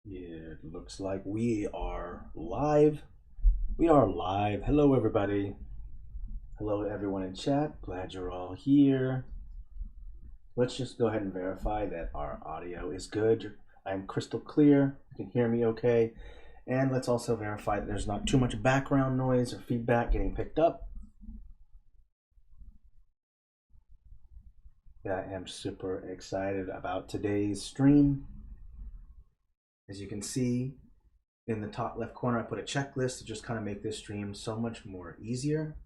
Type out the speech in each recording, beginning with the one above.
It looks like we are live. We are live. Hello, everybody. Hello, everyone in chat. Glad you're all here. Let's just go ahead and verify that our audio is good. I'm crystal clear. You can hear me okay. And let's also verify that there's not too much background noise or feedback getting picked up. I am super excited about today's stream. As you can see, in the top left corner, I put a checklist to just kind of make this stream so much more easier.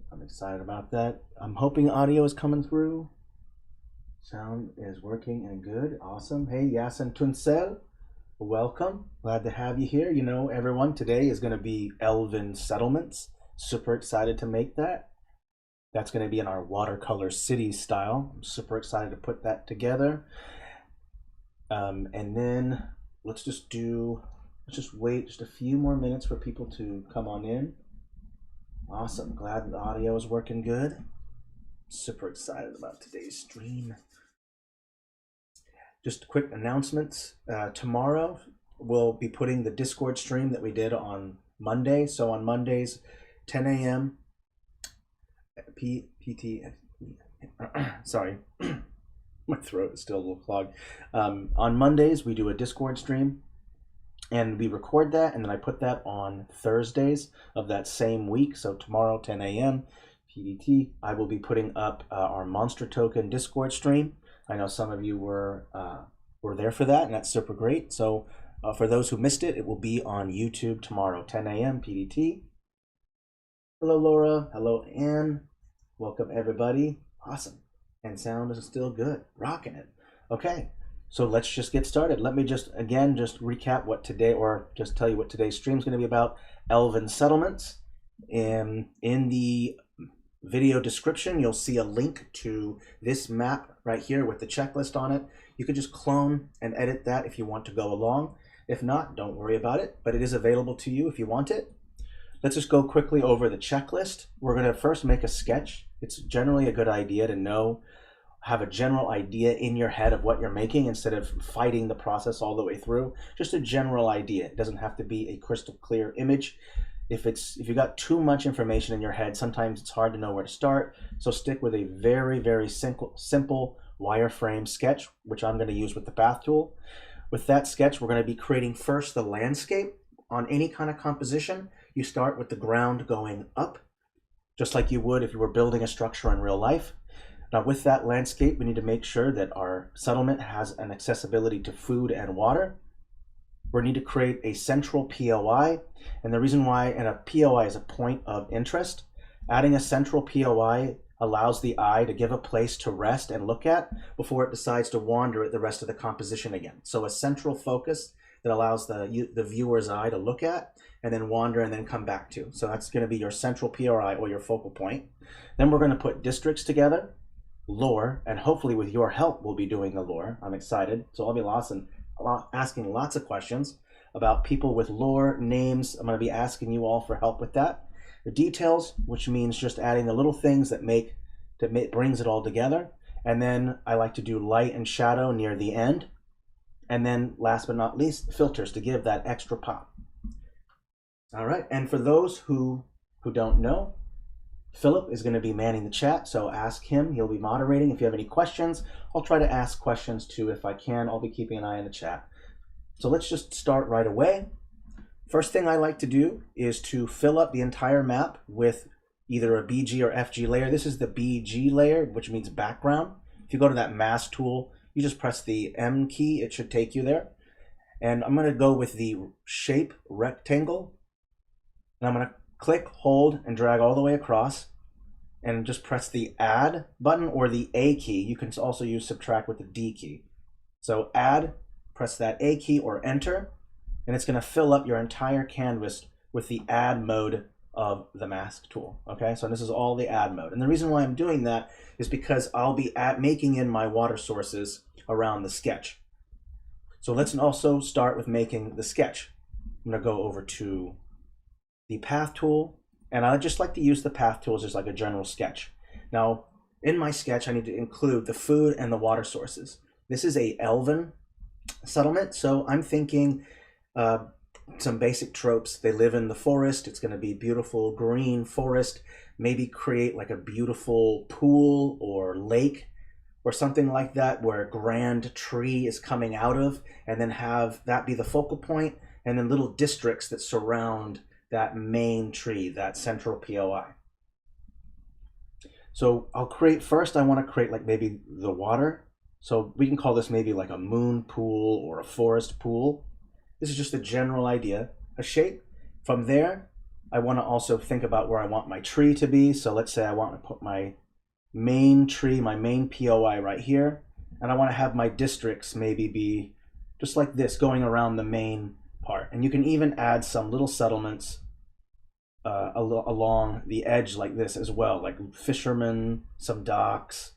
I'm excited about that. I'm hoping audio is coming through. Sound is working and good. Awesome. Hey, Yasin Tunsel, welcome. Glad to have you here. You know, everyone, today is going to be Elven Settlements. Super excited to make that. That's going to be in our Watercolor Cities style. I'm super excited to put that together. And then let's just wait just a few more minutes for people to come on in. Awesome. Glad the audio is working good. Super excited about today's stream. Just quick announcements. Tomorrow we'll be putting the Discord stream that we did on Monday. So on Mondays, 10 a.m. Sorry. My throat is still a little clogged. On Mondays, we do a Discord stream, and we record that, and then I put that on Thursdays of that same week. So tomorrow, 10 a.m. PDT, I will be putting up our Monster Token Discord stream. I know some of you were there for that, and that's super great. So for those who missed it, it will be on YouTube tomorrow, 10 a.m. PDT. Hello, Laura. Hello, Anne. Welcome, everybody. Awesome. And sound is still good. Rocking it. Okay, so let's just get started. Let me just recap what today, or just tell you what today's stream is going to be about. Elven Settlements. In the video description, you'll see a link to this map right here with the checklist on it. You could just clone and edit that if you want to go along. If not, don't worry about it, but it is available to you if you want it. Let's just go quickly over the checklist. We're going to first make a sketch. It's generally a good idea to have a general idea in your head of what you're making instead of fighting the process all the way through. Just a general idea. It doesn't have to be a crystal clear image. If you got too much information in your head, sometimes it's hard to know where to start. So stick with a very, very simple wireframe sketch, which I'm going to use with the path tool. With that sketch, we're going to be creating first the landscape. On any kind of composition, you start with the ground going up, just like you would if you were building a structure in real life. Now with that landscape, we need to make sure that our settlement has an accessibility to food and water. We need to create a central POI, and the reason why, and a POI is a point of interest, adding a central POI allows the eye to give a place to rest and look at before it decides to wander at the rest of the composition again. So a central focus that allows the viewer's eye to look at and then wander and then come back to. So that's going to be your central POI or your focal point. Then we're going to put districts together, lore, and hopefully with your help we'll be doing the lore. I'm excited. So I'll be asking lots of questions about people with lore, names. I'm going to be asking you all for help with that. The details, which means just adding the little things that brings it all together. And then I like to do light and shadow near the end. And then last but not least, filters to give that extra pop. All right, and for those who don't know, Philip is going to be manning the chat, so ask him. He'll be moderating. If you have any questions, I'll try to ask questions too if I can. I'll be keeping an eye on the chat. So let's just start right away. First thing I like to do is to fill up the entire map with either a BG or FG layer. This is the BG layer, which means background. If you go to that mask tool, you just press the M key, it should take you there. And I'm going to go with the shape rectangle. And I'm going to click, hold, and drag all the way across. And just press the add button or the A key. You can also use subtract with the D key. So add, press that A key or enter. And it's going to fill up your entire canvas with the add mode of the mask tool. Okay, so this is all the add mode. And the reason why I'm doing that is because I'll be making in my water sources around the sketch. So let's also start with making the sketch. I'm going to go over to the path tool, and I just like to use the path tool as just like a general sketch. Now, in my sketch, I need to include the food and the water sources. This is a Elven settlement. So I'm thinking some basic tropes. They live in the forest. It's going to be beautiful green forest. Maybe create like a beautiful pool or lake or something like that where a grand tree is coming out of, and then have that be the focal point, and then little districts that surround that main tree, that central POI. So I'll create, first I want to create like maybe the water. So we can call this maybe like a moon pool or a forest pool. This is just a general idea, a shape. From there, I want to also think about where I want my tree to be. So let's say I want to put my main tree, my main POI right here. And I want to have my districts maybe be just like this, going around the main part. And you can even add some little settlements along the edge like this as well, like fishermen, some docks,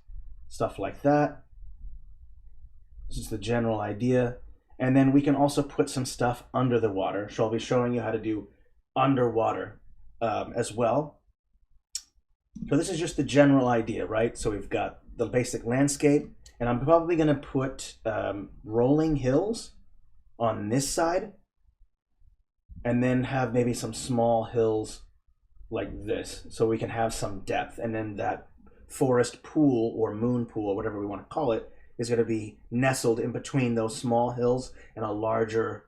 stuff like that. This is the general idea. And then we can also put some stuff under the water. So I'll be showing you how to do underwater as well. So this is just the general idea, right? So we've got the basic landscape, and I'm probably going to put rolling hills on this side, and then have maybe some small hills like this, so we can have some depth. And then that forest pool or moon pool or whatever we want to call it is going to be nestled in between those small hills and a larger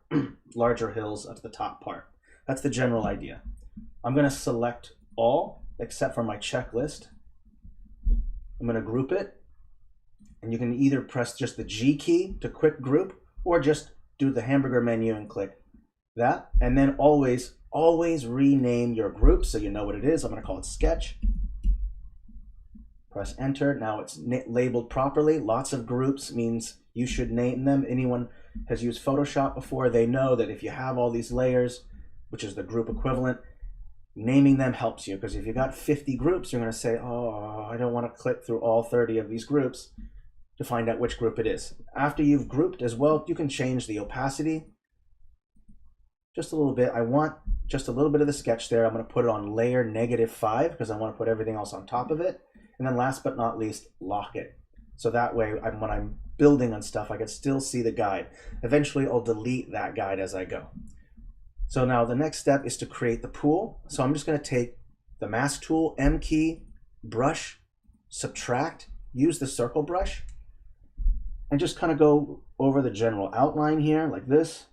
hills at the top part. That's the general idea. I'm going to select all except for my checklist. I'm going to group it, and you can either press just the G key to quick group, or just do the hamburger menu and click that. And then always rename your group so you know what it is. I'm going to call it sketch. Press enter. Now it's labeled properly. Lots of groups means you should name them. Anyone has used Photoshop before, they know that if you have all these layers, which is the group equivalent, naming them helps you, because if you got 50 groups, you're going to say, oh, I don't want to click through all 30 of these groups to find out which group it is. After you've grouped as well, you can change the opacity just a little bit. I want just a little bit of the sketch there. I'm going to put it on layer -5 because I want to put everything else on top of it. And then last but not least, lock it. So that way, when I'm building on stuff, I can still see the guide. Eventually, I'll delete that guide as I go. So now the next step is to create the pool. So I'm just going to take the mask tool, M key, brush, subtract, use the circle brush, and just kind of go over the general outline here like this.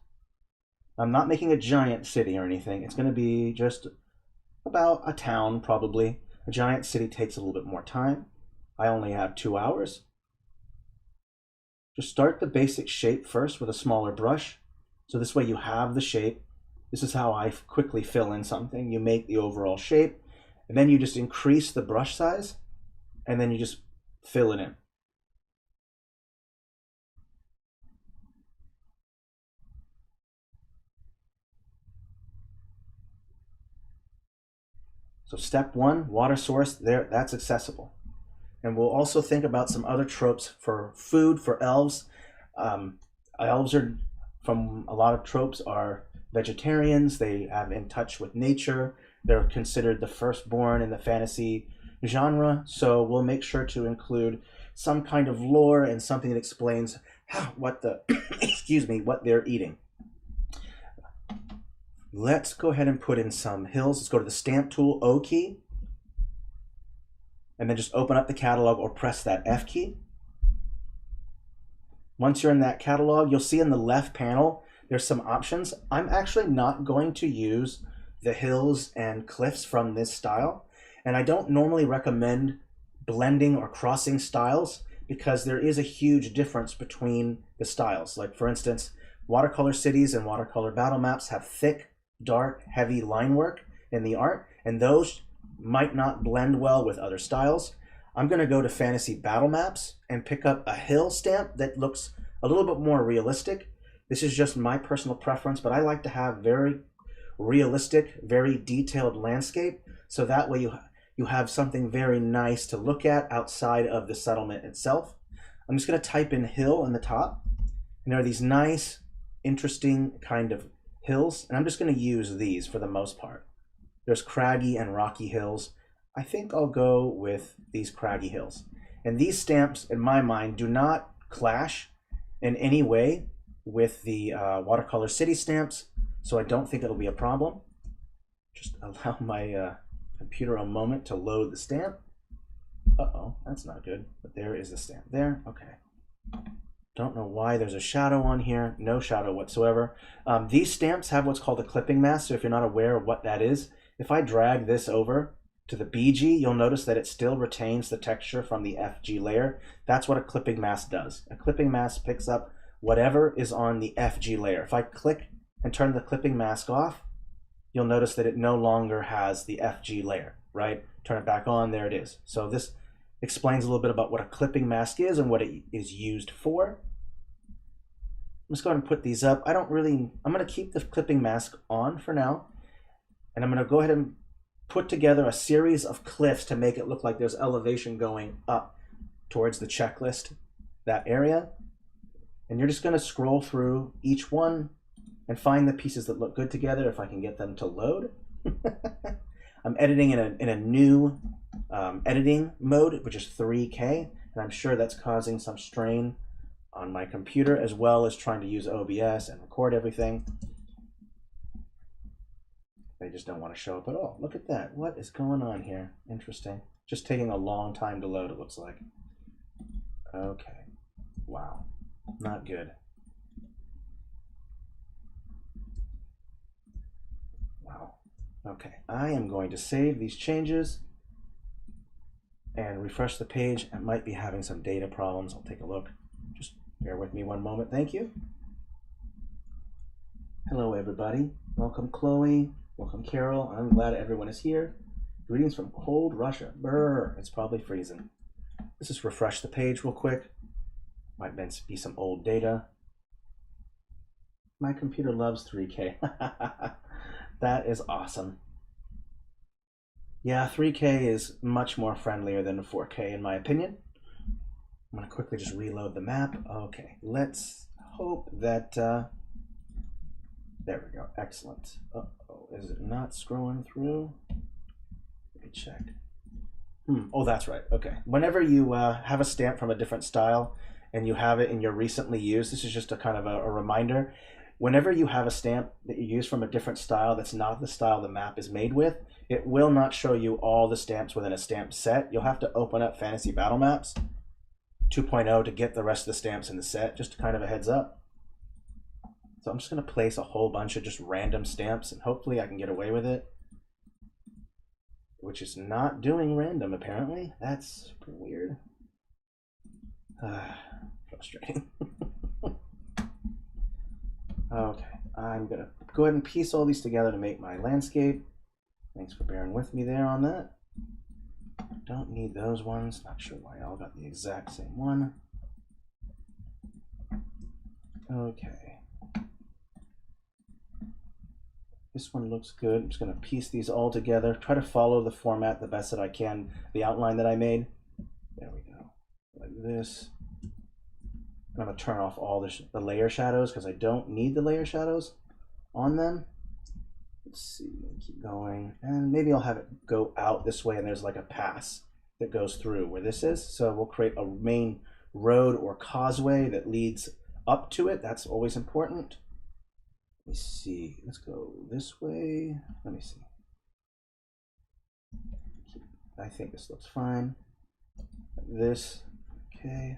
I'm not making a giant city or anything. It's going to be just about a town, probably. A giant city takes a little bit more time. I only have 2 hours. Just start the basic shape first with a smaller brush. So this way you have the shape. This is how I quickly fill in something. You make the overall shape, and then you just increase the brush size, and then you just fill it in. So step 1, water source, there, that's accessible. And we'll also think about some other tropes for food for elves. Elves are, from a lot of tropes, are vegetarians. They have in touch with nature. They're considered the firstborn in the fantasy genre. So we'll make sure to include some kind of lore and something that explains what the what they're eating. Let's go ahead and put in some hills. Let's go to the stamp tool, O key, and then just open up the catalog or press that F key. Once you're in that catalog, you'll see in the left panel, there's some options. I'm actually not going to use the hills and cliffs from this style, and I don't normally recommend blending or crossing styles because there is a huge difference between the styles. Like for instance, Watercolor Cities and Watercolor Battle Maps have thick, dark, heavy line work in the art, and those might not blend well with other styles. I'm going to go to Fantasy Battle Maps and pick up a hill stamp that looks a little bit more realistic. This is just my personal preference, but I like to have very realistic, very detailed landscape, so that way you have something very nice to look at outside of the settlement itself. I'm just going to type in hill in the top, and there are these nice, interesting kind of hills, and I'm just going to use these for the most part. There's craggy and rocky hills. I think I'll go with these craggy hills. And these stamps, in my mind, do not clash in any way. with the Watercolor City stamps, so I don't think it'll be a problem. Just allow my computer a moment to load the stamp. Uh-oh, that's not good, but there is the stamp there. Okay. Don't know why there's a shadow on here. No shadow whatsoever. These stamps have what's called a clipping mask, so if you're not aware of what that is, if I drag this over to the BG, you'll notice that it still retains the texture from the FG layer. That's what a clipping mask does. A clipping mask picks up whatever is on the FG layer. If I click and turn the clipping mask off, you'll notice that it no longer has the FG layer, right? Turn it back on, there it is. So this explains a little bit about what a clipping mask is and what it is used for. Let's go ahead and put these up. I'm gonna keep the clipping mask on for now, and I'm gonna go ahead and put together a series of cliffs to make it look like there's elevation going up towards the checklist, that area. And you're just gonna scroll through each one and find the pieces that look good together if I can get them to load. I'm editing in a new editing mode, which is 3K, and I'm sure that's causing some strain on my computer, as well as trying to use OBS and record everything. They just don't want to show up at all. Look at that. What is going on here? Interesting. Just taking a long time to load, it looks like. Okay. Wow. Not good. Wow. Okay. I am going to save these changes and refresh the page. I might be having some data problems. I'll take a look. Just bear with me one moment. Thank you. Hello, everybody. Welcome, Chloe. Welcome, Carol. I'm glad everyone is here. Greetings from cold Russia. Brr, it's probably freezing. Let's just refresh the page real quick. Might be some old data. My computer loves 3K. That is awesome. Yeah, 3K is much more friendlier than 4K in my opinion. I'm going to quickly just reload the map. Okay, let's hope that... there we go. Excellent. Uh-oh, is it not scrolling through? Let me check. Oh, that's right. Okay. Whenever you have a stamp from a different style and you have it in your recently used, this is just a kind of a reminder. Whenever you have a stamp that you use from a different style that's not the style the map is made with, it will not show you all the stamps within a stamp set. You'll have to open up Fantasy Battle Maps 2.0 to get the rest of the stamps in the set. Just kind of a heads up. So I'm just going to place a whole bunch of just random stamps and hopefully I can get away with it. Which is not doing random apparently. That's pretty weird. Frustrating. Okay, I'm going to go ahead and piece all these together to make my landscape. Thanks for bearing with me there on that. Don't need those ones. Not sure why I all got the exact same one. Okay. This one looks good. I'm just going to piece these all together. Try to follow the format the best that I can, the outline that I made. There we go. Like this. I'm going to turn off all the layer shadows because I don't need the layer shadows on them. Let's see, keep going. And maybe I'll have it go out this way and there's like a pass that goes through where this is. So we'll create a main road or causeway that leads up to it. That's always important. Let me see. Let's go this way. Let me see. I think this looks fine. Like this. Okay.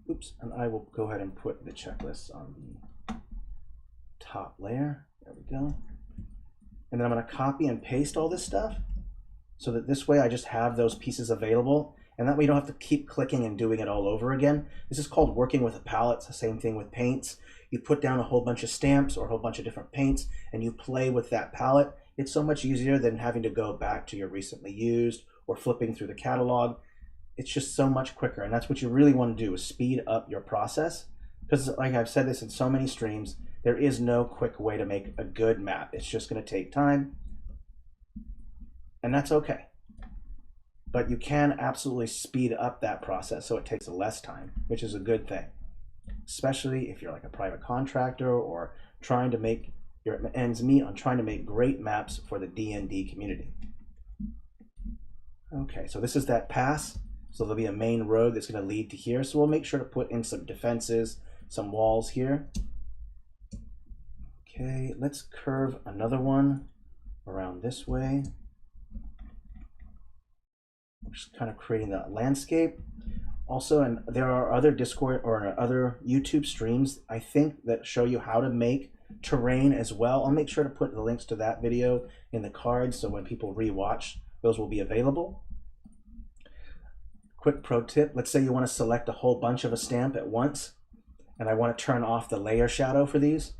Oops. And I will go ahead and put the checklists on the top layer. There we go. And then I'm going to copy and paste all this stuff so that this way I just have those pieces available. And that way you don't have to keep clicking and doing it all over again. This is called working with a palette. It's the same thing with paints. You put down a whole bunch of stamps or a whole bunch of different paints and you play with that palette. It's so much easier than having to go back to your recently used or flipping through the catalog. It's just so much quicker. And that's what you really want to do, is speed up your process. Because like I've said this in so many streams, there is no quick way to make a good map. It's just going to take time. And that's okay. But you can absolutely speed up that process so it takes less time, which is a good thing. Especially if you're like a private contractor or trying to make your ends meet on trying to make great maps for the D&D community. Okay, so this is that pass. So there'll be a main road that's going to lead to here. So we'll make sure to put in some defenses, some walls here. Okay, let's curve another one around this way. Just kind of creating that landscape. Also, and there are other Discord or other YouTube streams, I think, that show you how to make terrain as well. I'll make sure to put the links to that video in the cards so when people rewatch, those will be available. Quick pro tip, let's say you want to select a whole bunch of a stamp at once, and I want to turn off the layer shadow for these.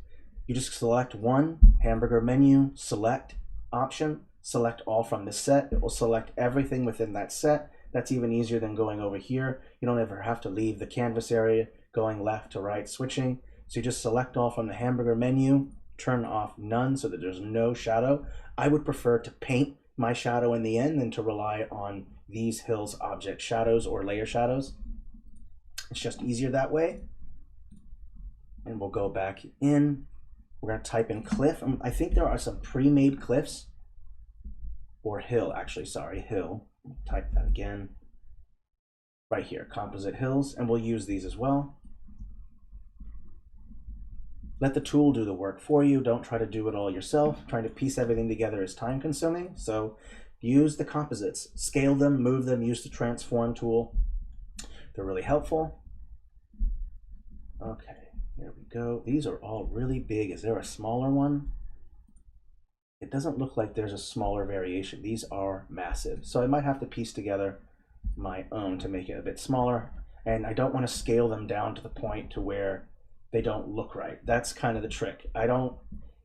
You just select one, hamburger menu, select, option, select all from the set. It will select everything within that set. That's even easier than going over here. You don't ever have to leave the canvas area, going left to right, switching. So you just select all from the hamburger menu, turn off none so that there's no shadow. I would prefer to paint my shadow in the end than to rely on these hills object shadows or layer shadows. It's just easier that way. And we'll go back in. We're going to type in cliff. I think there are some pre-made cliffs, or hill, actually, sorry, hill. Type that again. Right here, composite hills, and we'll use these as well. Let the tool do the work for you. Don't try to do it all yourself. Trying to piece everything together is time consuming. So use the composites, scale them, move them, use the transform tool. They're really helpful. Okay, there we go. These are all really big. Is there a smaller one? It doesn't look like there's a smaller variation. These are massive. So I might have to piece together my own to make it a bit smaller. And I don't want to scale them down to the point to where they don't look right. That's kind of the trick.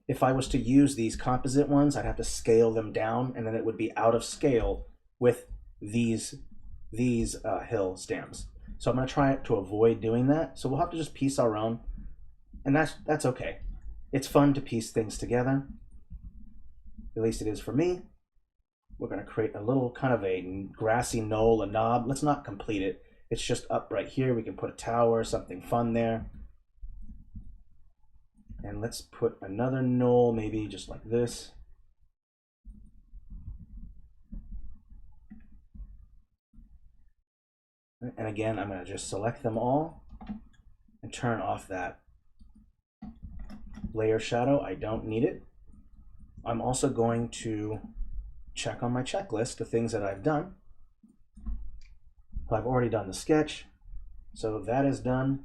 If I was to use these composite ones, I'd have to scale them down, and then it would be out of scale with these hill stamps. So I'm going to try to avoid doing that. So we'll have to just piece our own, and that's okay. It's fun to piece things together. At least it is for me. We're going to create a little kind of a grassy knoll, a knob. Let's not complete it. It's just up right here. We can put a tower, something fun there. And let's put another knoll, maybe just like this. And again, I'm going to just select them all and turn off that layer shadow. I don't need it. I'm also going to check on my checklist the things that I've done. I've already done the sketch, so that is done.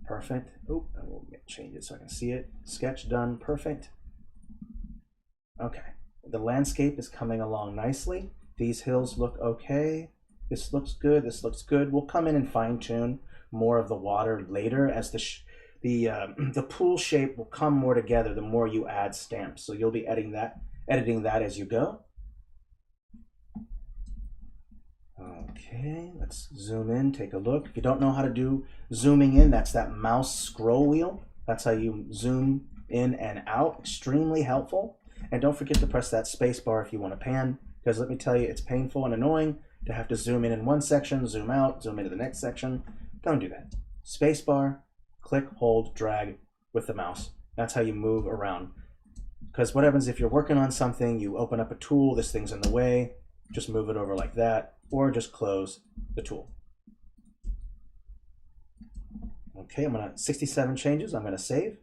Perfect. Oh, I will change it so I can see it. Sketch done. Perfect. Okay. The landscape is coming along nicely. These hills look okay. This looks good. This looks good. We'll come in and fine tune more of the water later as the pool shape will come more together the more you add stamps. So you'll be editing that as you go. Okay, let's zoom in, take a look. If you don't know how to do zooming in, that's that mouse scroll wheel. That's how you zoom in and out. Extremely helpful. And don't forget to press that space bar if you want to pan, because let me tell you, it's painful and annoying to have to zoom in one section, zoom out, zoom into the next section. Don't do that. Space bar, click, hold, drag with the mouse. That's how you move around. Because what happens if you're working on something, you open up a tool, this thing's in the way, just move it over like that, or just close the tool. Okay, I'm gonna 67 changes, I'm gonna save.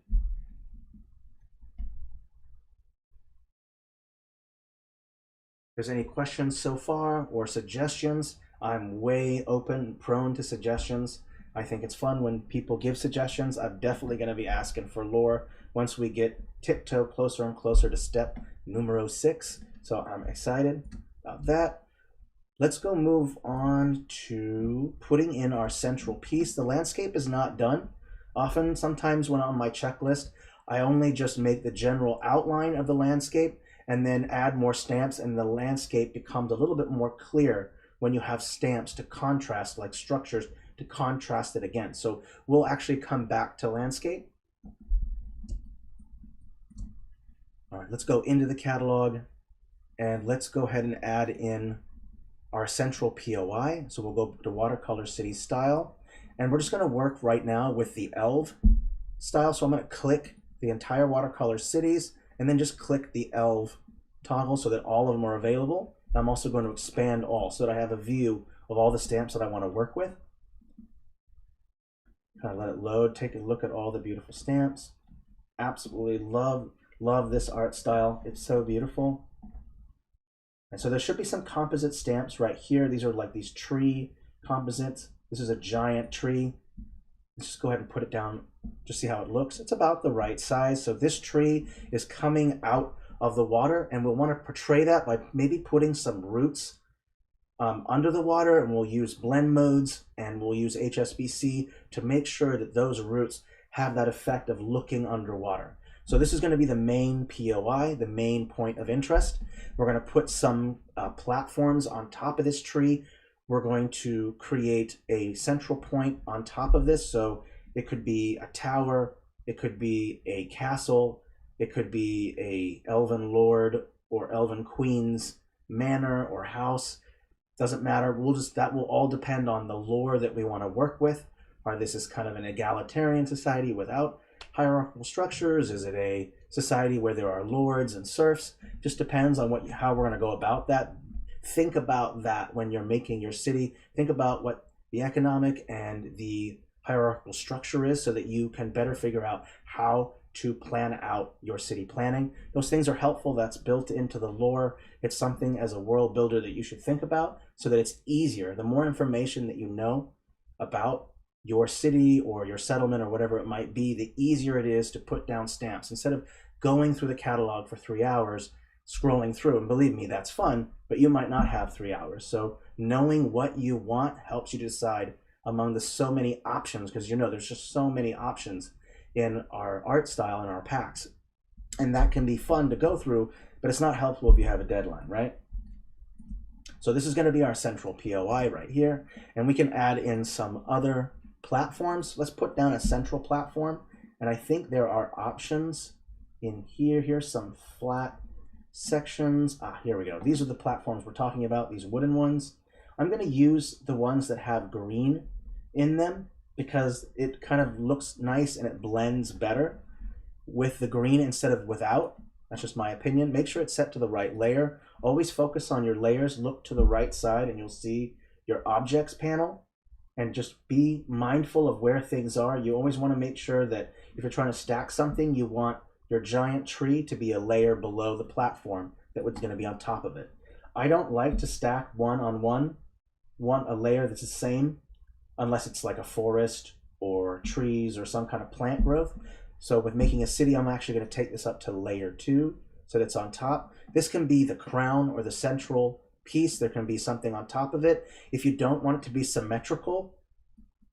If there's any questions so far or suggestions, I'm way open, prone to suggestions. I think it's fun when people give suggestions. I'm definitely gonna be asking for lore once we get tiptoe closer and closer to step numero 6. So I'm excited about that. Let's go move on to putting in our central piece. The landscape is not done. Sometimes when on my checklist, I only just make the general outline of the landscape and then add more stamps, and the landscape becomes a little bit more clear when you have stamps to contrast, like structures, to contrast it against. So we'll actually come back to landscape. All right, let's go into the catalog and let's go ahead and add in our Central POI. So we'll go to Watercolor Cities style, and we're just going to work right now with the Elven style. So I'm going to click the entire Watercolor Cities and then just click the Elven toggle so that all of them are available. And I'm also going to expand all so that I have a view of all the stamps that I want to work with. Kind of let it load, take a look at all the beautiful stamps. Absolutely love this art style. It's so beautiful. And so there should be some composite stamps right here. These are like these tree composites. This is a giant tree. Let's just go ahead and put it down, just see how it looks. It's about the right size. So this tree is coming out of the water, and we'll want to portray that by maybe putting some roots under the water, and we'll use blend modes and we'll use HSBC to make sure that those roots have that effect of looking underwater. So this is going to be the main POI, the main point of interest. We're going to put some platforms on top of this tree. We're going to create a central point on top of this. So it could be a tower, it could be a castle, it could be a elven lord or elven queen's manor or house. Doesn't matter. That will all depend on the lore that we want to work with. Or this is kind of an egalitarian society without hierarchical structures. Is it a society where there are lords and serfs? Just depends on how we're going to go about that. Think about that when you're making your city. Think about what the economic and the hierarchical structure is so that you can better figure out how to plan out your city planning. Those things are helpful. That's built into the lore. It's something as a world builder that you should think about so that it's easier. The more information that you know about your city or your settlement or whatever it might be, the easier it is to put down stamps. Instead of going through the catalog for 3 hours, scrolling through, and believe me, that's fun, but you might not have 3 hours. So knowing what you want helps you decide among the so many options, because there's just so many options in our art style and our packs. And that can be fun to go through, but it's not helpful if you have a deadline, right? So this is going to be our central POI right here, and we can add in some other platforms. Let's put down a central platform, and I think there are options in here. Here's some flat sections. Here we go. These are the platforms we're talking about, these wooden ones. I'm going to use the ones that have green in them because it kind of looks nice and it blends better with the green instead of without. That's just my opinion. Make sure it's set to the right layer. Always focus on your layers. Look to the right side and you'll see your objects panel. And just be mindful of where things are. You always want to make sure that if you're trying to stack something, you want your giant tree to be a layer below the platform that was going to be on top of it. I don't like to stack one on one, a layer that's the same, unless it's like a forest or trees or some kind of plant growth. So with making a city, I'm actually going to take this up to layer 2 so that it's on top. This can be the crown or the central piece. There can be something on top of it. If you don't want it to be symmetrical,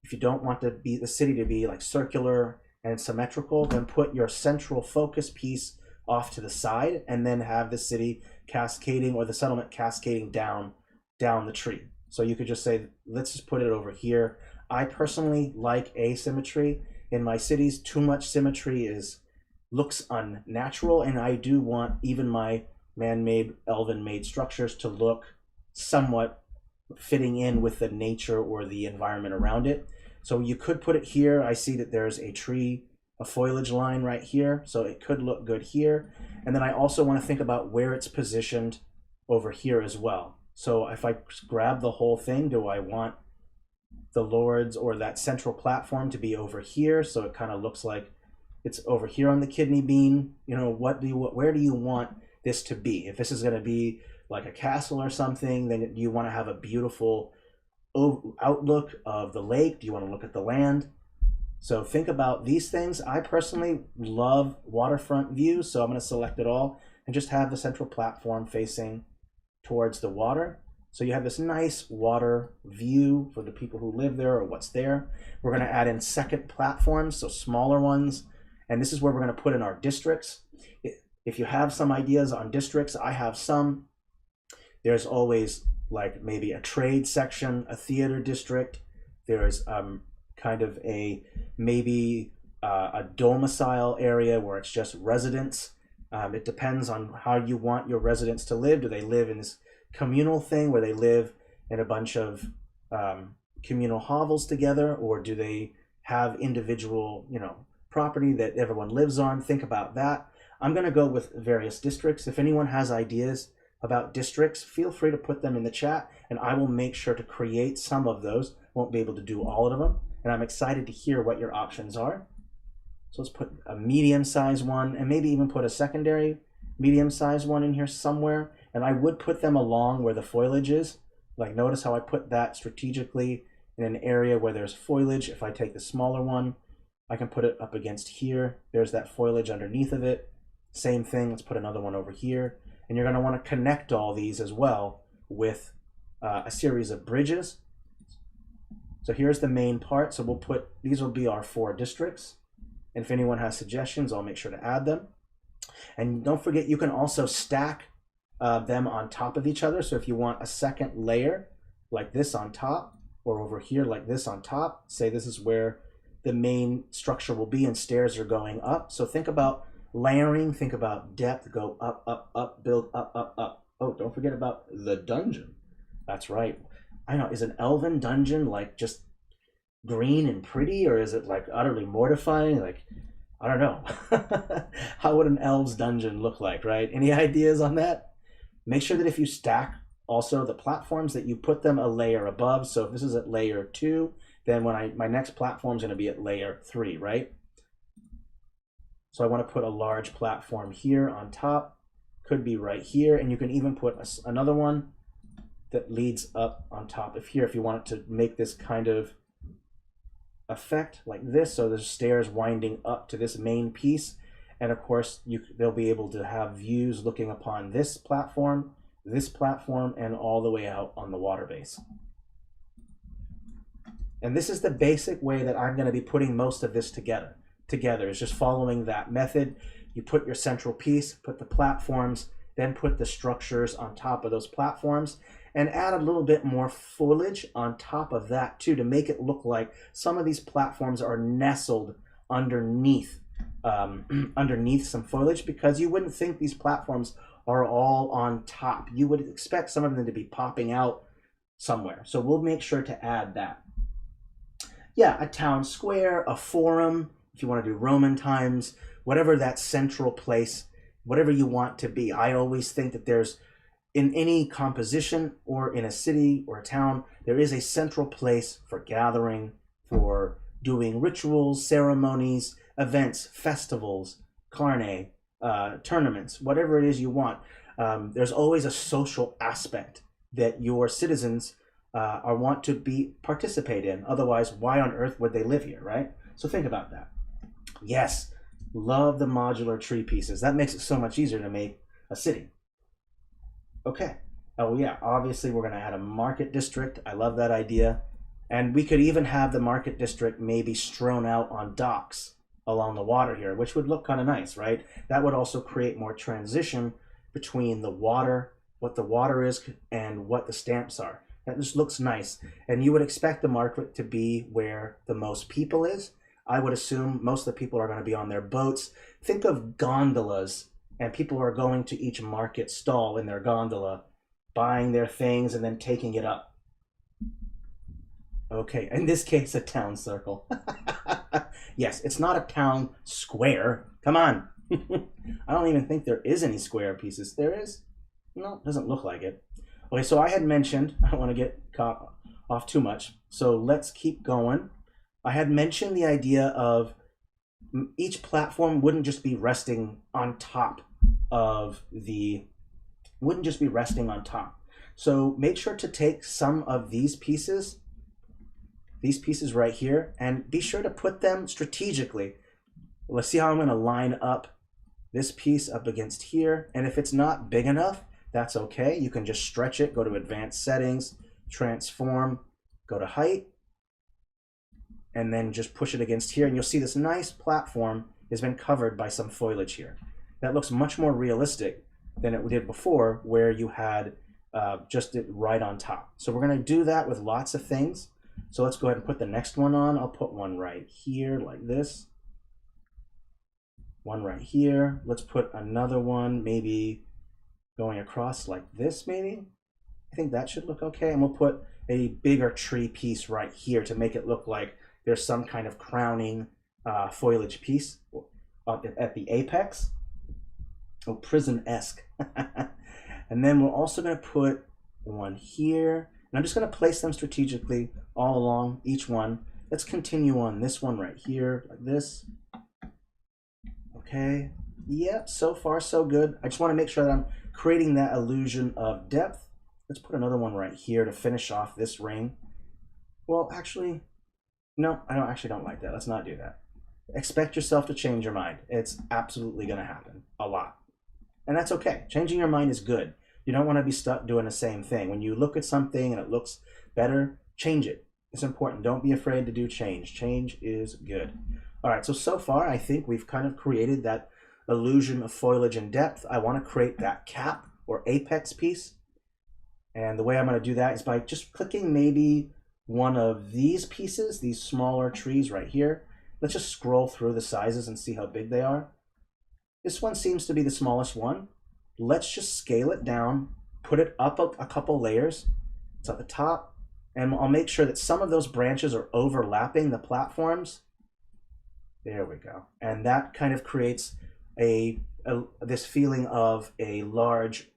if you don't want the city to be like circular and symmetrical, then put your central focus piece off to the side and then have the city cascading or the settlement cascading down the tree. So you could just say, let's just put it over here. I personally like asymmetry in my cities. Too much symmetry looks unnatural, and I do want even my man-made, elven-made structures to look somewhat fitting in with the nature or the environment around it. So you could put it here. I see that there's a tree, a foliage line right here, so it could look good here. And then I also want to think about where it's positioned over here as well. So if I grab the whole thing, do I want the lords or that central platform to be over here so it kind of looks like it's over here on the kidney bean? Where do you want this to be? If this is going to be like a castle or something, then you want to have a beautiful outlook of the lake. Do you want to look at the land? So think about these things. I personally love waterfront views, so I'm going to select it all and just have the central platform facing towards the water. So you have this nice water view for the people who live there or what's there. We're going to add in second platforms, so smaller ones, and this is where we're going to put in our districts. If you have some ideas on districts, I have some. There's always like maybe a trade section, a theater district. There's kind of maybe a domicile area where it's just residents. It depends on how you want your residents to live. Do they live in this communal thing where they live in a bunch of communal hovels together, or do they have individual, property that everyone lives on? Think about that. I'm going to go with various districts. If anyone has ideas about districts, feel free to put them in the chat, and I will make sure to create some of those. Won't be able to do all of them, and I'm excited to hear what your options are. So let's put a medium-sized one and maybe even put a secondary medium-sized one in here somewhere. And I would put them along where the foliage is. Like notice how I put that strategically in an area where there's foliage. If I take the smaller one, I can put it up against here. There's that foliage underneath of it. Same thing, let's put another one over here. And you're going to want to connect all these as well with a series of bridges. So here's the main part. So we'll put, these will be our 4 districts. And if anyone has suggestions, I'll make sure to add them. And don't forget, you can also stack them on top of each other. So if you want a second layer like this on top, or over here like this on top, say this is where the main structure will be and stairs are going up. So think about layering, think about depth, go up, up, up, build up, up, up. Oh, don't forget about the dungeon. That's right. I know, is an elven dungeon like just green and pretty, or is it like utterly mortifying? Like, I don't know. How would an elf's dungeon look like, right? Any ideas on that? Make sure that if you stack also the platforms that you put them a layer above. So if this is at layer 2, then when my next platform is going to be at layer 3, right? So I want to put a large platform here on top, could be right here, and you can even put another one that leads up on top of here if you want it to make this kind of effect like this. So there's stairs winding up to this main piece, and of course they'll be able to have views looking upon this platform, and all the way out on the water base. And this is the basic way that I'm going to be putting most of this together is just following that method. You put your central piece, put the platforms, then put the structures on top of those platforms, and add a little bit more foliage on top of that too, to make it look like some of these platforms are nestled underneath underneath some foliage, because you wouldn't think these platforms are all on top. You would expect some of them to be popping out somewhere. So we'll make sure to add that. Yeah, a town square, a forum, if you want to do Roman times, whatever that central place, whatever you want to be. I always think that there's, in any composition or in a city or a town, there is a central place for gathering, for doing rituals, ceremonies, events, festivals, carne, tournaments, whatever it is you want. There's always a social aspect that your citizens want to participate in. Otherwise, why on earth would they live here, right? So think about that. Yes, love the modular tree pieces. That makes it so much easier to make a city. Okay. Oh yeah, obviously we're going to add a market district. I love that idea. And we could even have the market district maybe strewn out on docks along the water here, which would look kind of nice, right? That would also create more transition between the water, what the water is, and what the stamps are. That just looks nice. And you would expect the market to be where the most people is. I would assume most of the people are going to be on their boats. Think of gondolas, and people are going to each market stall in their gondola, buying their things and then taking it up. Okay, in this case, a town circle. Yes, it's not a town square. Come on. I don't even think there is any square pieces. There is? No, it doesn't look like it. Okay, so I had mentioned, I don't want to get caught off too much, so let's keep going. I had mentioned the idea of each platform wouldn't just be resting on top of So make sure to take some of these pieces right here, and be sure to put them strategically. Let's see how I'm going to line up this piece up against here. And if it's not big enough, that's okay. You can just stretch it, go to advanced settings, transform, go to height, and then just push it against here. And you'll see this nice platform has been covered by some foliage here. That looks much more realistic than it did before, where you had just it right on top. So we're going to do that with lots of things. So let's go ahead and put the next one on. I'll put one right here like this. One right here. Let's put another one maybe going across like this maybe. I think that should look okay. And we'll put a bigger tree piece right here to make it look like there's some kind of crowning foliage piece at the apex. Oh, prison-esque. And then we're also going to put one here. And I'm just going to place them strategically all along each one. Let's continue on this one right here, like this. Okay. Yep, so far so good. I just want to make sure that I'm creating that illusion of depth. Let's put another one right here to finish off this ring. Well, actually, no, I don't like that. Let's not do that. Expect yourself to change your mind. It's absolutely going to happen a lot. And that's okay. Changing your mind is good. You don't want to be stuck doing the same thing. When you look at something and it looks better, change it. It's important. Don't be afraid to do change. Change is good. All right, so far I think we've kind of created that illusion of foliage and depth. I want to create that cap or apex piece. And the way I'm going to do that is by just clicking maybe one of these pieces, these smaller trees right here. Let's just scroll through the sizes and see how big they are. This one seems to be the smallest one. Let's just scale it down, put it up a couple layers. It's at the top, and I'll make sure that some of those branches are overlapping the platforms. There we go. And that kind of creates this feeling of a large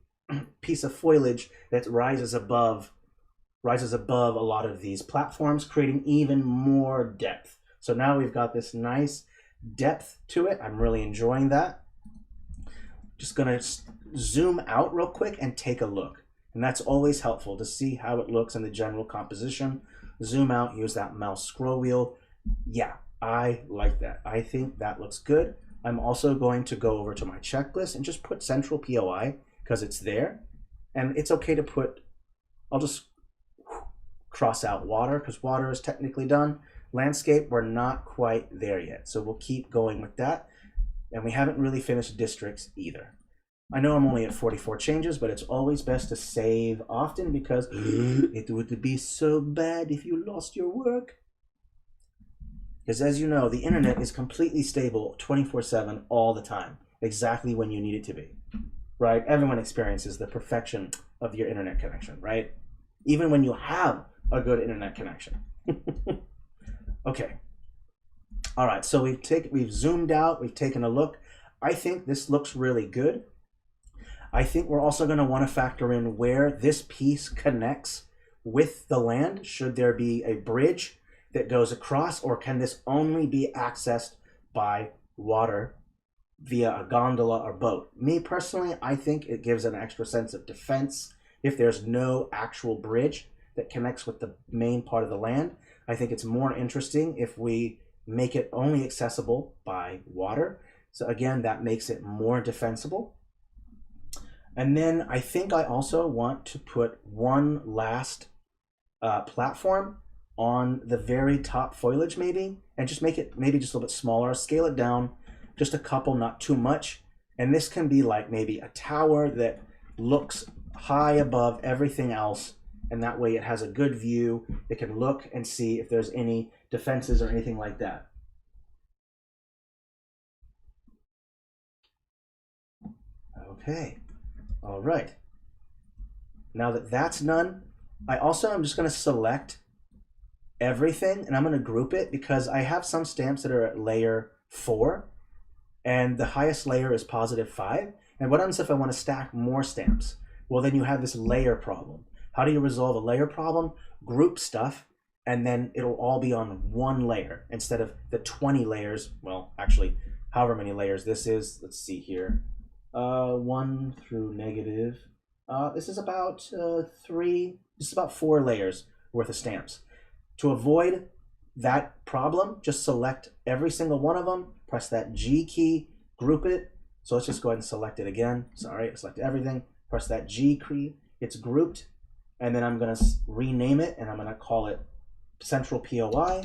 piece of foliage that rises above a lot of these platforms, creating even more depth. So now we've got this nice depth to it. I'm really enjoying that. Just gonna zoom out real quick and take a look. And that's always helpful to see how it looks in the general composition. Zoom out, use that mouse scroll wheel. Yeah, I like that. I think that looks good. I'm also going to go over to my checklist and just put Central POI because it's there. And it's okay to put, I'll just cross out water because water is technically done. Landscape, we're not quite there yet. So we'll keep going with that. And we haven't really finished districts either. I know I'm only at 44 changes, but it's always best to save often because it would be so bad if you lost your work. Because as you know, the internet is completely stable 24/7 all the time, exactly when you need it to be, right? Everyone experiences the perfection of your internet connection, right? Even when you have a good internet connection. Okay. All right, so we've zoomed out, we've taken a look. I think this looks really good. I think we're also going to want to factor in where this piece connects with the land. Should there be a bridge that goes across, or can this only be accessed by water via a gondola or boat? Me personally, I think it gives an extra sense of defense if there's no actual bridge that connects with the main part of the land. I think it's more interesting if we make it only accessible by water. So again, that makes it more defensible. And then I think I also want to put one last platform on the very top foliage maybe, and just make it maybe just a little bit smaller, scale it down, just a couple, not too much. And this can be like maybe a tower that looks high above everything else, and that way it has a good view. It can look and see if there's any defenses or anything like that. Okay, all right. Now that that's done, I'm just going to select everything and I'm going to group it because I have some stamps that are at layer 4 and the highest layer is +5. And what happens if I want to stack more stamps? Well, then you have this layer problem. How do you resolve a layer problem? Group stuff, and then it'll all be on one layer instead of the 20 layers. Well, actually, however many layers this is. Let's see here. 1 through negative. This is about 3. This is about 4 layers worth of stamps. To avoid that problem, just select every single one of them. Press that G key, group it. So let's just go ahead and select it again. Sorry, select everything. Press that G key. It's grouped. And then I'm going to rename it, and I'm going to call it Central POI.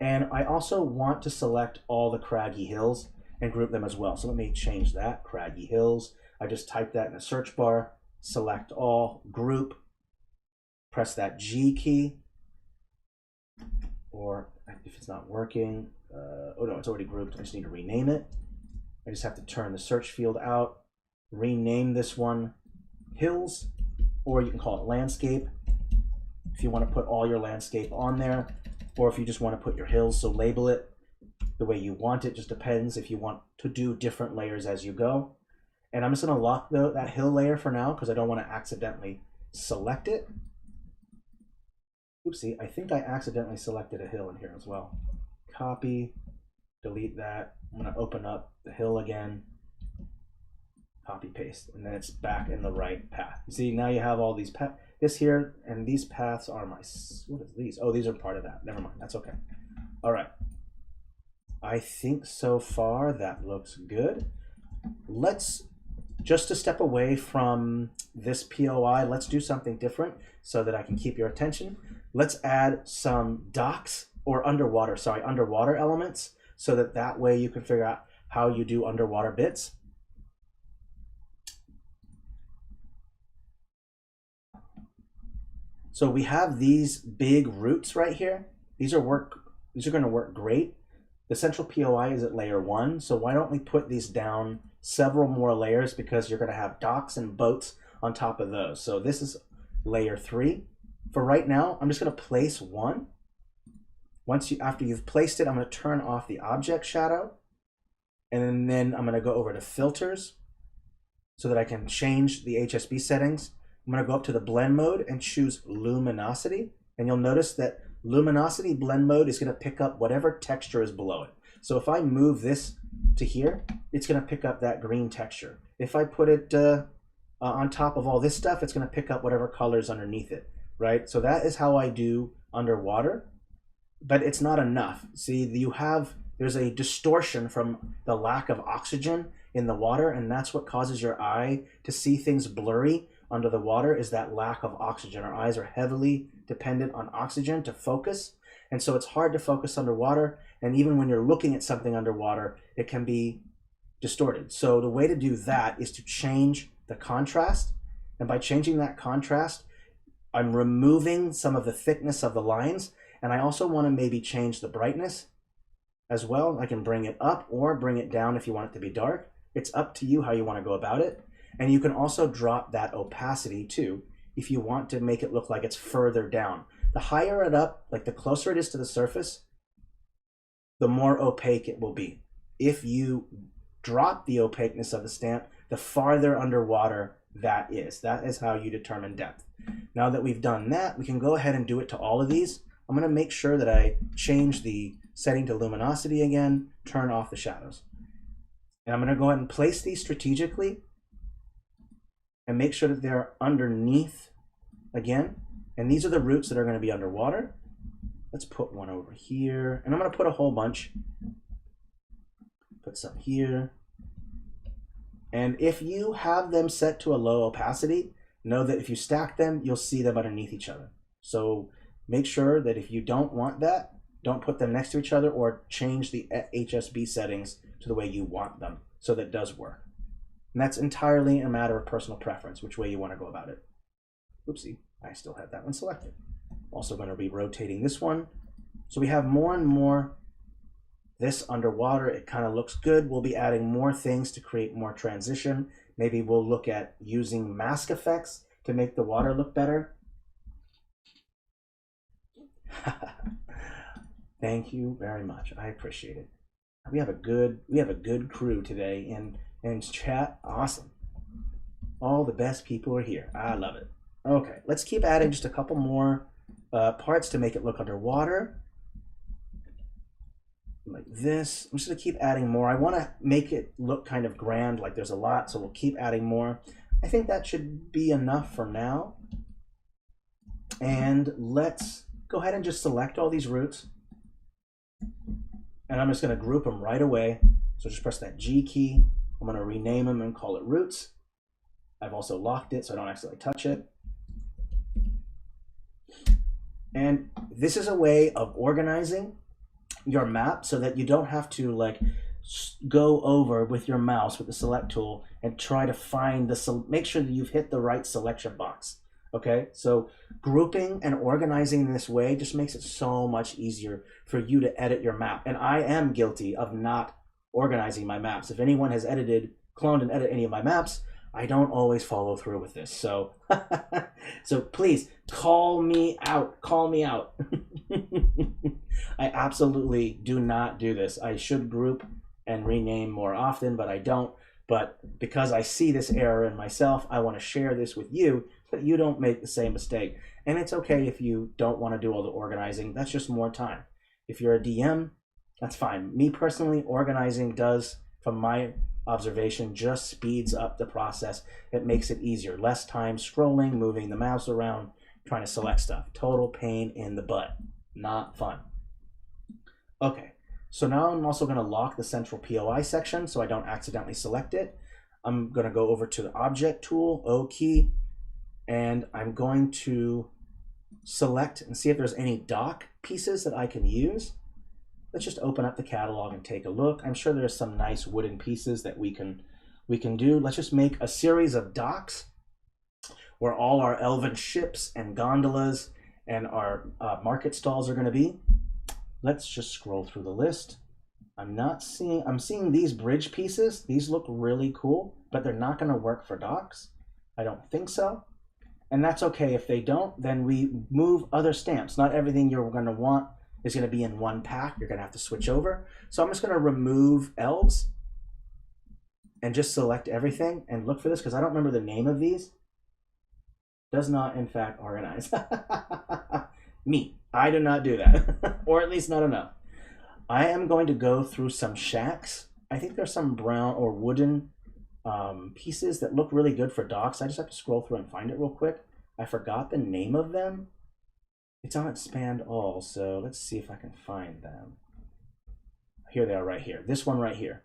And I also want to select all the craggy hills and group them as well. So let me change that, craggy hills. I just typed that in the search bar, select all, group, press that G key. Or if it's not working, oh no, it's already grouped. I just need to rename it. I just have to turn the search field out, rename this one hills, or you can call it landscape if you want to put all your landscape on there, or if you just want to put your hills, so label it the way you want it. Just depends if you want to do different layers as you go. And I'm just going to lock that hill layer for now because I don't want to accidentally select it. Oopsie, I think I accidentally selected a hill in here as well. copy, delete that. I'm going to open up the hill again, copy paste, and then it's back in the right path. You see, now you have all these paths. This here and these paths are my, what is these? Oh, these are part of that. Never mind. That's okay. All right. I think so far that looks good. Let's, just to step away from this POI, let's do something different so that I can keep your attention. Let's add some docks or underwater elements, so that way you can figure out how you do underwater bits. So we have these big roots right here. These are going to work great. The Central POI is at layer 1, so why don't we put these down several more layers, because you're going to have docks and boats on top of those. So this is layer 3. For right now, I'm just going to place one. After you've placed it, I'm going to turn off the object shadow, and then I'm going to go over to filters so that I can change the HSB settings. I'm going to go up to the blend mode and choose luminosity, and you'll notice that luminosity blend mode is going to pick up whatever texture is below it. So if I move this to here, it's going to pick up that green texture. If I put it on top of all this stuff, it's going to pick up whatever colors underneath it, right? So that is how I do underwater, but it's not enough. See, there's a distortion from the lack of oxygen in the water, and that's what causes your eye to see things blurry under the water, is that lack of oxygen. Our eyes are heavily dependent on oxygen to focus, and so it's hard to focus underwater, and even when you're looking at something underwater, it can be distorted. So the way to do that is to change the contrast, and by changing that contrast, I'm removing some of the thickness of the lines, and I also want to maybe change the brightness as well. I can bring it up or bring it down if you want it to be dark. It's up to you how you want to go about it. And you can also drop that opacity too, if you want to make it look like it's further down. The higher it up, like the closer it is to the surface, the more opaque it will be. If you drop the opaqueness of the stamp, the farther underwater that is. That is how you determine depth. Now that we've done that, we can go ahead and do it to all of these. I'm going to make sure that I change the setting to luminosity again, turn off the shadows. And I'm going to go ahead and place these strategically and make sure that they're underneath again. And these are the roots that are going to be underwater. Let's put one over here. And I'm going to put a whole bunch. Put some here. And if you have them set to a low opacity, know that if you stack them, you'll see them underneath each other. So make sure that if you don't want that, don't put them next to each other, or change the HSB settings to the way you want them so that it does work. And that's entirely a matter of personal preference, which way you want to go about it. Oopsie, I still had that one selected. Also going to be rotating this one. So we have more and more this underwater. It kind of looks good. We'll be adding more things to create more transition. Maybe we'll look at using mask effects to make the water look better. Thank you very much. I appreciate it. We have a good crew today in chat. Awesome. All the best people are here. I love it. Okay, let's keep adding just a couple more parts to make it look underwater. Like this. I'm just going to keep adding more. I want to make it look kind of grand, like there's a lot, so we'll keep adding more. I think that should be enough for now. And let's go ahead and just select all these roots. And I'm just going to group them right away. So just press that G key. I'm going to rename them and call it roots. I've also locked it so I don't accidentally touch it. And this is a way of organizing your map so that you don't have to like go over with your mouse with the select tool and try to find make sure that you've hit the right selection box. Okay, so grouping and organizing in this way just makes it so much easier for you to edit your map. And I am guilty of not organizing my maps. If anyone has cloned and edited any of my maps, I don't always follow through with this. So, so please call me out. Call me out. I absolutely do not do this. I should group and rename more often, but I don't. But because I see this error in myself, I want to share this with you so that you don't make the same mistake. And it's okay if you don't want to do all the organizing. That's just more time. If you're a DM, That's fine. Me personally, organizing does, from my observation, just speeds up the process. It makes it easier. Less time scrolling, moving the mouse around, trying to select stuff. Total pain in the butt. Not fun. Okay, so now I'm also going to lock the Central POI section so I don't accidentally select it. I'm going to go over to the Object tool, O key, and I'm going to select and see if there's any dock pieces that I can use. Let's just open up the catalog and take a look. I'm sure there's some nice wooden pieces that we can do. Let's just make a series of docks where all our elven ships and gondolas and our market stalls are going to be. Let's just scroll through the list. I'm seeing these bridge pieces. These look really cool, but they're not going to work for docks. I don't think so. And that's okay. If they don't, then we move other stamps. Not everything you're going to want is going to be in one pack. You're going to have to switch over. So I'm just going to remove elves and just select everything and look for this because I don't remember the name of these. Does not, in fact, organize. Me. I do not do that, or at least not enough. I am going to go through some shacks. I think there's some brown or wooden pieces that look really good for docks. I just have to scroll through and find it real quick. I forgot the name of them. It's on Expand All, so let's see if I can find them. Here they are right here. This one right here.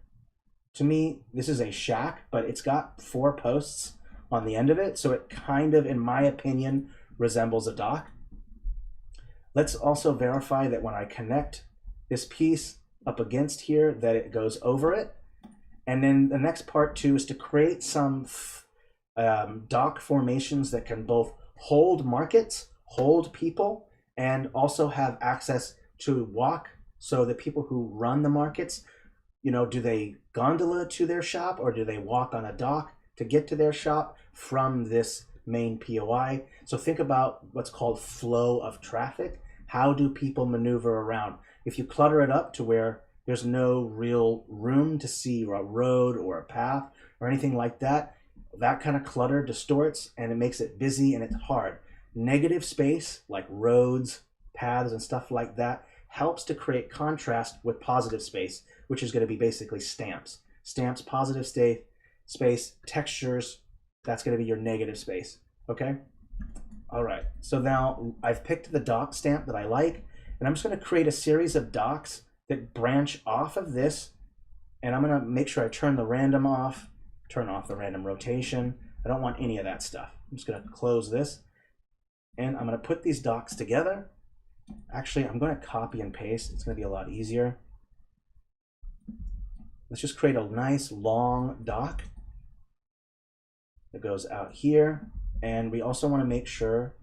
To me, this is a shack, but it's got 4 posts on the end of it, so it kind of, in my opinion, resembles a dock. Let's also verify that when I connect this piece up against here, that it goes over it. And then the next part too is to create some dock formations that can both hold markets, hold people, and also have access to walk. So the people who run the markets, you know, do they gondola to their shop or do they walk on a dock to get to their shop from this main POI? So think about what's called flow of traffic. How do people maneuver around? If you clutter it up to where there's no real room to see a road or a path or anything like that, that kind of clutter distorts and it makes it busy and it's hard. Negative space like roads, paths, and stuff like that helps to create contrast with positive space, which is going to be basically stamps. Stamps, positive space, textures, that's going to be your negative space. Okay? All right. So now I've picked the dock stamp that I like, and I'm just going to create a series of docks that branch off of this, and I'm going to make sure I turn the random off, turn off the random rotation. I don't want any of that stuff. I'm just going to close this, and I'm going to put these docks together. Actually, I'm going to copy and paste. It's going to be a lot easier. Let's just create a nice long dock that goes out here. And we also want to make sure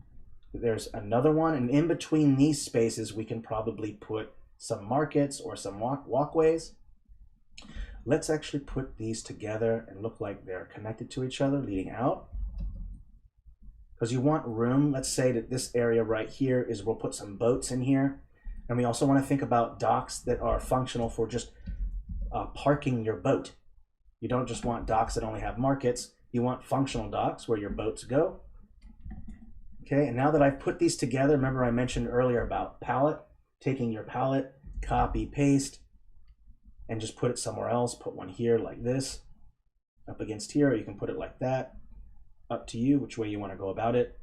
that there's another one. And in between these spaces, we can probably put some markets or some walkways. Let's actually put these together and look like they're connected to each other leading out. Because you want room. Let's say that this area right here is, we'll put some boats in here. And we also want to think about docks that are functional for just parking your boat. You don't just want docks that only have markets. You want functional docks where your boats go. Okay, and now that I've put these together, remember I mentioned earlier about palette, taking your palette, copy, paste, and just put it somewhere else. Put one here like this, up against here, or you can put it like that. Up to you, which way you want to go about it.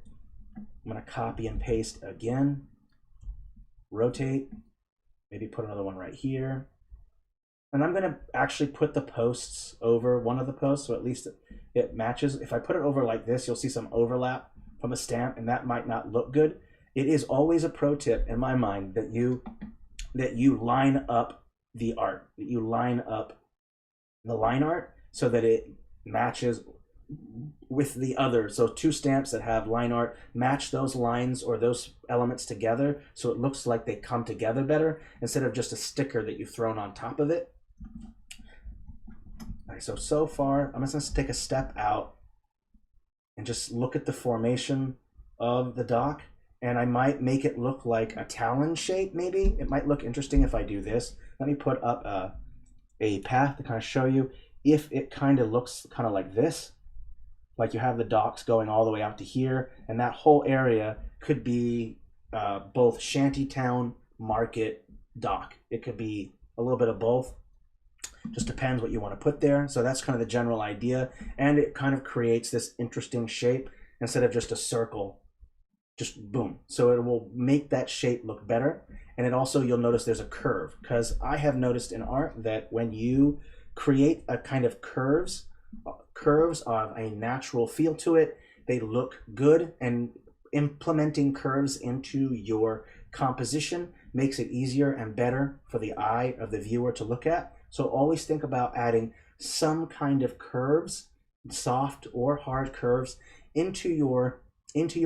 I'm going to copy and paste again, rotate, maybe put another one right here. And I'm going to actually put the posts over one of the posts, so at least it matches. If I put it over like this, you'll see some overlap from a stamp, and that might not look good. It is always a pro tip in my mind that you line up the art, that you line up the line art so that it matches with the other. So 2 stamps that have line art, match those lines or those elements together so it looks like they come together better instead of just a sticker that you've thrown on top of it. All right, so far I'm just going to take a step out and just look at the formation of the dock, and I might make it look like a talon shape. Maybe it might look interesting if I do this. Let me put up a path to kind of show you if it kind of looks kind of like this, like you have the docks going all the way out to here, and that whole area could be both shantytown, market, dock. It could be a little bit of both. Just depends what you want to put there. So that's kind of the general idea. And it kind of creates this interesting shape instead of just a circle, just boom. So it will make that shape look better. And it also, you'll notice there's a curve, because I have noticed in art that when you create a kind of curves of a natural feel to it, they look good, and implementing curves into your composition makes it easier and better for the eye of the viewer to look at. So always think about adding some kind of curves, soft or hard curves, into your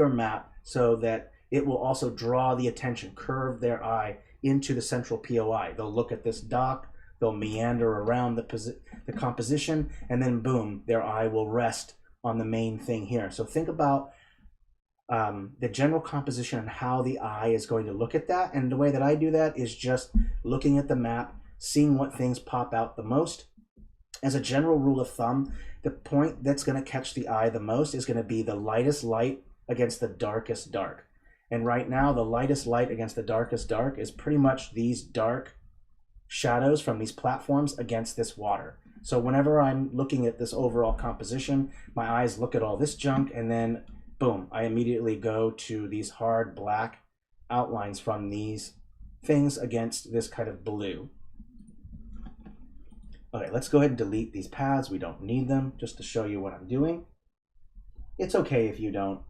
map, so that it will also draw the attention, curve their eye into the central POI. They'll look at this dock, they'll meander around the composition, and then boom, their eye will rest on the main thing here. So think about the general composition and how the eye is going to look at that. And the way that I do that is just looking at the map, seeing what things pop out the most. As a general rule of thumb, the point that's going to catch the eye the most is going to be the lightest light against the darkest dark. And right now, the lightest light against the darkest dark is pretty much these dark shadows from these platforms against this water. So whenever I'm looking at this overall composition, my eyes look at all this junk, and then boom, I immediately go to these hard black outlines from these things against this kind of blue. Okay, let's go ahead and delete these paths. We don't need them, just to show you what I'm doing. It's okay if you don't,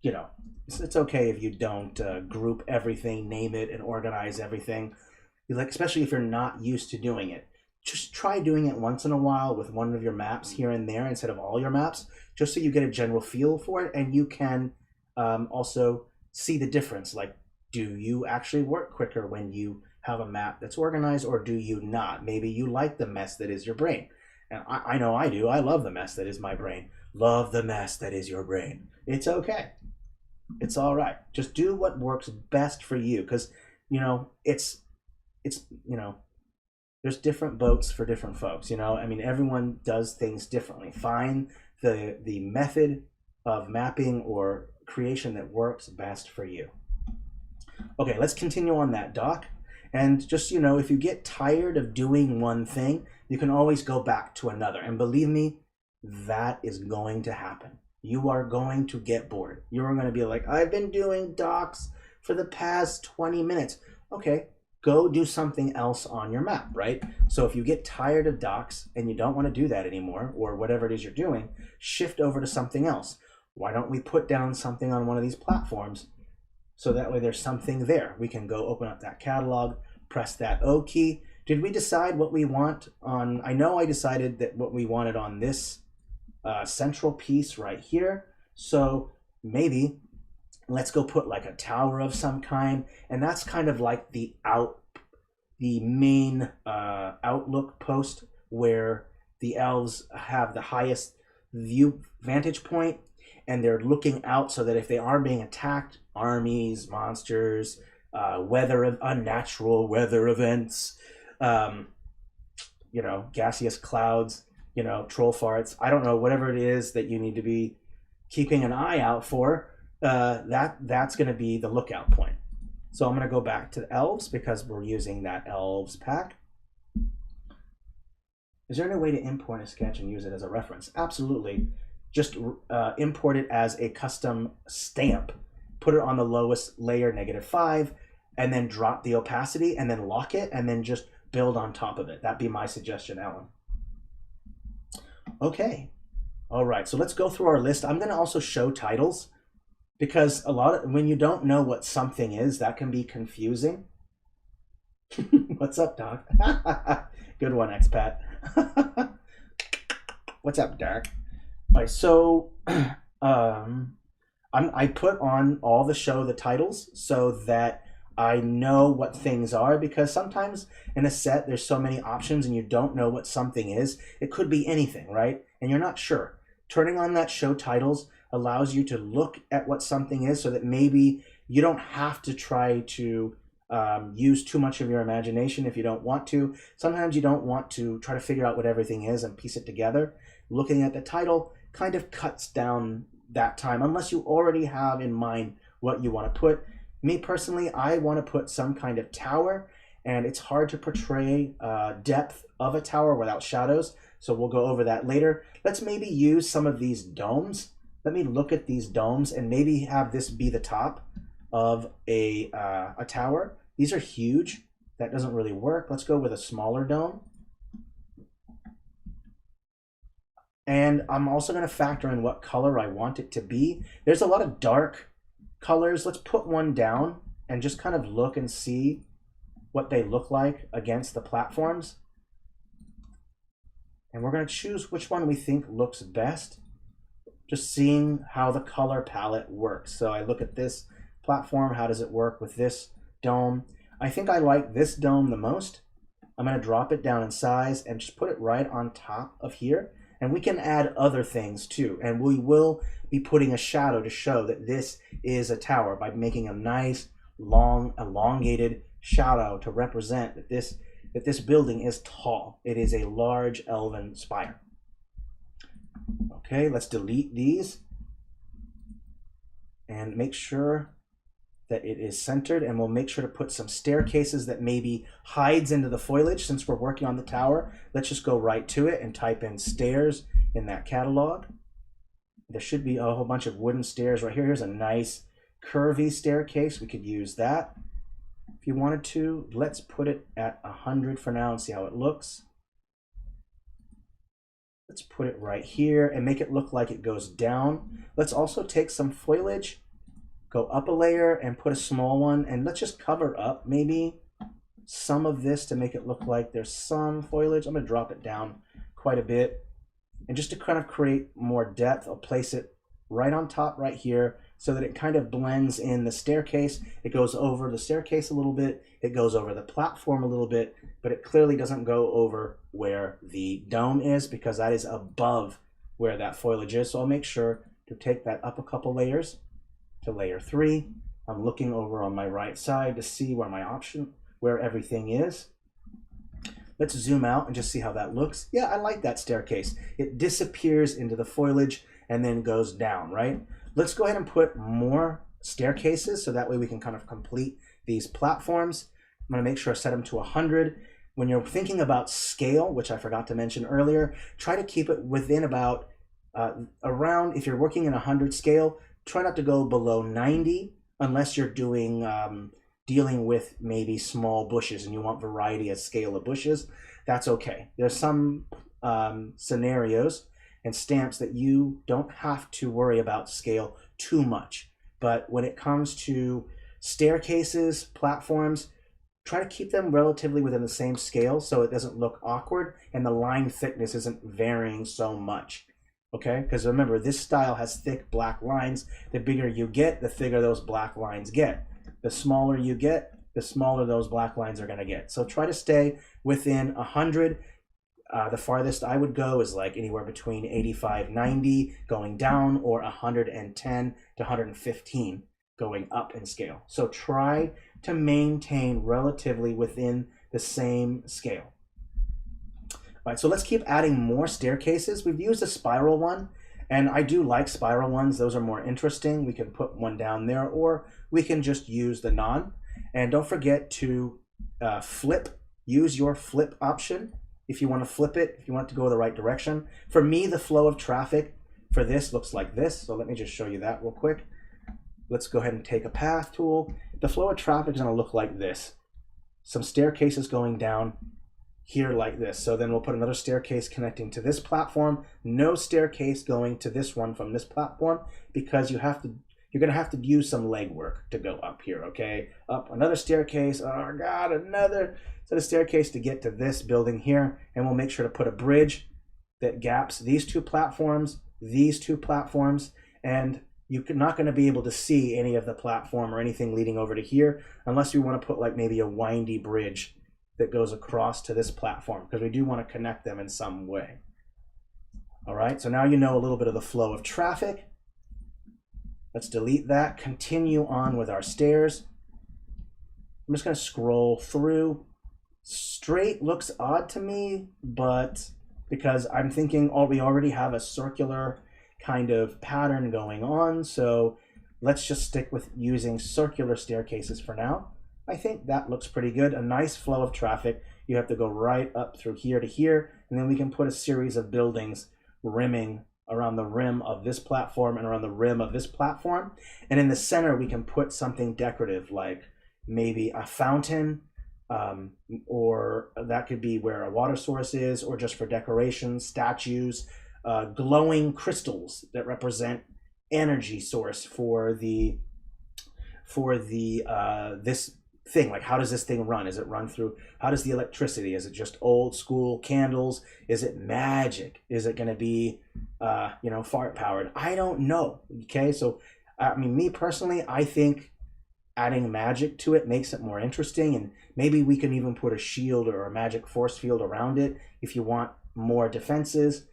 it's okay if you don't group everything, name it, and organize everything. Like, especially if you're not used to doing it. Just try doing it once in a while with one of your maps here and there instead of all your maps, just so you get a general feel for it, and you can also see the difference. Like, do you actually work quicker when you have a map that's organized, or do you not? Maybe you like the mess that is your brain. And I know I do. I love the mess that is my brain. Love the mess that is your brain. It's okay. It's all right. Just do what works best for you, because, there's different boats for different folks. I mean, everyone does things differently. Find the method of mapping or creation that works best for you. Okay, let's continue on that dock. And just, if you get tired of doing one thing, you can always go back to another. And believe me, that is going to happen. You are going to get bored. You're going to be like, I've been doing docks for the past 20 minutes. Okay, go do something else on your map, right? So if you get tired of docks and you don't want to do that anymore, or whatever it is you're doing, shift over to something else. Why don't we put down something on one of these platforms, so that way there's something there? We can go open up that catalog, press that O key. Did we decide what we want on? I know I decided that what we wanted on this central piece right here. So maybe let's go put like a tower of some kind, and that's kind of like the main outlook post where the elves have the highest vantage point, and they're looking out so that if they are being attacked, armies, monsters, unnatural weather events, gaseous clouds, troll farts, I don't know, whatever it is that you need to be keeping an eye out for, that's going to be the lookout point. So I'm going to go back to the elves because we're using that elves pack. Is there any way to import a sketch and use it as a reference? Absolutely. Just import it as a custom stamp. Put it on the lowest layer, -5, and then drop the opacity, and then lock it, and then just build on top of it. That'd be my suggestion, Alan. Okay. All right. So let's go through our list. I'm going to also show titles, because when you don't know what something is, that can be confusing. What's up, Doc? Good one, expat. What's up, Doc? All right, so I put on all the titles so that I know what things are, because sometimes in a set there's so many options and you don't know what something is. It could be anything, right? And you're not sure. Turning on that show titles allows you to look at what something is, so that maybe you don't have to try to use too much of your imagination if you don't want to. Sometimes you don't want to try to figure out what everything is and piece it together. Looking at the title kind of cuts down that time, unless you already have in mind what you want to put. Me personally, I want to put some kind of tower, and it's hard to portray depth of a tower without shadows, so we'll go over that later. Let's maybe use some of these domes. Let me look at these domes and maybe have this be the top of a tower. These are huge. That doesn't really work. Let's go with a smaller dome. And I'm also going to factor in what color I want it to be. There's a lot of dark colors. Let's put one down and just kind of look and see what they look like against the platforms. And we're going to choose which one we think looks best, just seeing how the color palette works. So I look at this platform, how does it work with this dome? I think I like this dome the most. I'm going to drop it down in size and just put it right on top of here. And we can add other things too. And we will be putting a shadow to show that this is a tower by making a nice, long, elongated shadow to represent that this building is tall. It is a large elven spire. Okay, let's delete these and make sure that it is centered, and we'll make sure to put some staircases that maybe hides into the foliage. Since we're working on the tower, let's just go right to it and type in stairs in that catalog. There should be a whole bunch of wooden stairs right here. Here's a nice curvy staircase. We could use that if you wanted to. Let's put it at 100 for now and see how it looks. Let's put it right here and make it look like it goes down. Let's also take some foliage, go up a layer and put a small one, and let's just cover up maybe some of this to make it look like there's some foliage. I'm going to drop it down quite a bit. And just to kind of create more depth, I'll place it right on top right here so that it kind of blends in the staircase. It goes over the staircase a little bit, it goes over the platform a little bit, but it clearly doesn't go over where the dome is because that is above where that foliage is. So I'll make sure to take that up a couple layers to layer 3. I'm looking over on my right side to see where everything is. Let's zoom out and just see how that looks. Yeah, I like that staircase. It disappears into the foliage and then goes down, right? Let's go ahead and put more staircases so that way we can kind of complete these platforms. I'm gonna make sure I set them to 100. When you're thinking about scale, which I forgot to mention earlier, try to keep it within about around, if you're working in 100 scale, try not to go below 90 unless you're doing dealing with maybe small bushes and you want variety of scale of bushes. That's okay. There's some scenarios and stamps that you don't have to worry about scale too much. But when it comes to staircases, platforms, try to keep them relatively within the same scale so it doesn't look awkward and the line thickness isn't varying so much. Okay, because remember, this style has thick black lines. The bigger you get, the thicker those black lines get. The smaller you get, the smaller those black lines are going to get. So try to stay within 100. The farthest I would go is like anywhere between 85, 90 going down, or 110 to 115 going up in scale. So try to maintain relatively within the same scale. All right, so let's keep adding more staircases. We've used a spiral one, and I do like spiral ones. Those are more interesting. We can put one down there, or we can just use the non. And don't forget to flip. Use your flip option if you want to flip it, if you want it to go the right direction. For me, the flow of traffic for this looks like this. So let me just show you that real quick. Let's go ahead and take a path tool. The flow of traffic is going to look like this. Some staircases going down here like this. So then we'll put another staircase connecting to this platform. No staircase going to this one from this platform because you're going to have to use some legwork to go up here, okay? Up another staircase. Oh God, another set of staircase to get to this building here. And we'll make sure to put a bridge that gaps these two platforms, and you're not going to be able to see any of the platform or anything leading over to here unless you want to put like maybe a windy bridge that goes across to this platform, because we do want to connect them in some way. All right, so now you know a little bit of the flow of traffic. Let's delete that, continue on with our stairs. I'm just going to scroll through. Straight looks odd to me, but because I'm thinking, oh, we already have a circular kind of pattern going on, so let's just stick with using circular staircases for now. I think that looks pretty good. A nice flow of traffic. You have to go right up through here to here, and then we can put a series of buildings rimming around the rim of this platform and around the rim of this platform. And in the center, we can put something decorative, like maybe a fountain, or that could be where a water source is, or just for decoration, statues, glowing crystals that represent energy source for the this thing. Like, how does this thing run? Is it run through, how does the electricity, is it just old school candles? Is it magic? Is it going to be fart powered? I don't know. Okay, so I mean, me personally, I think adding magic to it makes it more interesting, and maybe we can even put a shield or a magic force field around it if you want more defenses.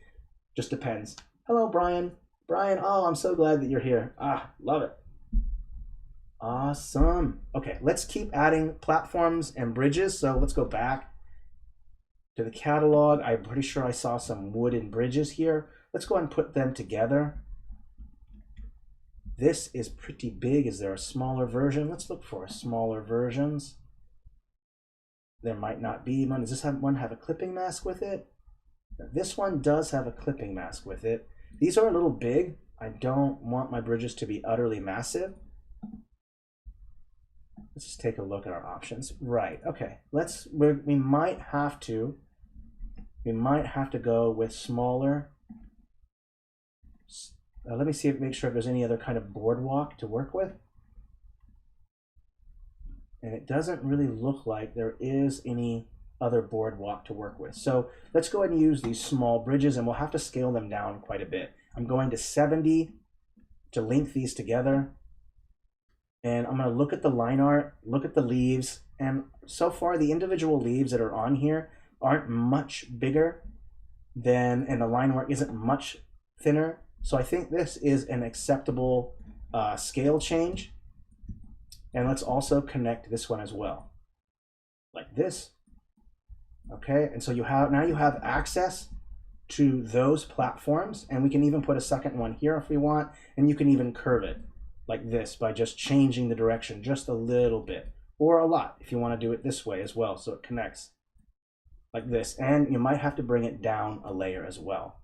Just depends. Hello, Brian. Oh, I'm so glad that you're here. Love it. Awesome. Okay, let's keep adding platforms and bridges. So let's go back to the catalog. I'm pretty sure I saw some wooden bridges here. Let's go ahead and put them together. This is pretty big. Is there a smaller version? Let's look for smaller versions. There might not be one. Does this one have a clipping mask with it? This one does have a clipping mask with it. These are a little big. I don't want my bridges to be utterly massive. Let's just take a look at our options. Right, okay. We might have to go with smaller. Let me see, make sure if there's any other kind of boardwalk to work with. And it doesn't really look like there is any other boardwalk to work with. So let's go ahead and use these small bridges, and we'll have to scale them down quite a bit. I'm going to 70 to link these together. And I'm going to look at the line art, look at the leaves, and so far the individual leaves that are on here aren't much bigger than, and the line work isn't much thinner. So I think this is an acceptable scale change. And let's also connect this one as well, like this. Okay, and so now you have access to those platforms, and we can even put a second one here if we want, and you can even curve it like this by just changing the direction just a little bit, or a lot if you want to do it this way as well, so it connects like this. And you might have to bring it down a layer as well,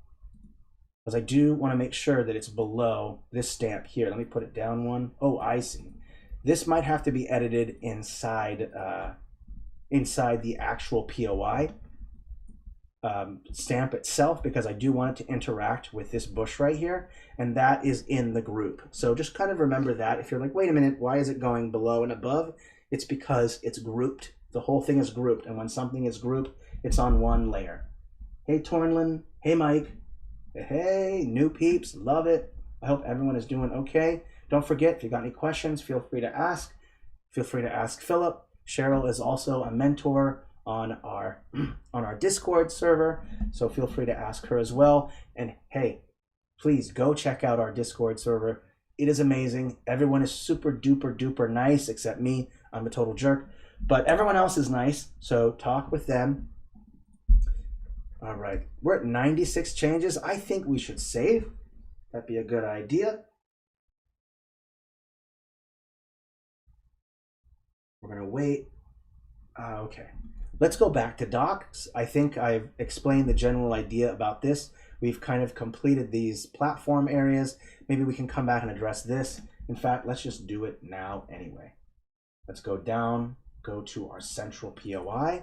because I do want to make sure that it's below this stamp here. Let me put it down one. Oh, I see. This might have to be edited inside inside the actual POI stamp itself, because I do want it to interact with this bush right here, and that is in the group. So just kind of remember that. If you're like, wait a minute, why is it going below and above? It's because it's grouped. The whole thing is grouped, and when something is grouped, it's on one layer. Hey, Tornlin. Hey, Mike. Hey, new peeps. Love it. I hope everyone is doing okay. Don't forget, if you got any questions, feel free to ask. Feel free to ask Philip. Cheryl is also a mentor on our Discord server, so feel free to ask her as well. And hey, please go check out our Discord server. It is amazing. Everyone is super duper duper nice except me. I'm a total jerk, but everyone else is nice, so talk with them. All right, we're at 96 changes. I think we should save. That'd be a good idea. We're gonna wait. Okay, let's go back to docs. I think I've explained the general idea about this. We've kind of completed these platform areas. Maybe we can come back and address this. In fact, let's just do it now anyway. Let's go down, go to our Central POI.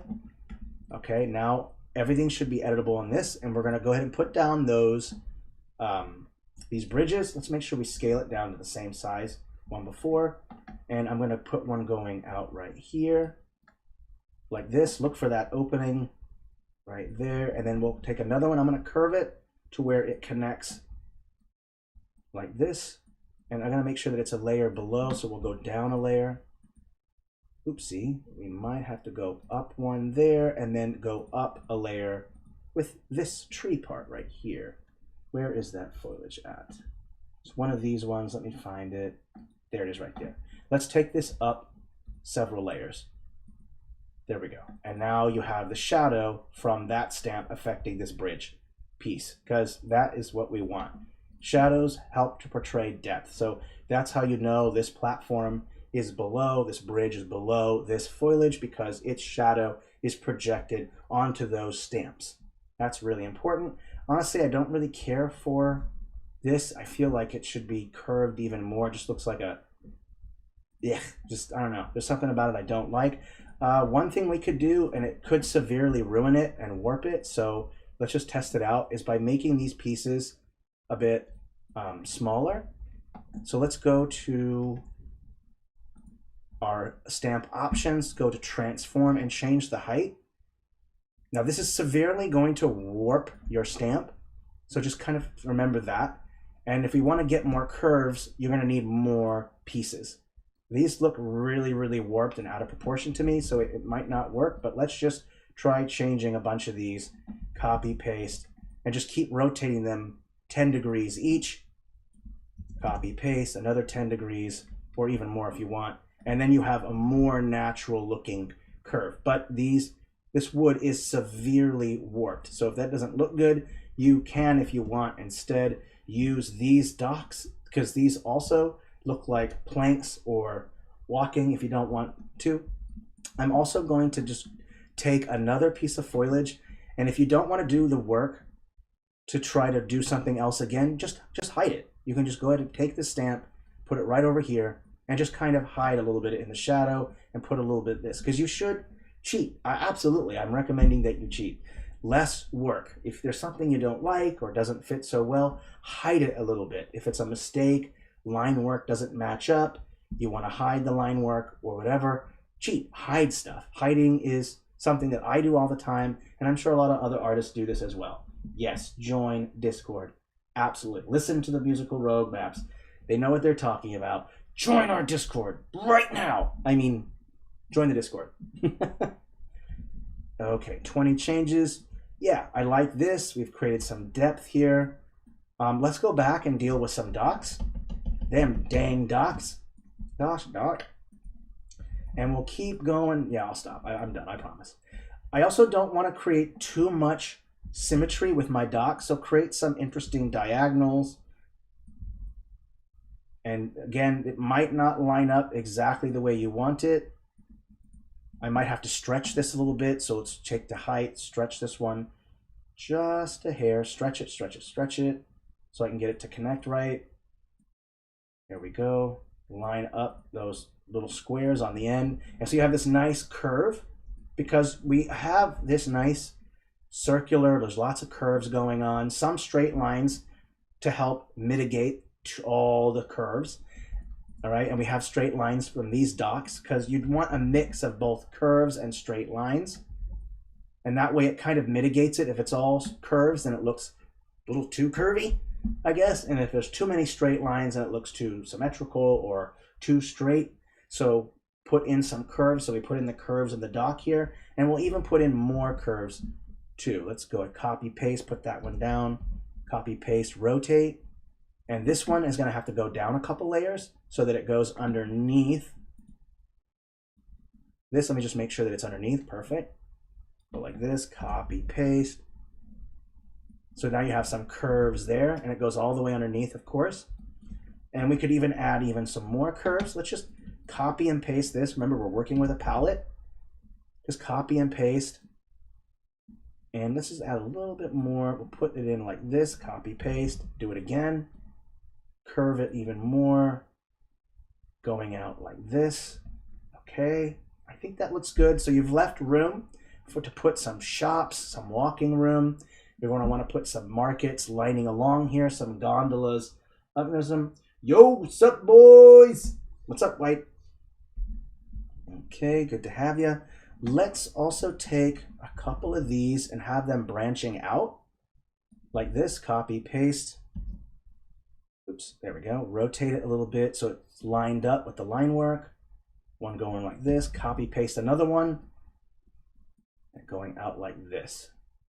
Okay, now everything should be editable on this, and we're gonna go ahead and put down those these bridges. Let's make sure we scale it down to the same size one before. And I'm going to put one going out right here like this. Look for that opening right there, and then we'll take another one. I'm going to curve it to where it connects like this, and I'm going to make sure that it's a layer below, so we'll go down a layer. Oopsie, we might have to go up one there and then go up a layer with this tree part right here. Where is that foliage at? It's one of these ones. Let me find it. There it is right there. Let's take this up several layers. There we go. And now you have the shadow from that stamp affecting this bridge piece, because that is what we want. Shadows help to portray depth. So that's how you know this platform is below, this bridge is below this foliage because its shadow is projected onto those stamps. That's really important. Honestly, I don't really care for this. I feel like it should be curved even more. It just looks like a, yeah, just, I don't know. There's something about it I don't like. One thing we could do, and it could severely ruin it and warp it, so let's just test it out, is by making these pieces a bit smaller. So let's go to our stamp options, go to transform and change the height. Now this is severely going to warp your stamp, so just kind of remember that. And if we want to get more curves, you're going to need more pieces. These look really, really warped and out of proportion to me, so it might not work, but let's just try changing a bunch of these, copy, paste, and just keep rotating them 10 degrees each. Copy, paste, another 10 degrees, or even more if you want. And then you have a more natural looking curve. But this wood is severely warped. So if that doesn't look good, you can, if you want, instead use these docks, because these also look like planks or walking if you don't want to. I'm also going to just take another piece of foliage, and if you don't want to do the work to try to do something else again, just hide it. You can just go ahead and take the stamp, put it right over here, and just kind of hide a little bit in the shadow and put a little bit of this, because you should cheat. Absolutely, I'm recommending that you cheat. Less work. If there's something you don't like or doesn't fit so well, hide it a little bit. If it's a mistake, line work doesn't match up, you want to hide the line work or whatever, cheat, hide stuff. Hiding is something that I do all the time, and I'm sure a lot of other artists do this as well. Yes, join Discord. Absolutely. Listen to the Musical Rogue Maps. They know what they're talking about. Join our Discord right now. I mean, join the Discord. Okay, 20 changes. Yeah, I like this. We've created some depth here. Let's go back and deal with some dots. Them dang dots. Gosh, dot. And we'll keep going. Yeah, I'll stop. I'm done, I promise. I also don't want to create too much symmetry with my dots, so create some interesting diagonals. And again, it might not line up exactly the way you want it. I might have to stretch this a little bit, so let's take the height, stretch this one just a hair, stretch it, stretch it, stretch it, so I can get it to connect right. There we go. Line up those little squares on the end. And so you have this nice curve, because we have this nice circular, there's lots of curves going on, some straight lines to help mitigate all the curves. All right, and we have straight lines from these docks because you'd want a mix of both curves and straight lines. And that way it kind of mitigates it. If it's all curves, then it looks a little too curvy, I guess. And if there's too many straight lines, then it looks too symmetrical or too straight. So put in some curves. So we put in the curves in the dock here, and we'll even put in more curves too. Let's go and copy, paste, put that one down, copy, paste, rotate. And this one is going to have to go down a couple layers so that it goes underneath this. Let me just make sure that it's underneath. Perfect. Go like this, copy, paste. So now you have some curves there, and it goes all the way underneath, of course. And we could even add even some more curves. Let's just copy and paste this. Remember, we're working with a palette. Just copy and paste. And let's just add a little bit more. We'll put it in like this, copy, paste, do it again. Curve it even more, going out like this. Okay, I think that looks good. So you've left room to put some shops, some walking room. You're going to want to put some markets lining along here, some gondolas. There's some, yo, what's up, boys? What's up, White? Okay, good to have you. Let's also take a couple of these and have them branching out like this, copy, paste. Oops, there we go. Rotate it a little bit so it's lined up with the line work. One going like this, copy, paste another one, and going out like this.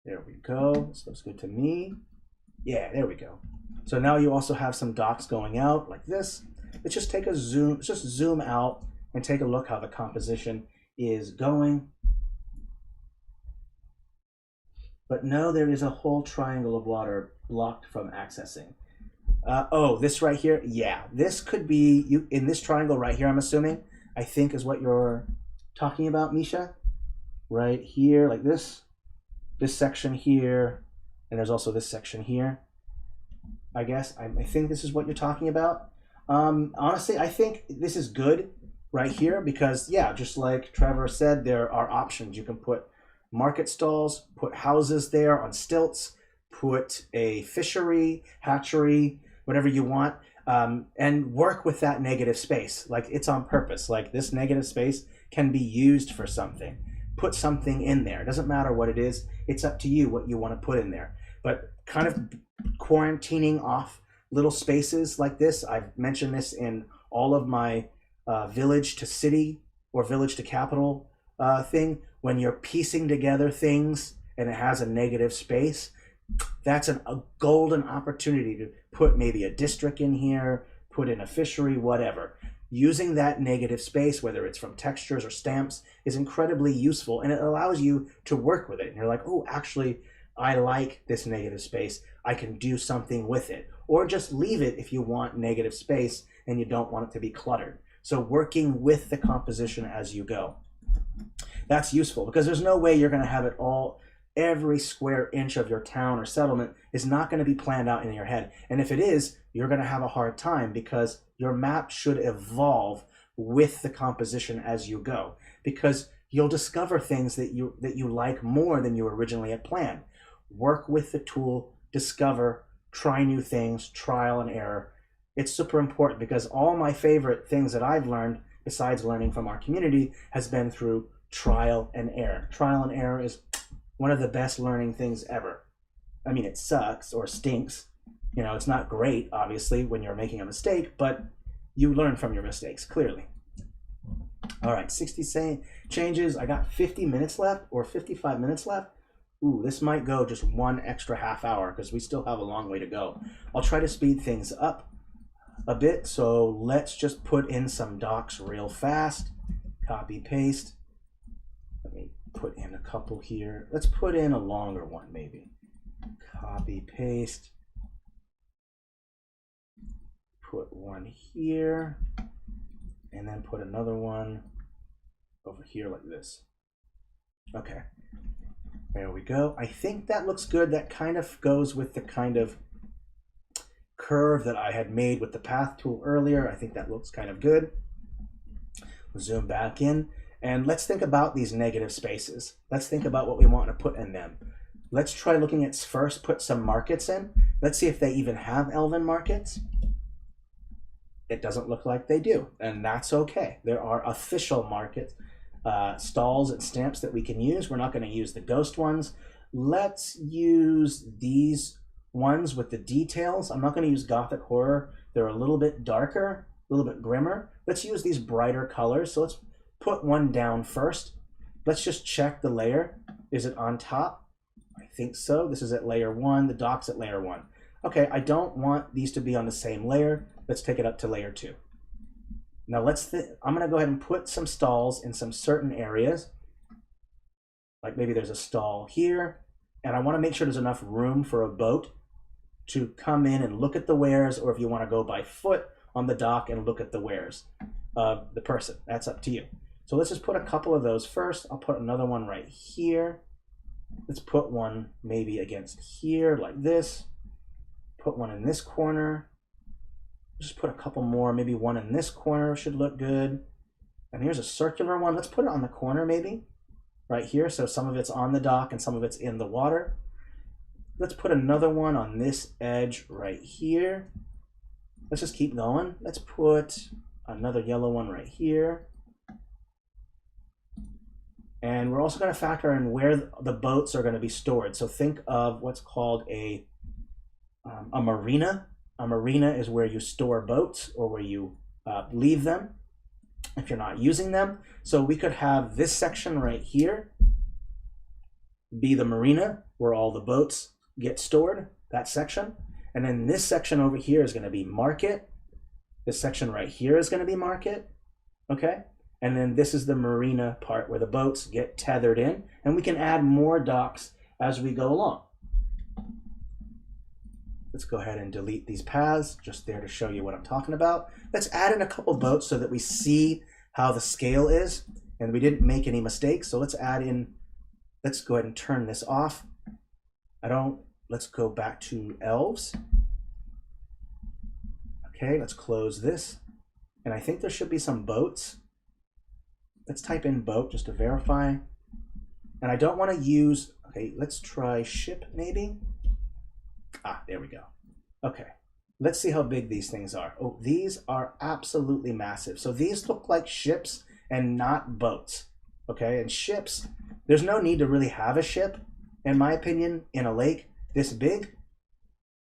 There we go. This looks good to me. Yeah, there we go. So now you also have some dots going out like this. Let's just take a zoom, let's just zoom out and take a look how the composition is going. But no, there is a whole triangle of water blocked from accessing. Oh, this right here? Yeah, this could be, you in this triangle right here, I'm assuming, I think is what you're talking about, Misha. Right here, like this section here, and there's also this section here. I guess, I think this is what you're talking about. Honestly, I think this is good right here because, yeah, just like Trevor said, there are options. You can put market stalls, put houses there on stilts, put a fishery, hatchery, whatever you want, and work with that negative space. Like, it's on purpose. Like, this negative space can be used for something. Put something in there. It doesn't matter what it is. It's up to you what you want to put in there. But kind of quarantining off little spaces like this. I've mentioned this in all of my village to city or village to capital thing. When you're piecing together things and it has a negative space, that's a golden opportunity to put maybe a district in here, put in a fishery, whatever. Using that negative space, whether it's from textures or stamps, is incredibly useful, and it allows you to work with it. And you're like, oh, actually, I like this negative space. I can do something with it. Or just leave it if you want negative space and you don't want it to be cluttered. So working with the composition as you go. That's useful because there's no way you're going to have it all. Every square inch of your town or settlement is not going to be planned out in your head. And if it is, you're going to have a hard time because your map should evolve with the composition as you go, because you'll discover things that you like more than you originally had planned. Work with the tool, discover, try new things, trial and error. It's super important because all my favorite things that I've learned, besides learning from our community, has been through trial and error. Trial and error is one of the best learning things ever. I mean, it sucks or stinks. You know, it's not great, obviously, when you're making a mistake, but you learn from your mistakes, clearly. All right, 60 changes. I got 50 minutes left or 55 minutes left. Ooh, this might go just one extra half hour because we still have a long way to go. I'll try to speed things up a bit, so let's just put in some docs real fast. Copy, paste. Let me put in a couple here. Let's put in a longer one, maybe. Copy, paste. Put one here, and then put another one over here like this. Okay, there we go. I think that looks good. That kind of goes with the kind of curve that I had made with the path tool earlier. I think that looks kind of good. We'll zoom back in, and let's think about these negative spaces. Let's think about what we want to put in them. Let's try looking at first, put some markets in. Let's see if they even have elven markets. It doesn't look like they do, and that's okay. There are official market stalls and stamps that we can use. We're not going to use the ghost ones. Let's use these ones with the details. I'm not going to use Gothic Horror. They're a little bit darker, a little bit grimmer. Let's use these brighter colors. So let's put one down first. Let's just check the layer. Is it on top? I think so. This is at layer 1. The doc's at layer 1. Okay, I don't want these to be on the same layer. Let's take it up to layer 2. Now I'm going to go ahead and put some stalls in some certain areas. Like maybe there's a stall here, and I want to make sure there's enough room for a boat to come in and look at the wares, or if you want to go by foot on the dock and look at the wares of the person. That's up to you. So let's just put a couple of those first. I'll put another one right here. Let's put one maybe against here like this. Put one in this corner. Just put a couple more, maybe one in this corner should look good. And here's a circular one. Let's put it on the corner maybe, right here. So some of it's on the dock and some of it's in the water. Let's put another one on this edge right here. Let's just keep going. Let's put another yellow one right here. And we're also going to factor in where the boats are going to be stored. So think of what's called a marina. A marina is where you store boats or where you leave them if you're not using them. So we could have this section right here be the marina where all the boats get stored, that section. And then this section over here is going to be market. This section right here is going to be market. Okay. And then this is the marina part where the boats get tethered in. And we can add more docks as we go along. Let's go ahead and delete these paths, just there to show you what I'm talking about. Let's add in a couple boats so that we see how the scale is and we didn't make any mistakes. So let's add in, let's go ahead and turn this off. Let's go back to elves. Okay, let's close this. And I think there should be some boats. Let's type in boat just to verify. And I don't want to use, okay, let's try ship maybe. Ah, there we go. Okay, let's see how big these things are. Oh, these are absolutely massive. So these look like ships and not boats. Okay, and ships, there's no need to really have a ship, in my opinion, in a lake this big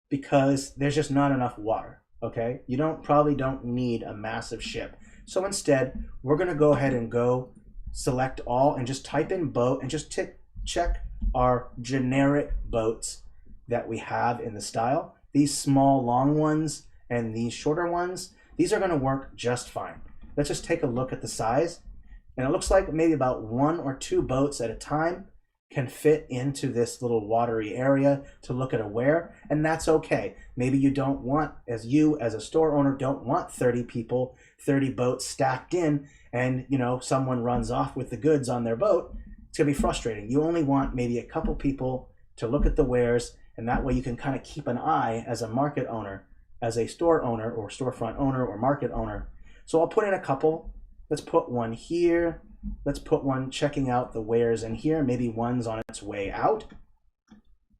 because there's just not enough water. Okay, you probably don't need a massive ship. So instead, we're going to go ahead and select all and just type in boat and just check our generic boats that we have in the style. These small long ones and these shorter ones, these are going to work just fine. Let's just take a look at the size. And it looks like maybe about 1 or 2 boats at a time can fit into this little watery area to look at a wear, and that's okay. Maybe you don't want, as a store owner, don't want 30 people, 30 boats stacked in, and someone runs off with the goods on their boat. It's gonna be frustrating. You only want maybe a couple people to look at the wares, and that way you can kind of keep an eye as a market owner, as a store owner or storefront owner or market owner. So I'll put in a couple. Let's put one here. Let's put one checking out the wares in here. Maybe one's on its way out,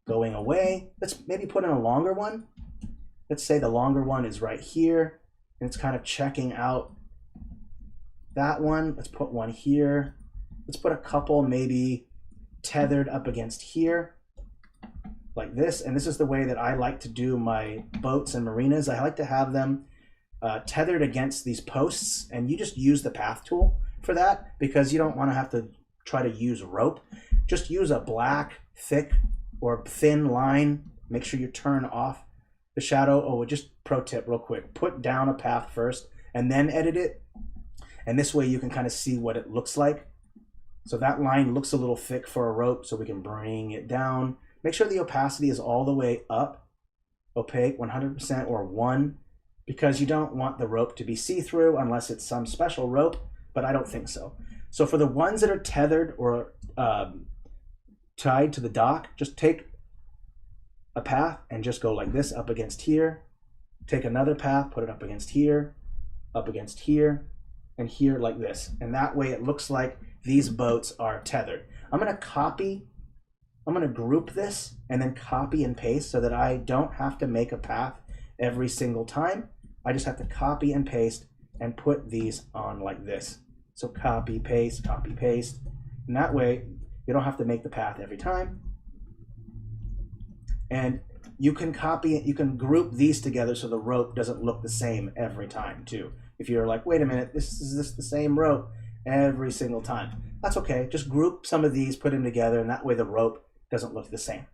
going away. Let's maybe put in a longer one. Let's say the longer one is right here, and it's kind of checking out that one. Let's put one here. Let's put a couple maybe tethered up against here, like this. And this is the way that I like to do my boats and marinas. I like to have them tethered against these posts, and you just use the path tool for that because you don't want to have to try to use rope. Just use a black, thick, or thin line. Make sure you turn off the shadow. Oh, just pro tip real quick. Put down a path first and then edit it. And this way you can kind of see what it looks like. So that line looks a little thick for a rope, so we can bring it down. Make sure the opacity is all the way up. Opaque, 100% or 1, because you don't want the rope to be see-through unless it's some special rope, but I don't think so. So for the ones that are tethered or tied to the dock, just take a path and just go like this up against here. Take another path, put it up against here, and here like this. And that way it looks like these boats are tethered. I'm going to group this and then copy and paste so that I don't have to make a path every single time. I just have to copy and paste and put these on like this. So copy, paste, and that way you don't have to make the path every time. And you can you can group these together so the rope doesn't look the same every time too. If you're like, wait a minute, is this the same rope every single time? That's okay, just group some of these, put them together, and that way the rope doesn't look the same.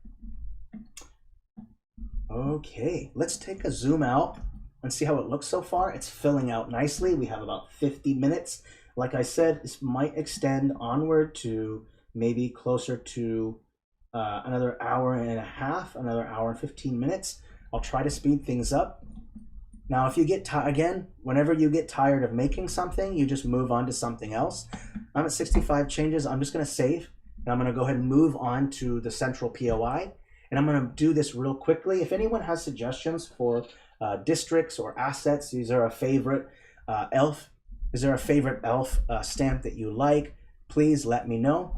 Okay, let's take a zoom out and see how it looks so far. It's filling out nicely. We have about 50 minutes. Like I said, this might extend onward to maybe closer to another hour and a half, another hour and 15 minutes. I'll try to speed things up. Now, if you get again, whenever you get tired of making something, you just move on to something else. I'm at 65 changes. I'm just going to save, and I'm going to go ahead and move on to the Central POI. And I'm going to do this real quickly. If anyone has suggestions for districts or assets, is there a favorite elf? Is there a favorite elf stamp that you like? Please let me know.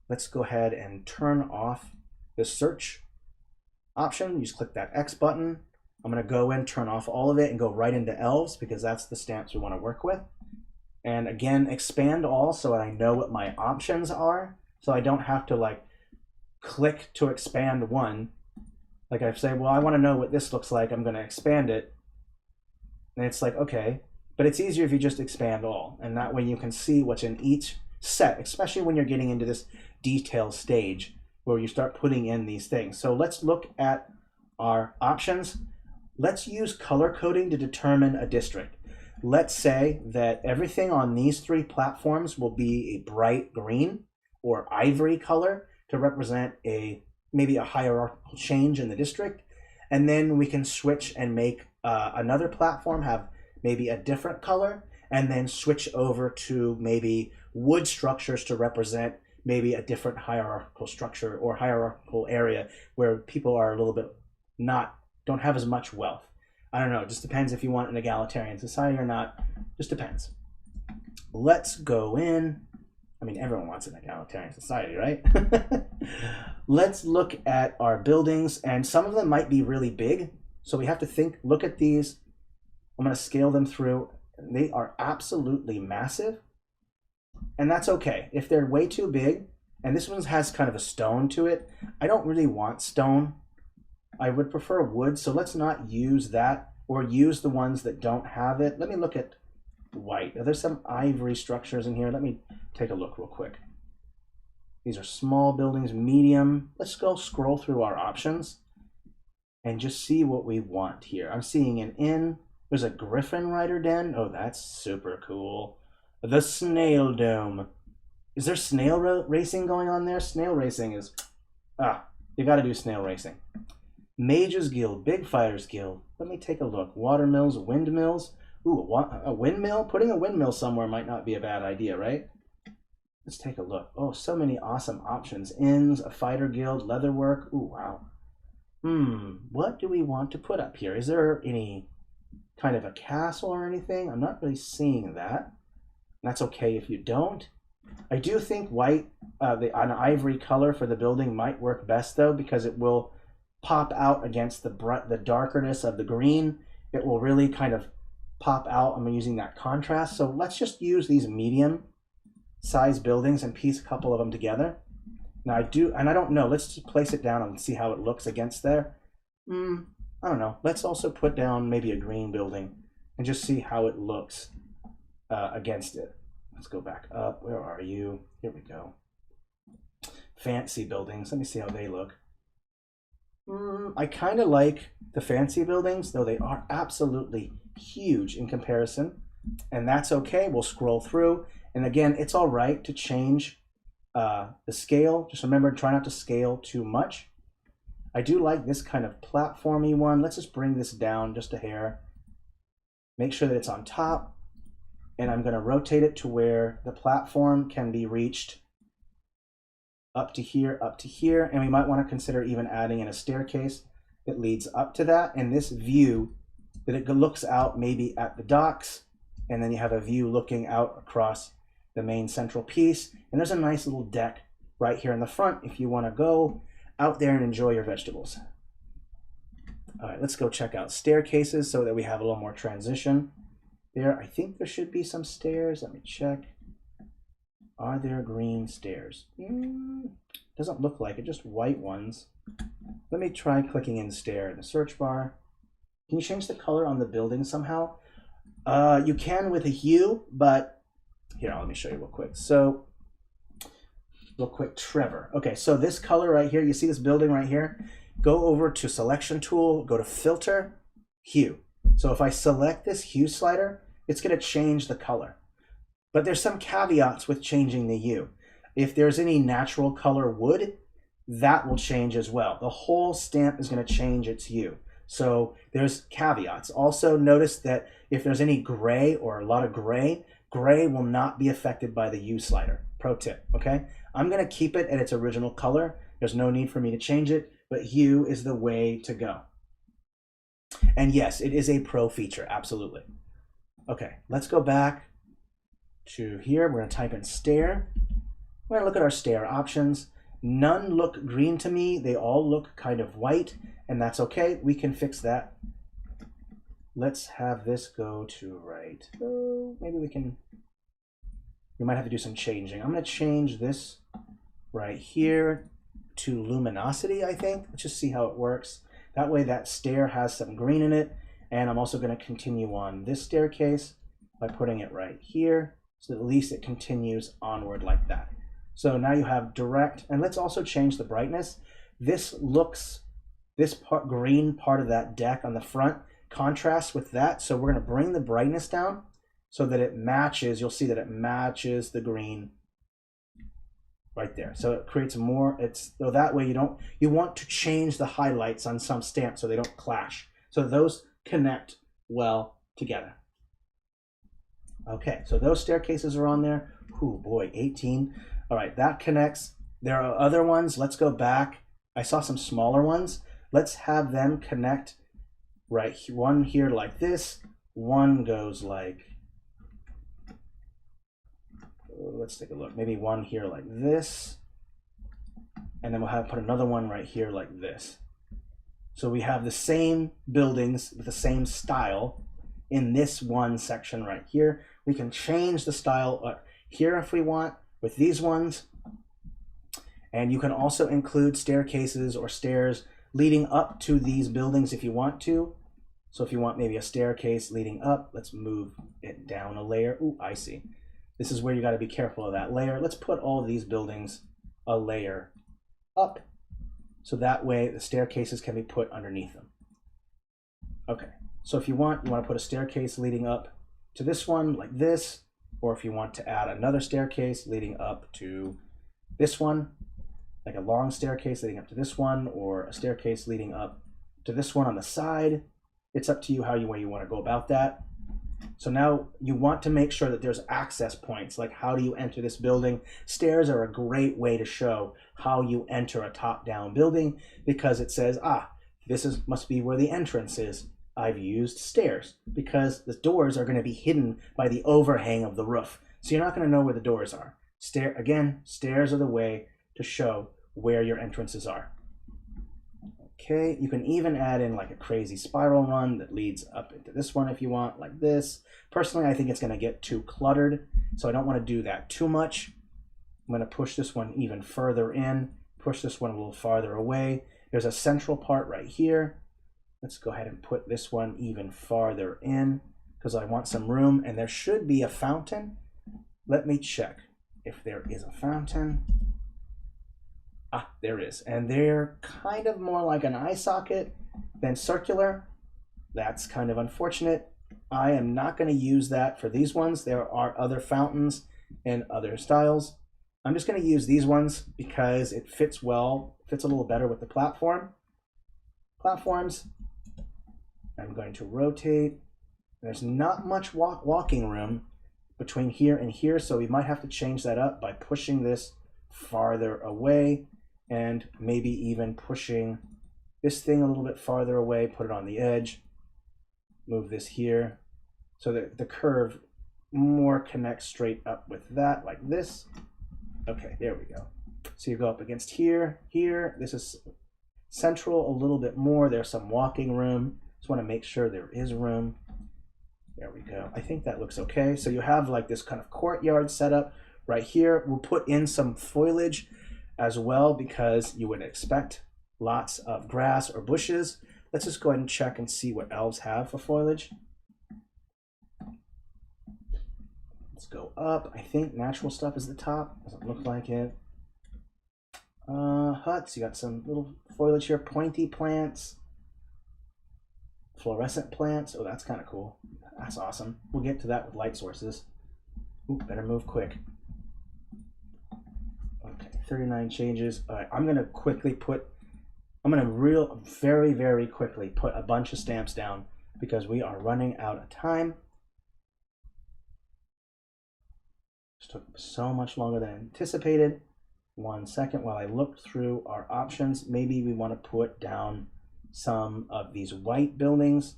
Let's go ahead and turn off the search option. You just click that X button. I'm going to go in, turn off all of it, and go right into elves because that's the stamps we want to work with. And again, expand all so I know what my options are, so I don't have to like click to expand one. Like I say, well, I want to know what this looks like. I'm going to expand it. And it's like, okay, but it's easier if you just expand all. And that way you can see what's in each set, especially when you're getting into this detail stage where you start putting in these things. So let's look at our options. Let's use color coding to determine a district. Let's say that everything on these 3 platforms will be a bright green or ivory color to represent maybe a hierarchical change in the district. and then we can switch and make another platform have maybe a different color, and then switch over to maybe wood structures to represent maybe a different hierarchical structure or hierarchical area where people are a little bit don't have as much wealth. I don't know, it just depends if you want an egalitarian society or not, just depends. Let's go in. I mean, everyone wants an egalitarian society, right? Let's look at our buildings, and some of them might be really big, so we have to look at these. I'm going to scale them through. They are absolutely massive, and that's okay. If they're way too big, and this one has kind of a stone to it, I don't really want stone. I would prefer wood, so let's not use that, or use the ones that don't have it. Let me look at white. Are there some ivory structures in here? Let me take a look real quick. These are small buildings, medium. Let's go scroll through our options and just see what we want here. I'm seeing an inn. There's a griffin rider den. Oh, that's super cool. The snail dome. Is there snail racing going on there? Snail racing is... you got to do snail racing. Mages Guild, Big Fighters Guild. Let me take a look. Watermills, windmills. Ooh, a windmill? Putting a windmill somewhere might not be a bad idea, right? Let's take a look. Oh, so many awesome options. Inns, a fighter guild, leatherwork. Ooh, wow. What do we want to put up here? Is there any kind of a castle or anything? I'm not really seeing that. That's okay if you don't. I do think white, an ivory color for the building might work best though, because it will pop out against the darkness of the green. It will really kind of pop out. I'm using that contrast. So let's just use these medium size buildings and piece a couple of them together. Now I don't know. Let's just place it down and see how it looks against there. I don't know. Let's also put down maybe a green building and just see how it looks against it. Let's go back up. Where are you? Here we go. Fancy buildings. Let me see how they look. I kind of like the fancy buildings, though they are absolutely huge in comparison. And that's okay. We'll scroll through. And again, it's all right to change the scale. Just remember, try not to scale too much. I do like this kind of platformy one. Let's just bring this down just a hair. Make sure that it's on top. And I'm going to rotate it to where the platform can be reached up to here, and we might want to consider even adding in a staircase that leads up to that, and this view that it looks out maybe at the docks, and then you have a view looking out across the main central piece, and there's a nice little deck right here in the front if you want to go out there and enjoy your vegetables. All right, let's go check out staircases so that we have a little more transition there. I think there should be some stairs. Let me check. Are there green stairs? Doesn't look like it, just white ones. Let me try clicking in stair in the search bar. Can you change the color on the building somehow? You can with a hue, but here, let me show you real quick. So, real quick, Trevor. Okay, so this color right here, you see this building right here? Go over to selection tool, go to filter, hue. So if I select this hue slider, it's going to change the color. But there's some caveats with changing the hue. If there's any natural color wood, that will change as well. The whole stamp is going to change its hue. So there's caveats. Also notice that if there's any gray or a lot of gray, gray will not be affected by the hue slider. Pro tip, okay? I'm going to keep it at its original color. There's no need for me to change it, but hue is the way to go. And yes, it is a pro feature, absolutely. Okay, let's go back to here. We're going to type in stair. We're going to look at our stair options. None look green to me. They all look kind of white, and that's okay. We can fix that. Let's have this go to right. Oh, maybe we might have to do some changing. I'm going to change this right here to luminosity, I think. Let's just see how it works. That way that stair has some green in it, and I'm also going to continue on this staircase by putting it right here, so at least it continues onward like that. So now you have direct, and let's also change the brightness. This green part of that deck on the front contrasts with that, so we're going to bring the brightness down so that it matches. You'll see that it matches the green right there. So it creates more, so that way you want to change the highlights on some stamps so they don't clash. So those connect well together. Okay, so those staircases are on there. Oh boy, 18. All right, that connects. There are other ones. Let's go back. I saw some smaller ones. Let's have them connect right. One here like this. One goes like, let's take a look. Maybe one here like this. And then we'll put another one right here like this. So we have the same buildings with the same style in this one section right here. We can change the style here if we want with these ones. And you can also include staircases or stairs leading up to these buildings if you want to. So if you want maybe a staircase leading up, let's move it down a layer. Ooh, I see. This is where you got to be careful of that layer. Let's put all of these buildings a layer up. So that way the staircases can be put underneath them. Okay, so if you want to put a staircase leading up to this one like this, or if you want to add another staircase leading up to this one, like a long staircase leading up to this one, or a staircase leading up to this one on the side. It's up to you way you want to go about that. So now you want to make sure that there's access points, like how do you enter this building? Stairs are a great way to show how you enter a top-down building, because it says, must be where the entrance is. I've used stairs because the doors are going to be hidden by the overhang of the roof. So you're not going to know where the doors are. Stairs are the way to show where your entrances are. Okay, you can even add in like a crazy spiral run that leads up into this one if you want, like this. Personally, I think it's going to get too cluttered, so I don't want to do that too much. I'm going to push this one even further in, push this one a little farther away. There's a central part right here. Let's go ahead and put this one even farther in because I want some room, and there should be a fountain. Let me check if there is a fountain. There is, and they're kind of more like an eye socket than circular. That's kind of unfortunate. I am not going to use that for these ones. There are other fountains and other styles. I'm just going to use these ones because it fits well, fits a little better with the platforms. I'm going to rotate. There's not much walking room between here and here, so we might have to change that up by pushing this farther away, and maybe even pushing this thing a little bit farther away, put it on the edge, move this here so that the curve more connects straight up with that, like this. Okay, there we go. So you go up against here, this is central a little bit more. There's some walking room. Just want to make sure there is room. There we go. I think that looks okay. So you have like this kind of courtyard setup right here. We'll put in some foliage as well because you would expect lots of grass or bushes. Let's just go ahead and check and see what elves have for foliage. Let's go up. I think natural stuff is the top. Doesn't look like it. Huts, you got some little foliage here. Pointy plants. Fluorescent plants. Oh, that's kind of cool. That's awesome. We'll get to that with light sources. Ooh, better move quick. Okay, 39 changes. All right, I'm going to very, very quickly put a bunch of stamps down because we are running out of time. This took so much longer than anticipated. 1 second while I look through our options. Maybe we want to put down some of these white buildings.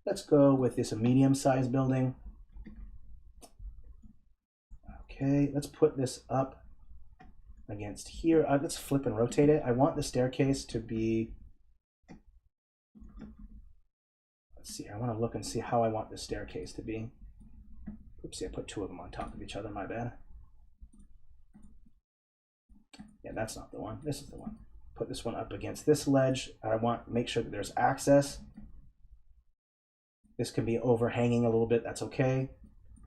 Let's go with this medium-sized building. Okay, let's put this up against here. Let's flip and rotate it. I want the staircase to be, let's see, I want to look and see how I want the staircase to be. Oopsie, I put two of them on top of each other, my bad. Yeah, that's not the one. This is the one. Put this one up against this ledge. I want to make sure that there's access. This can be overhanging a little bit. That's okay.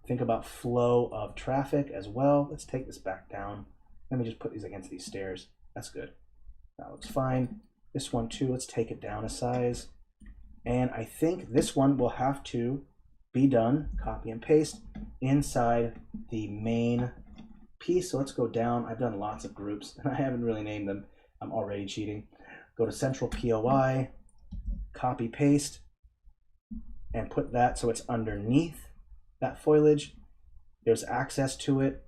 Think about flow of traffic as well. Let's take this back down. Let me just put these against these stairs. That's good. That looks fine. This one too, let's take it down a size. And I think this one will have to be done, copy and paste, inside the main piece. So let's go down. I've done lots of groups and I haven't really named them. I'm already cheating. Go to Central POI, copy paste, and put that so it's underneath that foliage. There's access to it.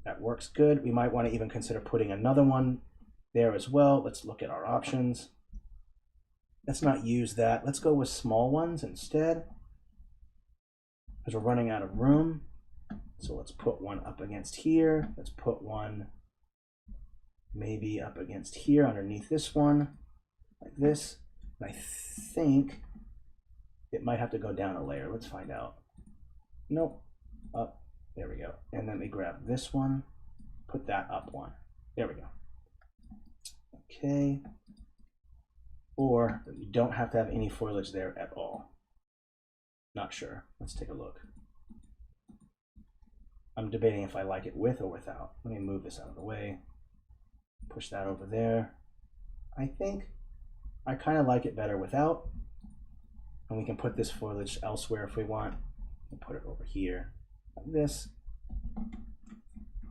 That works good. We might want to even consider putting another one there as well. Let's look at our options. Let's not use that. Let's go with small ones instead, because we're running out of room. So let's put one up against here. Let's put one maybe up against here underneath this one, like this. And I think it might have to go down a layer. Let's find out. Nope. Up. There we go. And then we grab this one, put that up one. There we go. Okay. Or you don't have to have any foliage there at all. Not sure. Let's take a look. I'm debating if I like it with or without. Let me move this out of the way. Push that over there. I think I kind of like it better without. And we can put this foliage elsewhere if we want. We'll put it over here, like this.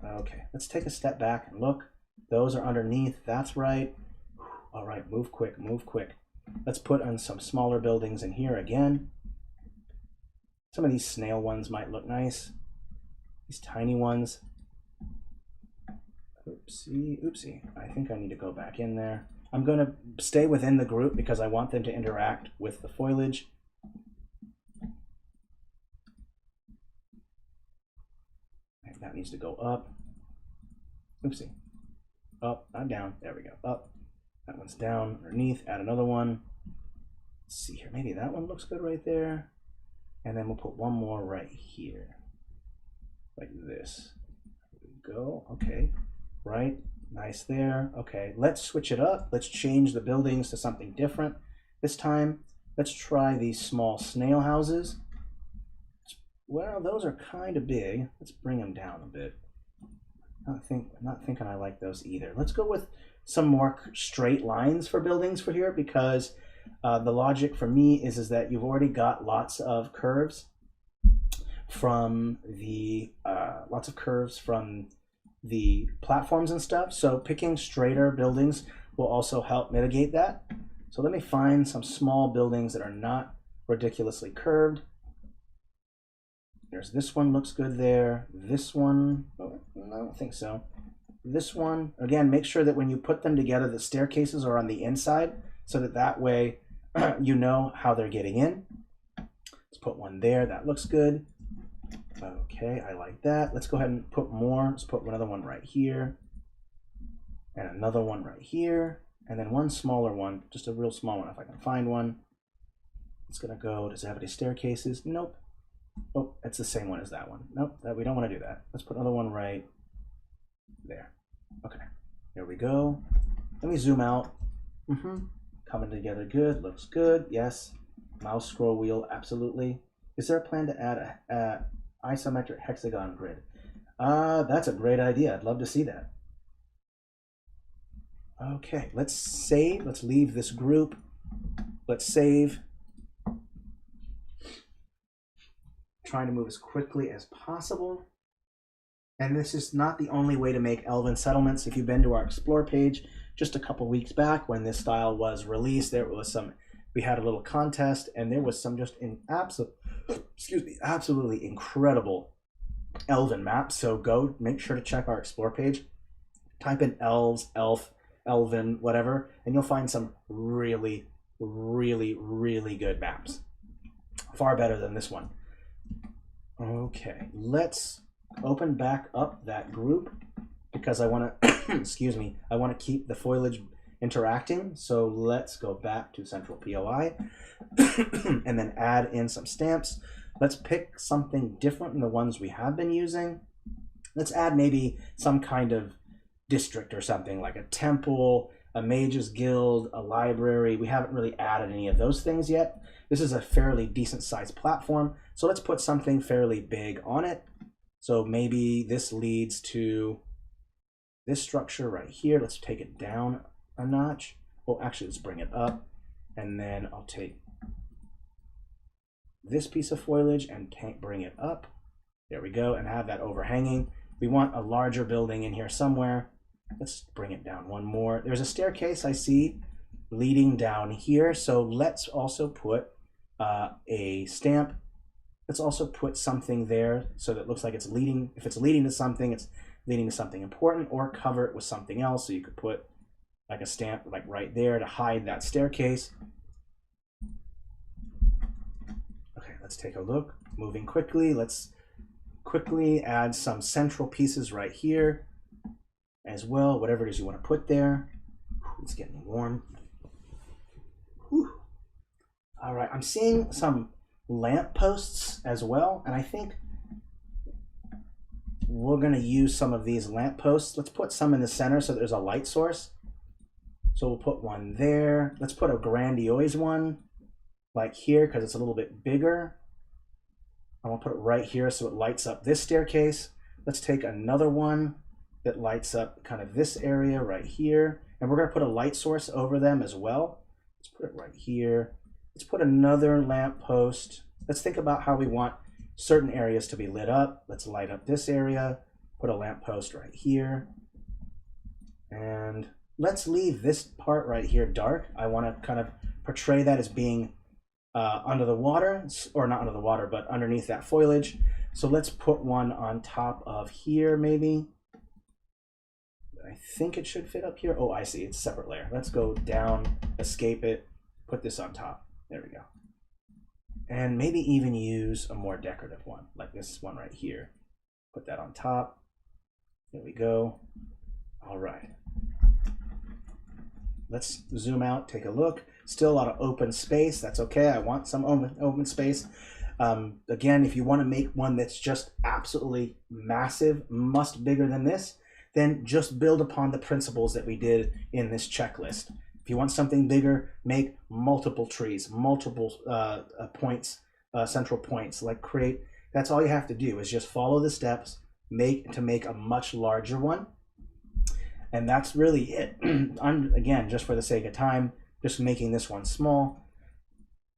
Okay, let's take a step back and look. Those are underneath. That's right. All right, move quick, move quick. Let's put on some smaller buildings in here again. Some of these snail ones might look nice. These tiny ones. Oopsie, oopsie. I think I need to go back in there. I'm going to stay within the group because I want them to interact with the foliage. That needs to go up. Oopsie. Up, not down. There we go. Up. That one's down underneath. Add another one. Let's see here. Maybe that one looks good right there. And then we'll put one more right here. Like this. There we go. Okay. Right. Nice there. Okay. Let's switch it up. Let's change the buildings to something different. This time, let's try these small snail houses. Well, those are kind of big. Let's bring them down a bit. Not thinking I like those either. Let's go with some more straight lines for buildings for here, because the logic for me is that you've already got lots of curves from the platforms and stuff. So picking straighter buildings will also help mitigate that. So let me find some small buildings that are not ridiculously curved. There's this one, looks good there. This one, oh, I don't think so. This one, again, make sure that when you put them together, the staircases are on the inside, so that way you know how they're getting in. Let's put one there. That looks good. Okay, I like that. Let's go ahead and put more. Let's put another one right here, and another one right here, and then one smaller one, just a real small one if I can find one. It's gonna go. Does it have any staircases? Nope. Oh, it's the same one as that one. Nope, we don't want to do that. Let's put another one right there. Okay, there we go. Let me zoom out. Coming together good, looks good. Yes, mouse scroll wheel, absolutely. Is there a plan to add a isometric hexagon grid? That's a great idea. I'd love to see that. Okay, let's save. Let's leave this group. Let's save. Trying to move as quickly as possible. And this is not the only way to make Elven Settlements. If you've been to our Explore page just a couple weeks back when this style was released, there was we had a little contest, and there was some just absolutely incredible Elven maps. So go make sure to check our Explore page. Type in elves, elf, Elven, whatever, and you'll find some really, really, really good maps. Far better than this one. Okay, let's open back up that group because I want to, excuse me, I want to keep the foliage interacting. So let's go back to Central POI and then add in some stamps. Let's pick something different than the ones we have been using. Let's add maybe some kind of district or something, like a temple, a mage's guild, a library. We haven't really added any of those things yet. This is a fairly decent sized platform, so let's put something fairly big on it. So maybe this leads to this structure right here. Let's take it down a notch. Oh, actually, let's bring it up, and then I'll take this piece of foliage and bring it up. There we go, and have that overhanging. We want a larger building in here somewhere. Let's bring it down one more. There's a staircase I see leading down here. So let's also put a stamp. Let's also put something there so that it looks like it's leading. If it's leading to something, it's leading to something important, or cover it with something else. So you could put like a stamp like right there to hide that staircase. Okay, let's take a look. Moving quickly, let's quickly add some central pieces right here as well, whatever it is you want to put there. It's getting warm. Whew. All right, I'm seeing some lamp posts as well, and I think we're going to use some of these lamp posts. Let's put some in the center so there's a light source. So we'll put one there. Let's put a grandiose one like here because it's a little bit bigger. I'm going to put it right here so it lights up this staircase. Let's take another one that lights up kind of this area right here, and we're going to put a light source over them as well. Let's put it right here. Let's put another lamp post. Let's think about how we want certain areas to be lit up. Let's light up this area, put a lamp post right here, and let's leave this part right here dark. I want to kind of portray that as being under the water, or not under the water, but underneath that foliage. So let's put one on top of here maybe. I think it should fit up here. Oh, I see, it's a separate layer. Let's go down, escape it, put this on top. There we go. And maybe even use a more decorative one, like this one right here. Put that on top. There we go. All right. Let's zoom out, take a look. Still a lot of open space. That's okay. I want some open space. Again, if you want to make one that's just absolutely massive, much bigger than this, then just build upon the principles that we did in this checklist. If you want something bigger, make multiple trees, multiple points, central points, like create. That's all you have to do is just follow the steps to make a much larger one. And that's really it. I'm, again, just for the sake of time, just making this one small.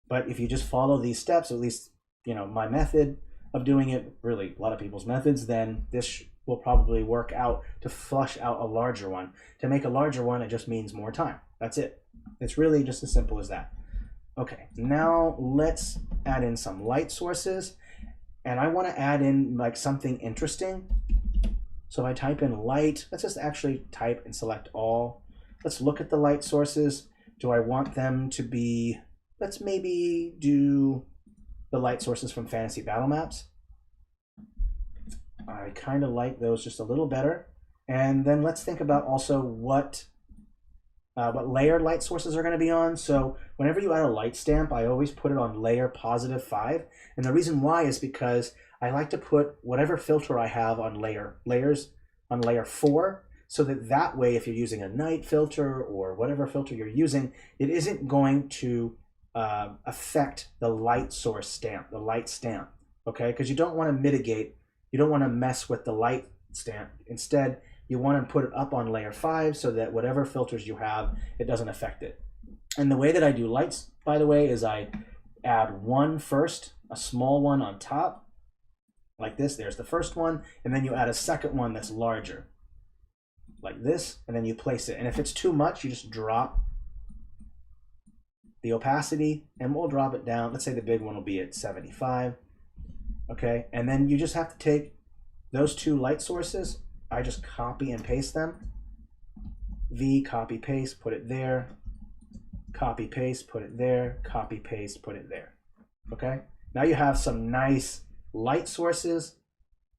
But if you just follow these steps, at least, you know, my method of doing it, really a lot of people's methods, then this will probably work out to flush out a larger one. To make a larger one, it just means more time. That's it. It's really just as simple as that. Okay, now let's add in some light sources. And I want to add in like something interesting. So if I type in light, let's just actually type and select all. Let's look at the light sources. Do I want them to be, let's maybe do the light sources from Fantasy Battle Maps. I kind of like those just a little better. And then let's think about also what layer light sources are going to be on. So whenever you add a light stamp, I always put it on layer +5. And the reason why is because I like to put whatever filter I have on layers on layer 4, so that way if you're using a night filter or whatever filter you're using, it isn't going to affect the light source stamp, the light stamp, okay? Because you don't want to mitigate, you don't want to mess with the light stamp. Instead, you want to put it up on layer 5 so that whatever filters you have, it doesn't affect it. And the way that I do lights, by the way, is I add one first, a small one on top, like this. There's the first one, and then you add a second one that's larger, like this, and then you place it. And if it's too much, you just drop the opacity, and we'll drop it down. Let's say the big one will be at 75, okay? And then you just have to take those two light sources. I just copy and paste them. V, copy, paste, put it there. Copy, paste, put it there. Copy, paste, put it there. Okay? Now you have some nice light sources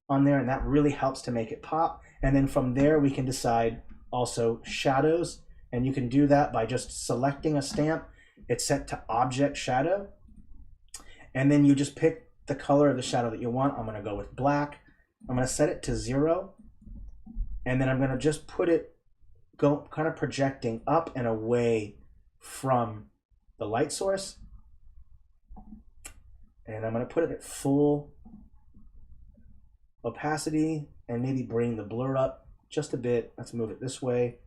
on there, and that really helps to make it pop. And then from there, we can decide also shadows. And you can do that by just selecting a stamp. It's set to Object Shadow. And then you just pick the color of the shadow that you want. I'm going to go with black. I'm going to set it to 0. And then I'm going to just put it, go kind of projecting up and away from the light source. And I'm going to put it at full opacity and maybe bring the blur up just a bit. Let's move it this way,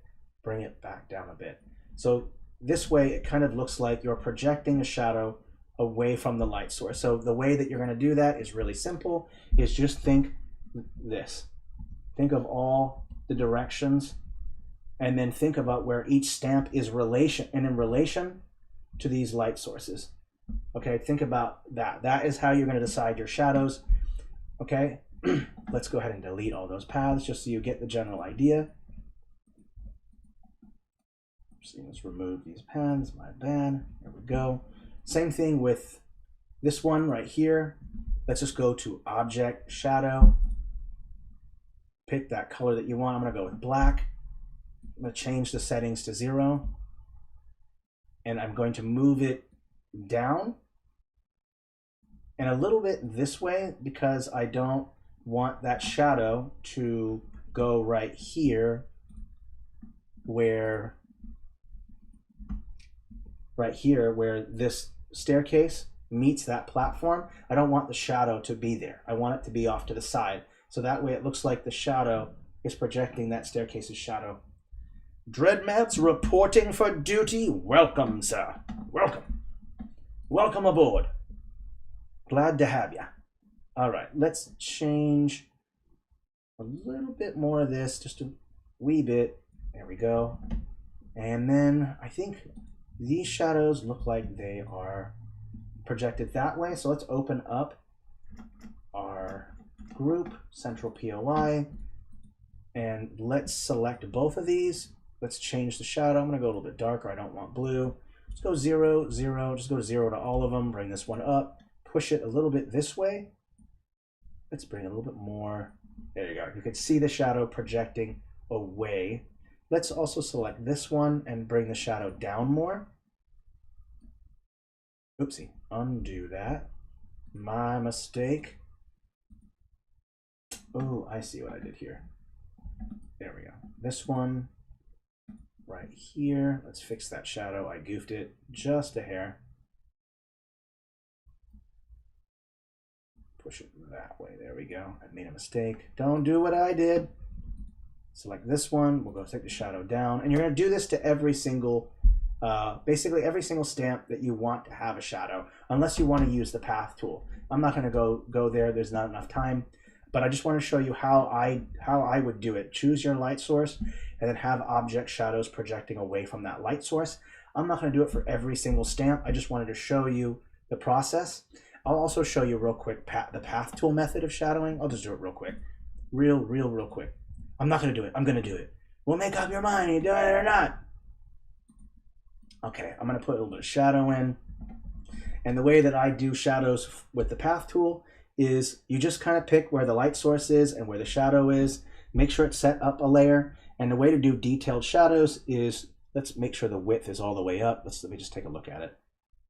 bring it back down a bit. So this way it kind of looks like you're projecting a shadow away from the light source. So the way that you're going to do that is really simple, is just think this. Think of all the directions, and then think about where each stamp is in relation to these light sources. Okay, think about that. That is how you're going to decide your shadows. Okay, let's go ahead and delete all those paths just so you get the general idea. So let's remove these paths, my bad. There we go. Same thing with this one right here. Let's just go to Object, Shadow. Pick that color that you want. I'm going to go with black. I'm going to change the settings to 0. And I'm going to move it down and a little bit this way because I don't want that shadow to go right here where this staircase meets that platform. I don't want the shadow to be there. I want it to be off to the side. So that way it looks like the shadow is projecting that staircase's shadow. Dreadmats reporting for duty. Welcome, sir. Welcome. Welcome aboard. Glad to have you. All right, let's change a little bit more of this, just a wee bit. There we go. And then I think these shadows look like they are projected that way. So let's open up our group, Central POI, and let's select both of these. Let's change the shadow. I'm going to go a little bit darker. I don't want blue. Let's go 0, 0. Just go 0 to all of them. Bring this one up. Push it a little bit this way. Let's bring it a little bit more. There you go. You can see the shadow projecting away. Let's also select this one and bring the shadow down more. Oopsie. Undo that. My mistake. Oh, I see what I did here. There we go. This one right here. Let's fix that shadow. I goofed it just a hair. Push it that way. There we go. I made a mistake. Don't do what I did. Select this one. We'll go take the shadow down. And you're going to do this to every single, basically every single stamp that you want to have a shadow, unless you want to use the path tool. I'm not going to go there. There's not enough time. But I just want to show you how I would do it. Choose your light source and then have object shadows projecting away from that light source. I'm not going to do it for every single stamp. I just wanted to show you the process. I'll also show you real quick the path tool method of shadowing. I'll just do it real quick. Real quick. I'm not going to do it. I'm going to do it. We'll make up your mind. Are you doing it or not? Okay, I'm going to put a little bit of shadow in. And the way that I do shadows with the path tool is you just kind of pick where the light source is and where the shadow is. Make sure it's set up a layer. And the way to do detailed shadows is, let's make sure the width is all the way up. Let me just take a look at it.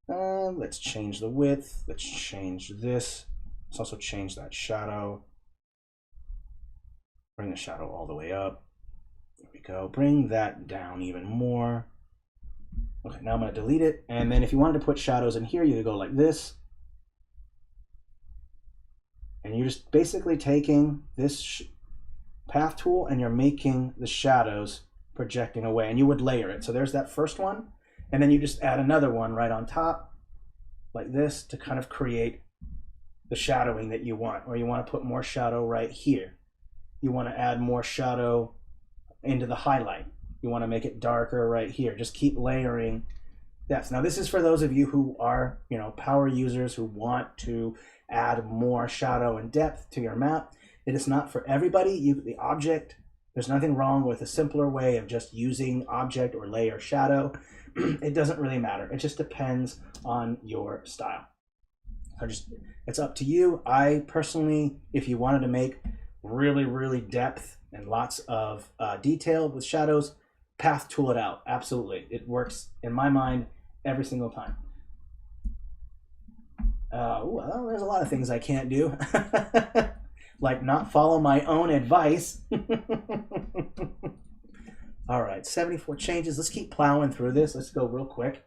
Let's change the width. Let's change this. Let's also change that shadow. Bring the shadow all the way up. There we go. Bring that down even more. Okay, now I'm going to delete it. And then if you wanted to put shadows in here, you could go like this. And you're just basically taking this path tool and you're making the shadows projecting away. And you would layer it. So there's that first one. And then you just add another one right on top like this to kind of create the shadowing that you want. Or you want to put more shadow right here. You want to add more shadow into the highlight. You want to make it darker right here. Just keep layering depth. Now this is for those of you who are, power users who want to add more shadow and depth to your map. It is not for everybody. The object, there's nothing wrong with a simpler way of just using object or layer shadow. It doesn't really matter. It just depends on your style. It's up to you. I personally, if you wanted to make really depth and lots of detail with shadows, path tool it out. Absolutely. It works in my mind every single time. Well, there's a lot of things I can't do. Like not follow my own advice. All right, 74 changes. Let's keep plowing through this. Let's go real quick.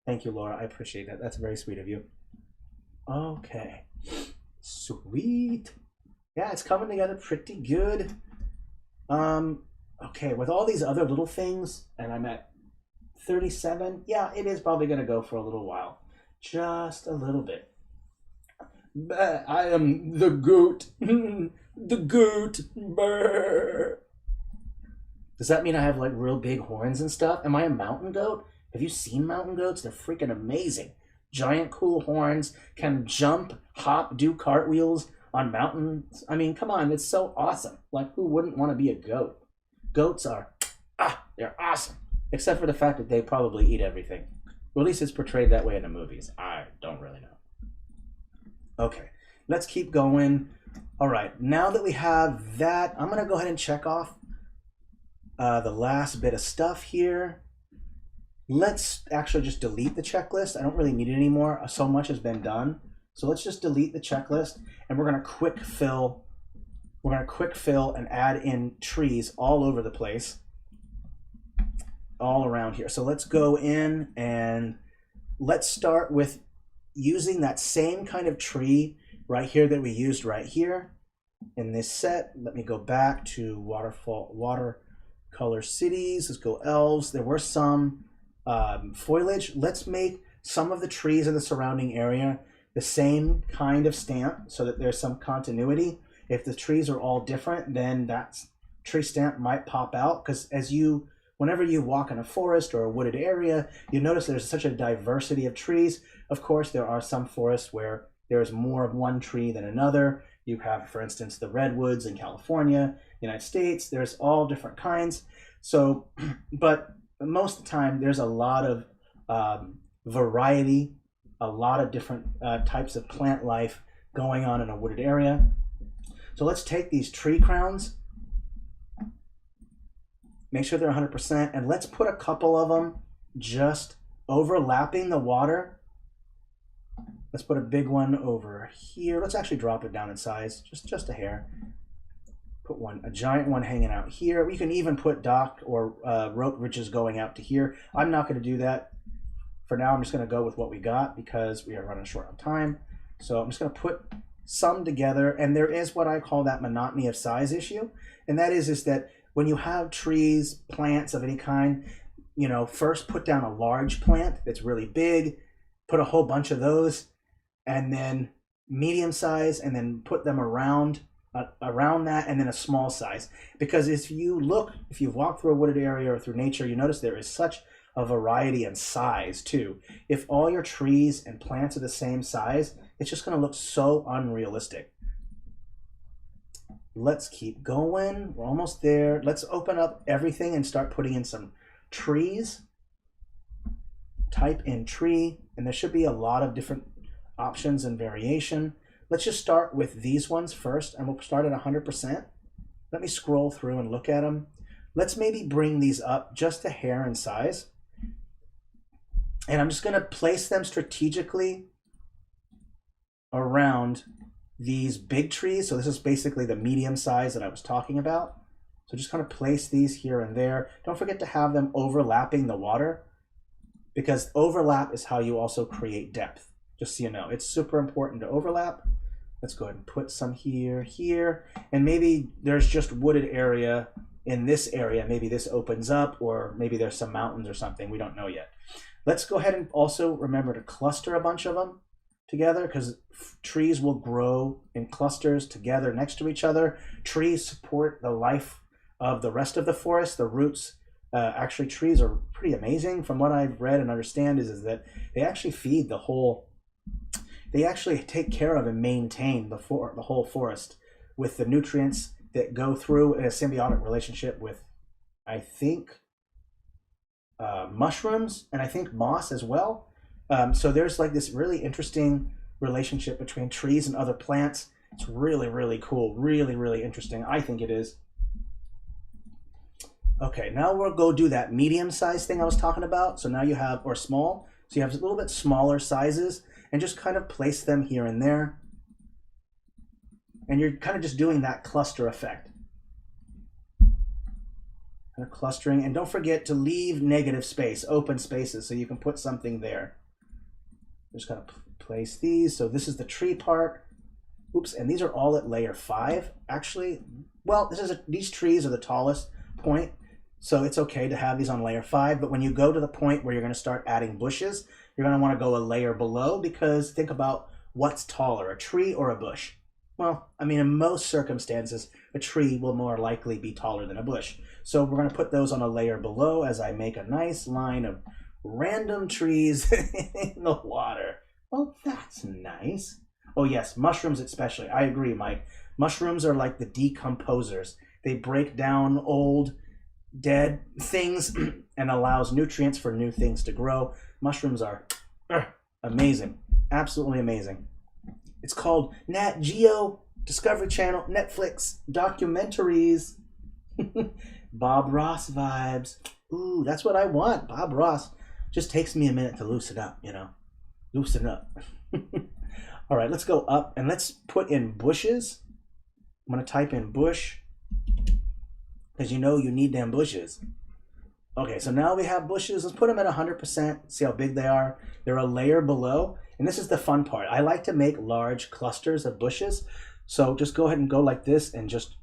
Thank you, Laura. I appreciate that. That's very sweet of you. Okay. Sweet. Yeah, it's coming together pretty good. Okay, with all these other little things, and I'm at 37, yeah, it is probably going to go for a little while. Just a little bit. But I am the goat. The goat. Brr. Does that mean I have like real big horns and stuff? Am I a mountain goat? Have you seen mountain goats? They're freaking amazing. Giant cool horns, can jump, hop, do cartwheels on mountains. I mean, come on, it's so awesome. Like, who wouldn't want to be a goat? Goats are, they're awesome. Except for the fact that they probably eat everything. Or at least it's portrayed that way in the movies. I don't really know. Okay, let's keep going. All right, now that we have that, I'm going to go ahead and check off the last bit of stuff here. Let's actually just delete the checklist. I don't really need it anymore. So much has been done. So let's just delete the checklist, and we're going to quick fill. We're going to quick fill and add in trees all over the place, all around here. So let's go in and let's start with using that same kind of tree right here that we used right here in this set. Let me go back to Watercolor Cities. Let's go elves. There were some foliage. Let's make some of the trees in the surrounding area the same kind of stamp so that there's some continuity. If the trees are all different, then that tree stamp might pop out, because whenever you walk in a forest or a wooded area, you notice there's such a diversity of trees. Of course, there are some forests where there's more of one tree than another. You have, for instance, the redwoods in California, United States. There's all different kinds. So, but most of the time, there's a lot of variety, a lot of different types of plant life going on in a wooded area. So let's take these tree crowns, make sure they're 100%, and let's put a couple of them just overlapping the water. Let's put a big one over here. Let's actually drop it down in size, just a hair. Put a giant one hanging out here. We can even put dock or rope ridges going out to here. I'm not going to do that. For now, I'm just going to go with what we got because we are running short on time. So I'm just going to put some together, and there is what I call that monotony of size issue, and that is that when you have trees, plants of any kind, you know, first put down a large plant that's really big, put a whole bunch of those, and then medium size, and then put them around that, and then a small size. Because if you've walked through a wooded area or through nature, you notice there is such a variety in size too. If all your trees and plants are the same size, it's just going to look so unrealistic. Let's keep going. We're almost there. Let's open up everything and start putting in some trees. Type in tree, and there should be a lot of different options and variation. Let's just start with these ones first, and we'll start at 100%. Let me scroll through and look at them. Let's maybe bring these up just a hair in size. And I'm just going to place them strategically around these big trees. So this is basically the medium size that I was talking about. So just kind of place these here and there. Don't forget to have them overlapping the water, because overlap is how you also create depth. Just so you know, it's super important to overlap. Let's go ahead and put some here, and maybe there's just wooded area in this area. Maybe this opens up, or maybe there's some mountains or something. We don't know yet. Let's go ahead and also remember to cluster a bunch of them together, because trees will grow in clusters together next to each other. Trees support the life of the rest of the forest. The roots, actually trees are pretty amazing. From what I've read and understand is that they actually feed the whole, they actually take care of and maintain the whole forest with the nutrients that go through in a symbiotic relationship with, I think, mushrooms, and I think moss as well. So there's like this really interesting relationship between trees and other plants. It's really, really cool. Really, really interesting. I think it is. Okay, now we'll go do that medium size thing I was talking about. So now you have, or small. So you have a little bit smaller sizes, and just kind of place them here and there. And you're kind of just doing that cluster effect. Kind of clustering, and don't forget to leave negative space, open spaces, so you can put something there. Just kind of place these. So this is the tree part. Oops, and these are all at layer 5. Actually, well, these trees are the tallest point, so it's okay to have these on layer 5. But when you go to the point where you're going to start adding bushes, you're going to want to go a layer below, because think about what's taller, a tree or a bush. Well, I mean, in most circumstances, a tree will more likely be taller than a bush. So we're going to put those on a layer below as I make a nice line of random trees in the water. Well, that's nice. Oh, yes, mushrooms especially. I agree, Mike. Mushrooms are like the decomposers. They break down old, dead things and allows nutrients for new things to grow. Mushrooms are amazing. Absolutely amazing. It's called Nat Geo, Discovery Channel, Netflix, documentaries. Bob Ross vibes. Ooh, that's what I want. Bob Ross. Just takes me a minute to loosen up, you know. Loosen up. All right, let's go up and let's put in bushes. I'm going to type in bush because you know you need them bushes. Okay, so now we have bushes. Let's put them at 100%. See how big they are. They're a layer below. And this is the fun part. I like to make large clusters of bushes. So just go ahead and go like this and just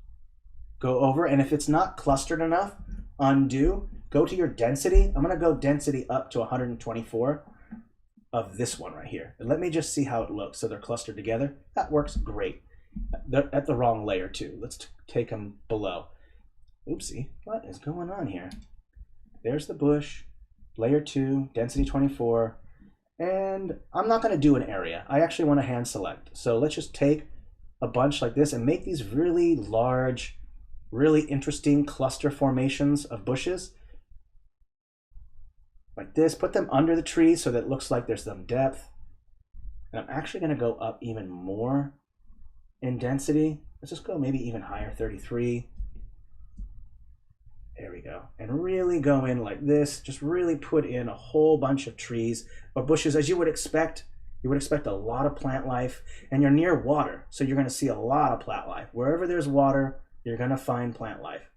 go over. And if it's not clustered enough, undo. Go to your density. I'm going to go density up to 124 of this one right here. And let me just see how it looks. So they're clustered together. That works great. They're at the wrong layer too. Let's take them below. Oopsie. What is going on here? There's the bush. Layer 2, density 24. And I'm not going to do an area. I actually want to hand select. So let's just take a bunch like this and make these really large, really interesting cluster formations of bushes. Like this. Put them under the tree so that it looks like there's some depth. And I'm actually going to go up even more in density. Let's just go maybe even higher, 33. There we go. And really go in like this. Just really put in a whole bunch of trees or bushes as you would expect. You would expect a lot of plant life. And you're near water, so you're going to see a lot of plant life. Wherever there's water, you're going to find plant life.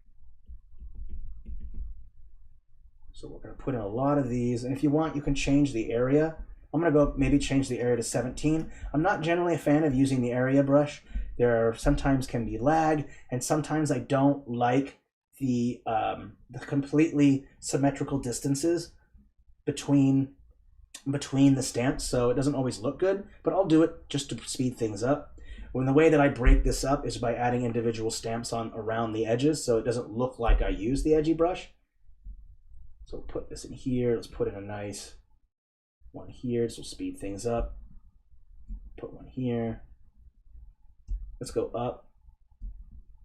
So we're going to put in a lot of these. And if you want, you can change the area. I'm going to go maybe change the area to 17. I'm not generally a fan of using the area brush. There sometimes can be lag, and sometimes I don't like the completely symmetrical distances between the stamps, so it doesn't always look good, but I'll do it just to speed things up. When the way that I break this up is by adding individual stamps on around the edges, so it doesn't look like I use the edgy brush. So we'll put this in here. Let's put in a nice one here. This will speed things up. Put one here. Let's go up.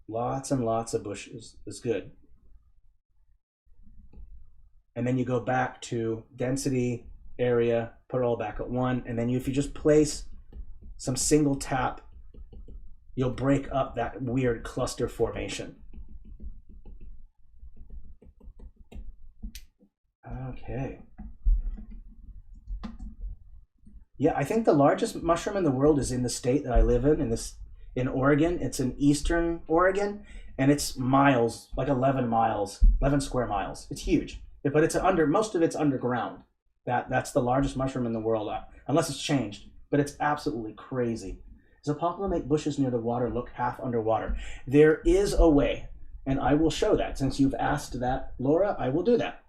Lots and lots of bushes is good. And then you go back to density, area, put it all back at 1. And then if you just place some single tap, you'll break up that weird cluster formation. Okay. Yeah, I think the largest mushroom in the world is in the state that I live in Oregon. It's in eastern Oregon, and it's miles, like 11 miles, 11 square miles. It's huge, but it's most of it's underground. That's the largest mushroom in the world, unless it's changed, but it's absolutely crazy. Is it possible to make bushes near the water look half underwater? There is a way, and I will show that. Since you've asked that, Laura, I will do that.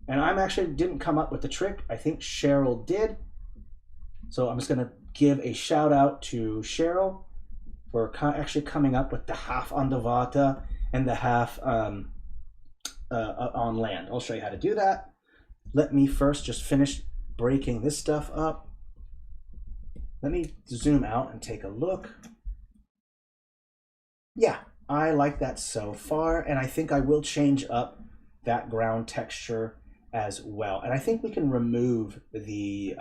And I actually didn't come up with the trick. I think Cheryl did. So I'm just going to give a shout out to Cheryl for actually coming up with the half on the water and the half on land. I'll show you how to do that. Let me first just finish breaking this stuff up. Let me zoom out and take a look. Yeah, I like that so far, and I think I will change up that ground texture as well. And I think we can remove the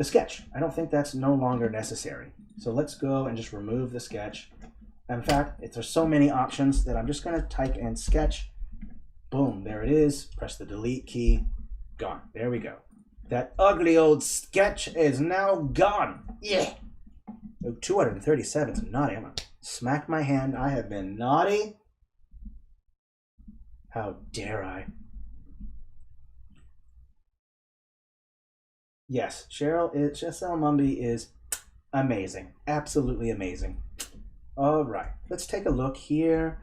sketch. I don't think that's no longer necessary. So let's go and just remove the sketch. In fact, there's so many options that I'm just going to type in sketch. Boom, there it is. Press the delete key. Gone. There we go. That ugly old sketch is now gone. Yeah. Oh, 237 is naughty. I'm going to smack my hand. I have been naughty. How dare I? Yes, Cheryl Mumby is amazing. Absolutely amazing. All right, let's take a look here.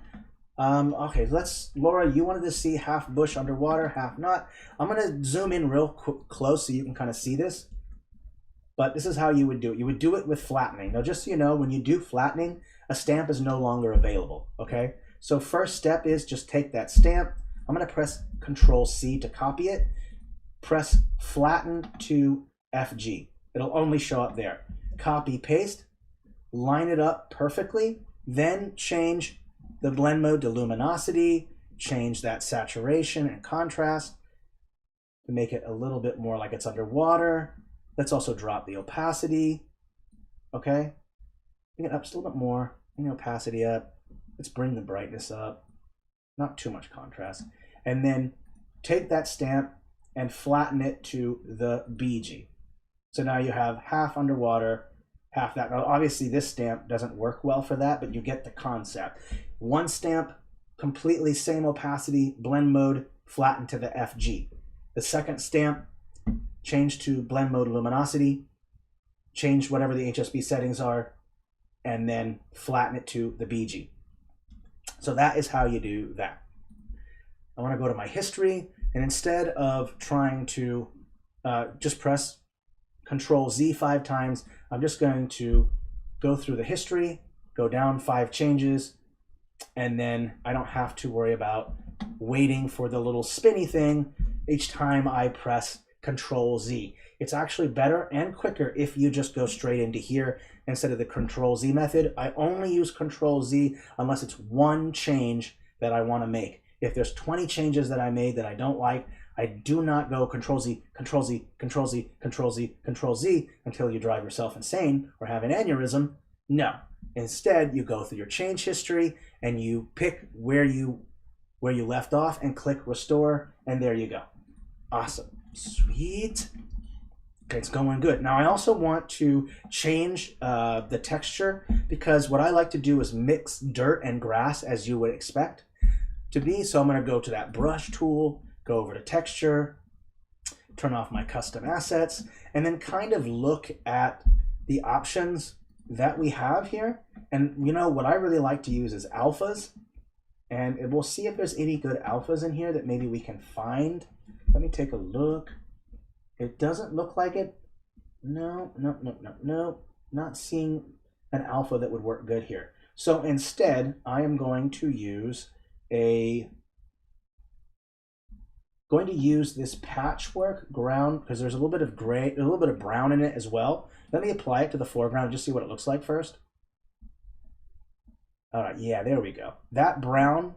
Okay, Laura, you wanted to see half bush underwater, half not. I'm going to zoom in real close so you can kind of see this. but this is how you would do it. You would do it with flattening. Now, just so you know, when you do flattening, a stamp is no longer available, okay? So first step is just take that stamp. I'm going to press Control-C to copy it. Press flatten to FG. It'll only show up there. Copy, paste, line it up perfectly, then change the blend mode to luminosity, change that saturation and contrast to make it a little bit more like it's underwater. Let's also drop the opacity, okay? Bring it up just a little bit more, bring the opacity up. Let's bring the brightness up, not too much contrast. And then take that stamp and flatten it to the BG. So now you have half underwater, half that. Now obviously this stamp doesn't work well for that, but you get the concept. One stamp, completely same opacity, blend mode, flatten to the FG. The second stamp, change to blend mode luminosity, change whatever the HSB settings are, and then flatten it to the BG. So that is how you do that. I want to go to my history, and instead of trying to just press Control-Z 5 times, I'm just going to go through the history, go down 5 changes, and then I don't have to worry about waiting for the little spinny thing each time I press Control-Z. It's actually better and quicker if you just go straight into here instead of the Control-Z method. I only use Control-Z unless it's one change that I want to make. If there's 20 changes that I made that I don't like, I do not go Control-Z, Control-Z, Control-Z, Control-Z, Control-Z until you drive yourself insane or have an aneurysm. No. Instead, you go through your change history and you pick where you left off and click Restore, and there you go. Awesome. Sweet. Okay, it's going good. Now I also want to change the texture, because what I like to do is mix dirt and grass as you would expect to be. So I'm going to go to that brush tool, go over to texture, turn off my custom assets, and then kind of look at the options that we have here. And you know what I really like to use is alphas, and we'll see if there's any good alphas in here that maybe we can find. Let me take a look. It doesn't look like it. No, not seeing an alpha that would work good here. So instead, I am going to use this patchwork ground, because there's a little bit of gray, a little bit of brown in it as well. Let me apply it to the foreground and just see what it looks like first. All right, yeah, there we go. That brown,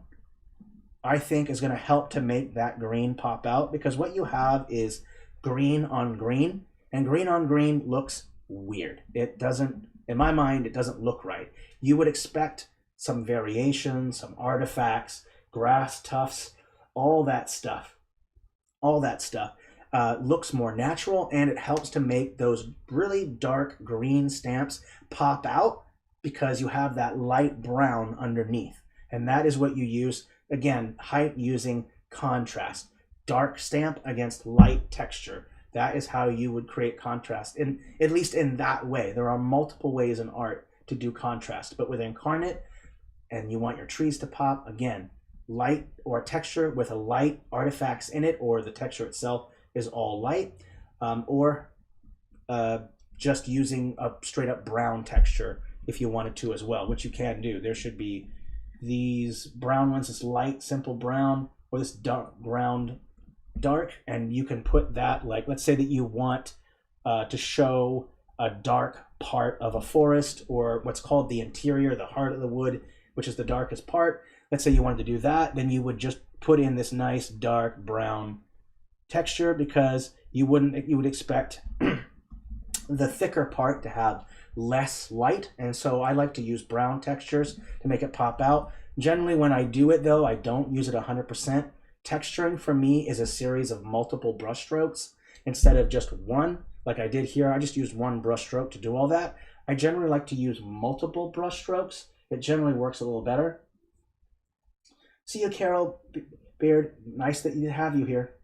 I think, is going to help to make that green pop out, because what you have is green on green, and green on green looks weird. It doesn't, in my mind, it doesn't look right. You would expect some variation, some artifacts, grass tufts, all that stuff. All that stuff looks more natural, and it helps to make those really dark green stamps pop out because you have that light brown underneath. And that is what you use. Again, height using contrast. Dark stamp against light texture. That is how you would create contrast, at least in that way. There are multiple ways in art to do contrast, but with Inkarnate, and you want your trees to pop, again, light or texture with a light artifacts in it, or the texture itself is all light, or just using a straight up brown texture if you wanted to as well, which you can do. There should be these brown ones, this light simple brown, or this dark ground dark, and you can put that, like, let's say that you want to show a dark part of a forest, or what's called the interior, the heart of the wood, which is the darkest part. Let's say you wanted to do that, then you would just put in this nice dark brown texture, because you would expect the thicker part to have less light, and so I like to use brown textures to make it pop out. Generally, when I do it though, I don't use it 100%. Texturing for me is a series of multiple brush strokes instead of just one, like I did here. I just used one brush stroke to do all that. I generally like to use multiple brush strokes. It generally works a little better. See you, Carol Beard. Nice that you have you here.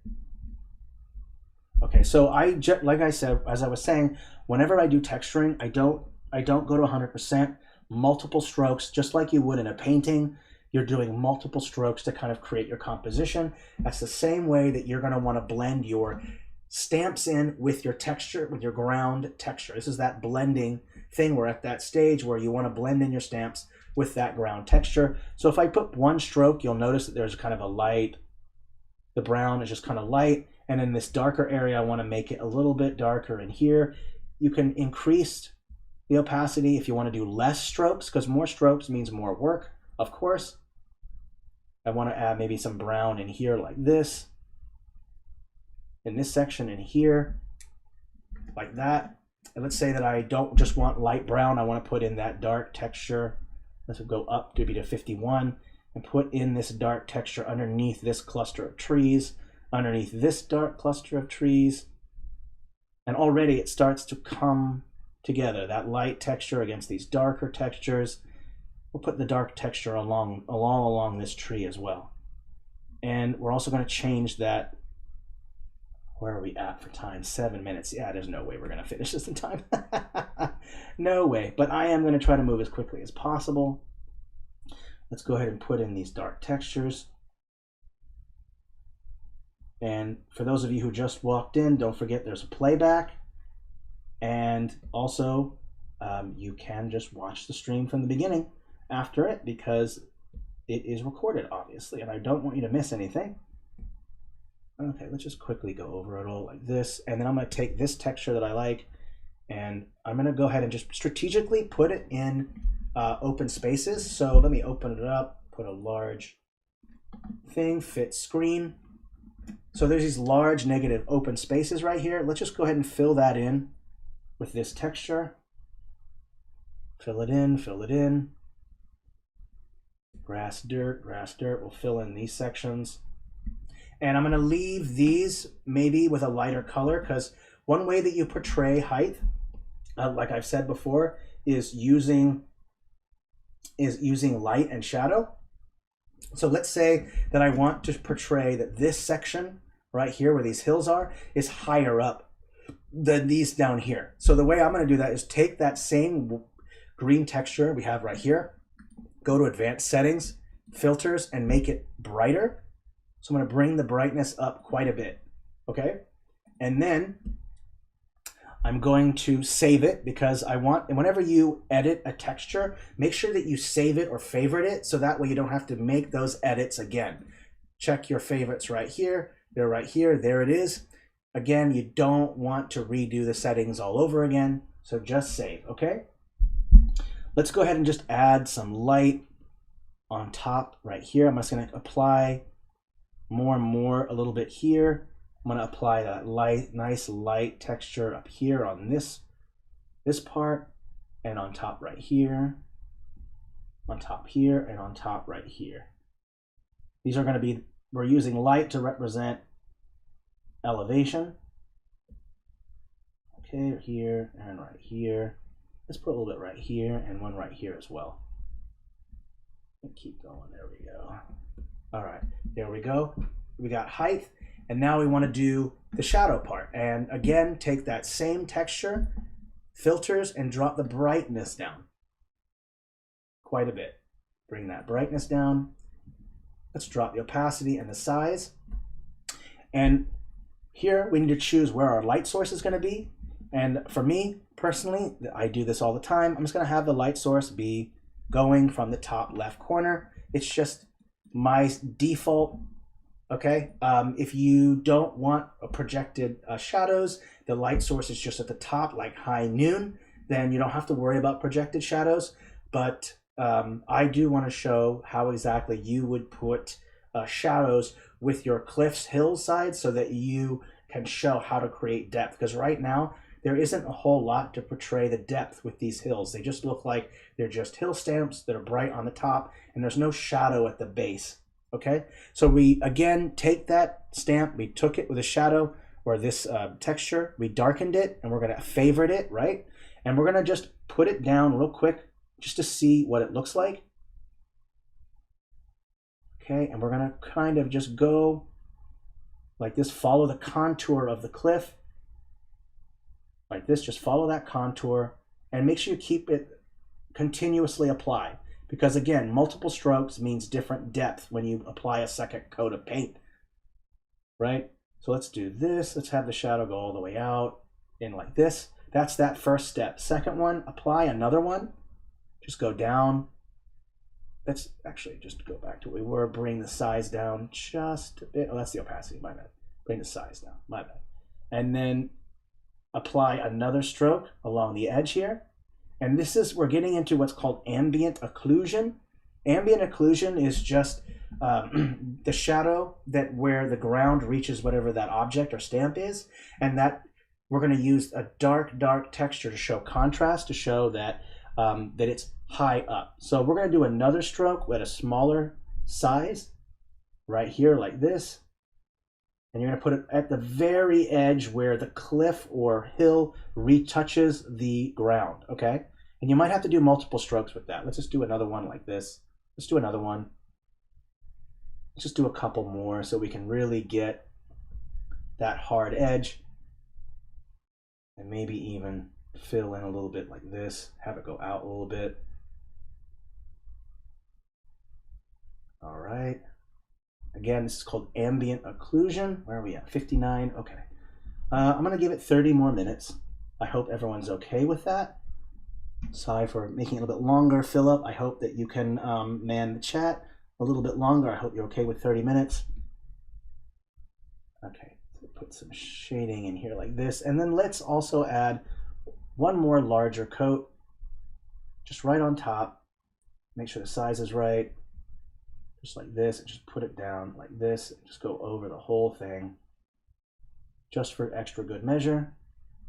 Okay, so like I said, as I was saying, whenever I do texturing, I don't go to 100%. Multiple strokes, just like you would in a painting. You're doing multiple strokes to kind of create your composition. That's the same way that you're going to want to blend your stamps in with your texture, with your ground texture. This is that blending thing. We're at that stage where you want to blend in your stamps with that ground texture. So if I put one stroke, you'll notice that there's kind of a light, the brown is just kind of light, and in this darker area I want to make it a little bit darker in here. You can increase the opacity if you want to do less strokes, because more strokes means more work, of course. I want to add maybe some brown in here like this, in this section in here, like that. And let's say that I don't just want light brown, I want to put in that dark texture. This will go up to be to 51 and put in this dark texture underneath this cluster of trees, underneath this dark cluster of trees. And already it starts to come together, that light texture against these darker textures. We'll put the dark texture along this tree as well. And we're also going to change that. Where are we at for time? 7 minutes. Yeah, there's no way we're going to finish this in time. No way. But I am going to try to move as quickly as possible. Let's go ahead and put in these dark textures. And for those of you who just walked in, don't forget there's a playback. And also, you can just watch the stream from the beginning after it, because it is recorded, obviously, and I don't want you to miss anything. Okay, let's just quickly go over it all like this, and then I'm going to take this texture that I like, and I'm going to go ahead and just strategically put it in open spaces. So let me open it up, put a large thing, fit screen. So there's these large negative open spaces right here. Let's just go ahead and fill that in with this texture. Fill it in, fill it in. Grass, dirt, we'll fill in these sections. And I'm going to leave these maybe with a lighter color, because one way that you portray height, like I've said before, is using light and shadow. So let's say that I want to portray that this section right here where these hills are is higher up than these down here. So the way I'm going to do that is take that same green texture we have right here, go to advanced settings, filters, and make it brighter. So I'm going to bring the brightness up quite a bit, okay? And then I'm going to save it, because I want, and whenever you edit a texture, make sure that you save it or favorite it, so that way you don't have to make those edits again. Check your favorites right here. They're right here. There it is. Again, you don't want to redo the settings all over again, so just save, okay? Let's go ahead and just add some light on top right here. I'm just going to apply more and more a little bit here. I'm going to apply that light, nice light texture up here on this part, and on top right here, on top here, and on top right here. These are going to be, we're using light to represent elevation. Okay, here and right here. Let's put a little bit right here and one right here as well. Keep going, there we go. All right, there we go. We got height, and now we want to do the shadow part. And again, take that same texture, filters, and drop the brightness down quite a bit. Bring that brightness down. Let's drop the opacity and the size. And here we need to choose where our light source is going to be. And for me, personally, I do this all the time. I'm just going to have the light source be going from the top left corner. It's just my default, okay? If you don't want projected shadows, the light source is just at the top, like high noon, then you don't have to worry about projected shadows. But I do want to show how exactly you would put shadows with your cliffs hillside, so that you can show how to create depth. Because right now, there isn't a whole lot to portray the depth with these hills. They just look like they're just hill stamps that are bright on the top, and there's no shadow at the base, okay? So we, again, take that stamp, we took it with a shadow, or this texture, we darkened it, and we're gonna favorite it, right? And we're gonna just put it down real quick, just to see what it looks like. Okay, and we're gonna kind of just go like this, follow the contour of the cliff, like this, just follow that contour, and make sure you keep it continuously applied, because again, multiple strokes means different depth when you apply a second coat of paint, right? So let's do this. Let's have the shadow go all the way out in like this. That's that first step. Second one, apply another one. Just go down. Let's actually just go back to where we were. Bring the size down just a bit. Oh, that's the opacity, my bad. Bring the size down, my bad. And then apply another stroke along the edge here. And this is, we're getting into what's called ambient occlusion. Ambient occlusion is just the shadow that where the ground reaches whatever that object or stamp is, and that we're going to use a dark texture to show contrast, to show that that it's high up. So we're going to do another stroke with a smaller size right here like this, and you're going to put it at the very edge where the cliff or hill retouches the ground. Okay, and you might have to do multiple strokes with that. Let's just do another one like this. Let's do another one. Let's just do a couple more so we can really get that hard edge, and maybe even fill in a little bit like this, have it go out a little bit. All right. Again, this is called ambient occlusion. Where are we at? 59. Okay. I'm going to give it 30 more minutes. I hope everyone's okay with that. Sorry for making it a little bit longer, Philip. I hope that you can man the chat a little bit longer. I hope you're okay with 30 minutes. Okay, so put some shading in here like this. And then let's also add one more larger coat, just right on top. Make sure the size is right. Just like this, and just put it down like this. Just go over the whole thing, just for extra good measure.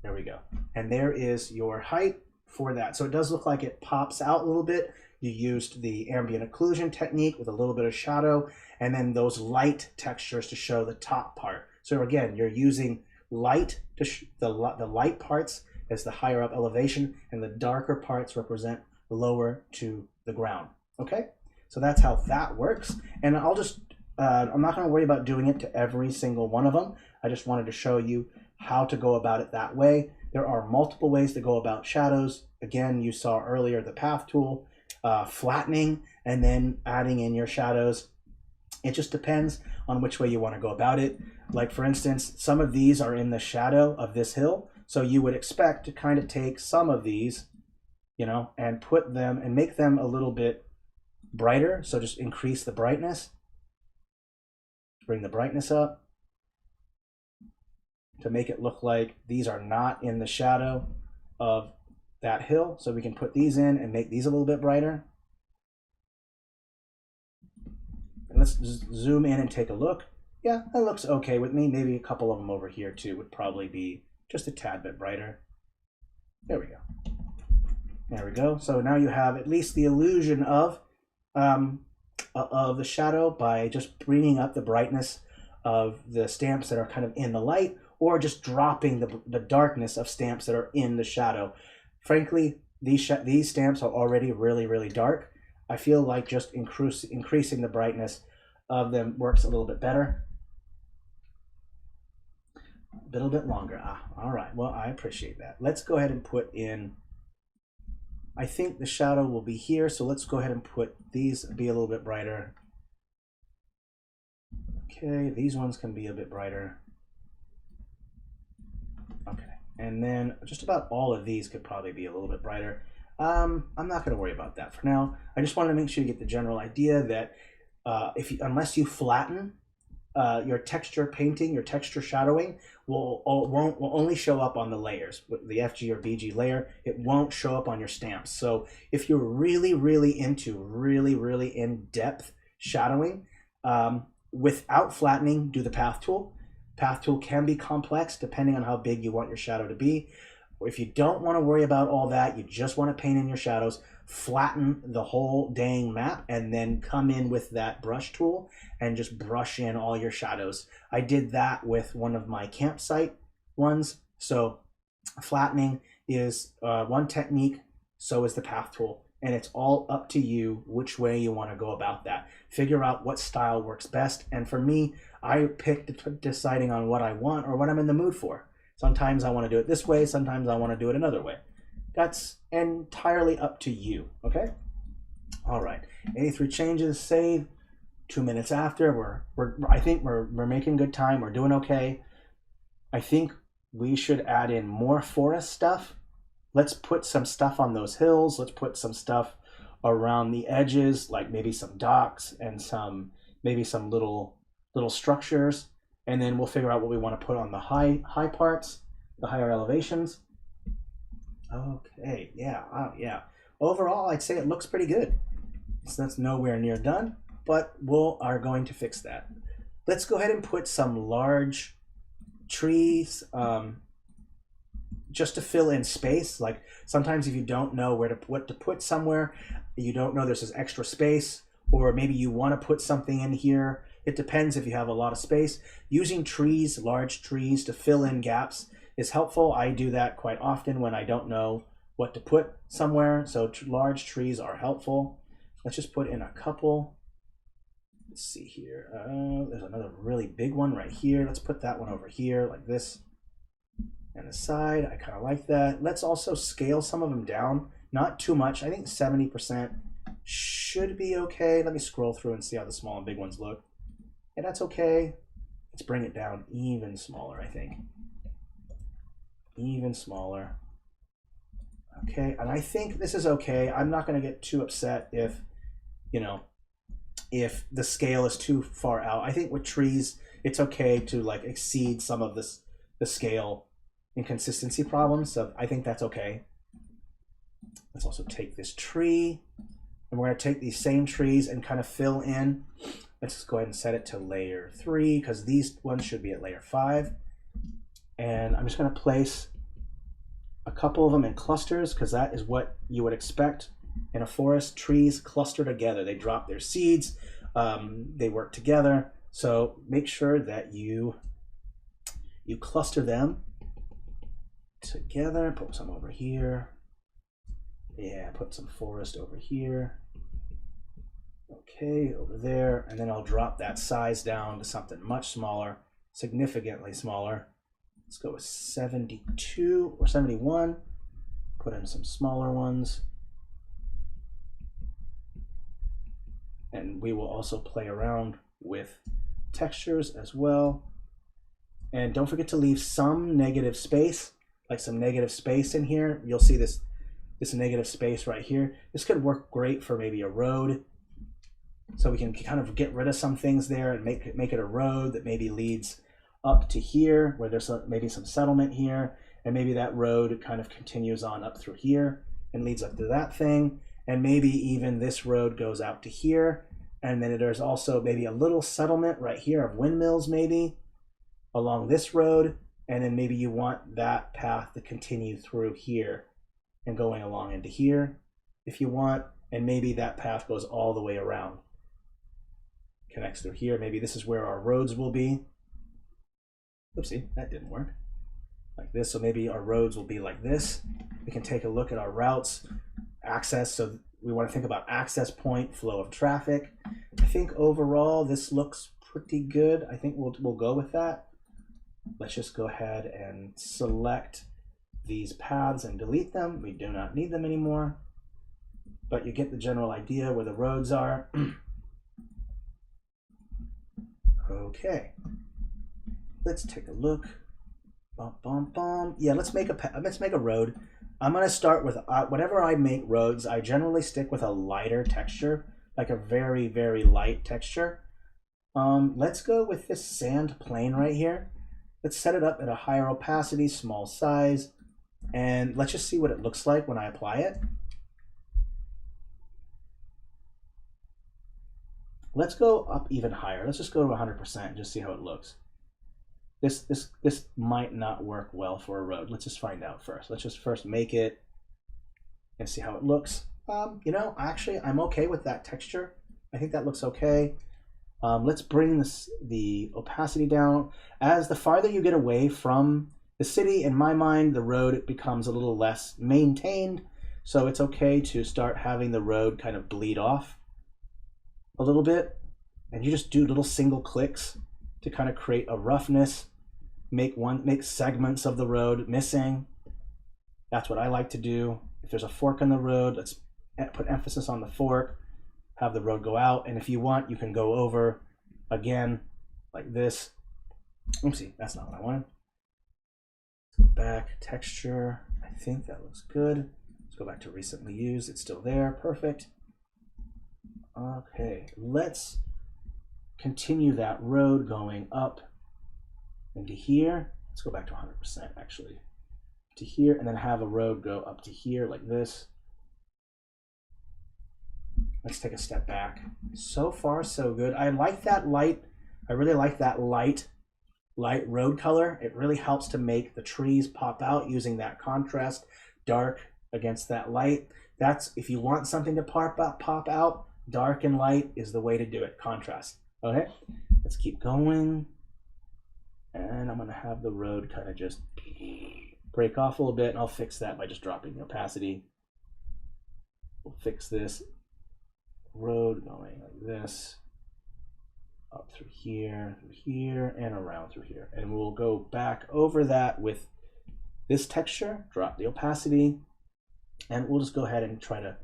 There we go. And there is your height for that. So it does look like it pops out a little bit. You used the ambient occlusion technique with a little bit of shadow, and then those light textures to show the top part. So again, you're using light to the light parts as the higher up elevation, and the darker parts represent lower to the ground. Okay, so that's how that works. And I'll just I'm not going to worry about doing it to every single one of them. I just wanted to show you how to go about it that way. There are multiple ways to go about shadows. Again, you saw earlier the path tool, flattening, and then adding in your shadows. It just depends on which way you want to go about it. Like for instance, some of these are in the shadow of this hill, so you would expect to kind of take some of these, you know, and put them and make them a little bit brighter. So just increase the brightness, bring the brightness up to make it look like these are not in the shadow of that hill. So we can put these in and make these a little bit brighter. And let's zoom in and take a look. Yeah, that looks okay with me. Maybe a couple of them over here too would probably be just a tad bit brighter. There we go. There we go. So now you have at least the illusion of the shadow by just bringing up the brightness of the stamps that are kind of in the light, or just dropping the darkness of stamps that are in the shadow. Frankly, these stamps are already really dark. I feel like just increasing the brightness of them works a little bit better. A little bit longer. All right. Well, I appreciate that. Let's go ahead and put in, I think the shadow will be here, so let's go ahead and put these be a little bit brighter. Okay, these ones can be a bit brighter. Okay, and then just about all of these could probably be a little bit brighter. I'm not going to worry about that for now. I just wanted to make sure you get the general idea that unless you flatten your texture painting, your texture shadowing will only show up on the layers. With the FG or BG layer, it won't show up on your stamps. So if you're really into really in-depth shadowing, without flattening, do the path tool. Path tool can be complex depending on how big you want your shadow to be. If you don't want to worry about all that, you just want to paint in your shadows, flatten the whole dang map and then come in with that brush tool and just brush in all your shadows. I did that with one of my campsite ones. So flattening is one technique, so is the path tool. And it's all up to you which way you want to go about that. Figure out what style works best. And for me, I picked deciding on what I want or what I'm in the mood for. Sometimes I want to do it this way. Sometimes I want to do it another way. That's entirely up to you. Okay. All right. 83 changes. Save. 2 minutes after, I think we're making good time. We're doing okay. I think we should add in more forest stuff. Let's put some stuff on those hills. Let's put some stuff around the edges, like maybe some docks and maybe some little structures, and then we'll figure out what we want to put on the high parts, the higher elevations. Okay, yeah, yeah. Overall, I'd say it looks pretty good. So that's nowhere near done, but we are going to fix that. Let's go ahead and put some large trees, just to fill in space. Like sometimes if you don't know what to put somewhere, you don't know there's this extra space, or maybe you want to put something in here. It depends if you have a lot of space. Using trees, large trees, to fill in gaps is helpful. I do that quite often when I don't know what to put somewhere. So large trees are helpful. Let's just put in a couple. Let's see here. There's another really big one right here. Let's put that one over here like this. And the side, I kind of like that. Let's also scale some of them down. Not too much. I think 70% should be okay. Let me scroll through and see how the small and big ones look. And that's okay. Let's bring it down even smaller, I think. Even smaller. Okay, and I think this is okay. I'm not going to get too upset if, if the scale is too far out. I think with trees, it's okay to like exceed some of the scale inconsistency problems. So I think that's okay. Let's also take this tree, and we're going to take these same trees and kind of fill in. Let's just go ahead and set it to layer 3 because these ones should be at layer 5. And I'm just going to place a couple of them in clusters because that is what you would expect in a forest. Trees cluster together. They drop their seeds. They work together. So make sure that you cluster them together. Put some over here. Yeah, put some forest over here. Okay, over there. And then I'll drop that size down to something much smaller, significantly smaller. Let's go with 72 or 71. Put in some smaller ones. And we will also play around with textures as well. And don't forget to leave some negative space, like some negative space in here. You'll see this negative space right here. This could work great for maybe a road. So we can kind of get rid of some things there and make it a road that maybe leads up to here, where there's maybe some settlement here, and maybe that road kind of continues on up through here and leads up to that thing, and maybe even this road goes out to here, and then there's also maybe a little settlement right here of windmills maybe along this road, and then maybe you want that path to continue through here and going along into here if you want, and maybe that path goes all the way around, connects through here. Maybe this is where our roads will be. Oopsie, that didn't work. Like this, so maybe our roads will be like this. We can take a look at our routes, access, so we want to think about access point, flow of traffic. I think overall this looks pretty good. I think we'll go with that. Let's just go ahead and select these paths and delete them. We do not need them anymore, but you get the general idea where the roads are. Okay. Let's take a look. Bum, bum, bum. Yeah, let's make a road. I'm gonna start with whenever I make roads, I generally stick with a lighter texture, like a very, very light texture. Let's go with this sand plane right here. Let's set it up at a higher opacity, small size, and let's just see what it looks like when I apply it. Let's go up even higher. Let's just go to 100% and just see how it looks. This might not work well for a road. Let's just find out first. Let's just first make it and see how it looks. Actually, I'm okay with that texture. I think that looks okay. Let's bring the opacity down. As the farther you get away from the city, in my mind, the road becomes a little less maintained. So it's okay to start having the road kind of bleed off a little bit. And you just do little single clicks to kind of create a roughness, make segments of the road missing. That's what I like to do. If there's a fork in the road, let's put emphasis on the fork. have the road go out. And if you want, you can go over again like this. Oopsie, that's not what I wanted. Let's go back, texture. I think that looks good. Let's go back to recently used. It's still there, perfect. Okay, let's continue that road going up into here. Let's go back to 100% actually. To here, and then have a road go up to here like this. Let's take a step back. So far, so good. I like that light. I really like that light road color. It really helps to make the trees pop out using that contrast, dark against that light. That's, if you want something to pop out, dark and light is the way to do it, contrast. Okay, let's keep going. And I'm gonna have the road kind of just break off a little bit, and I'll fix that by just dropping the opacity. We'll fix this road going like this, up through here, and around through here. And we'll go back over that with this texture, drop the opacity, and we'll just go ahead and try to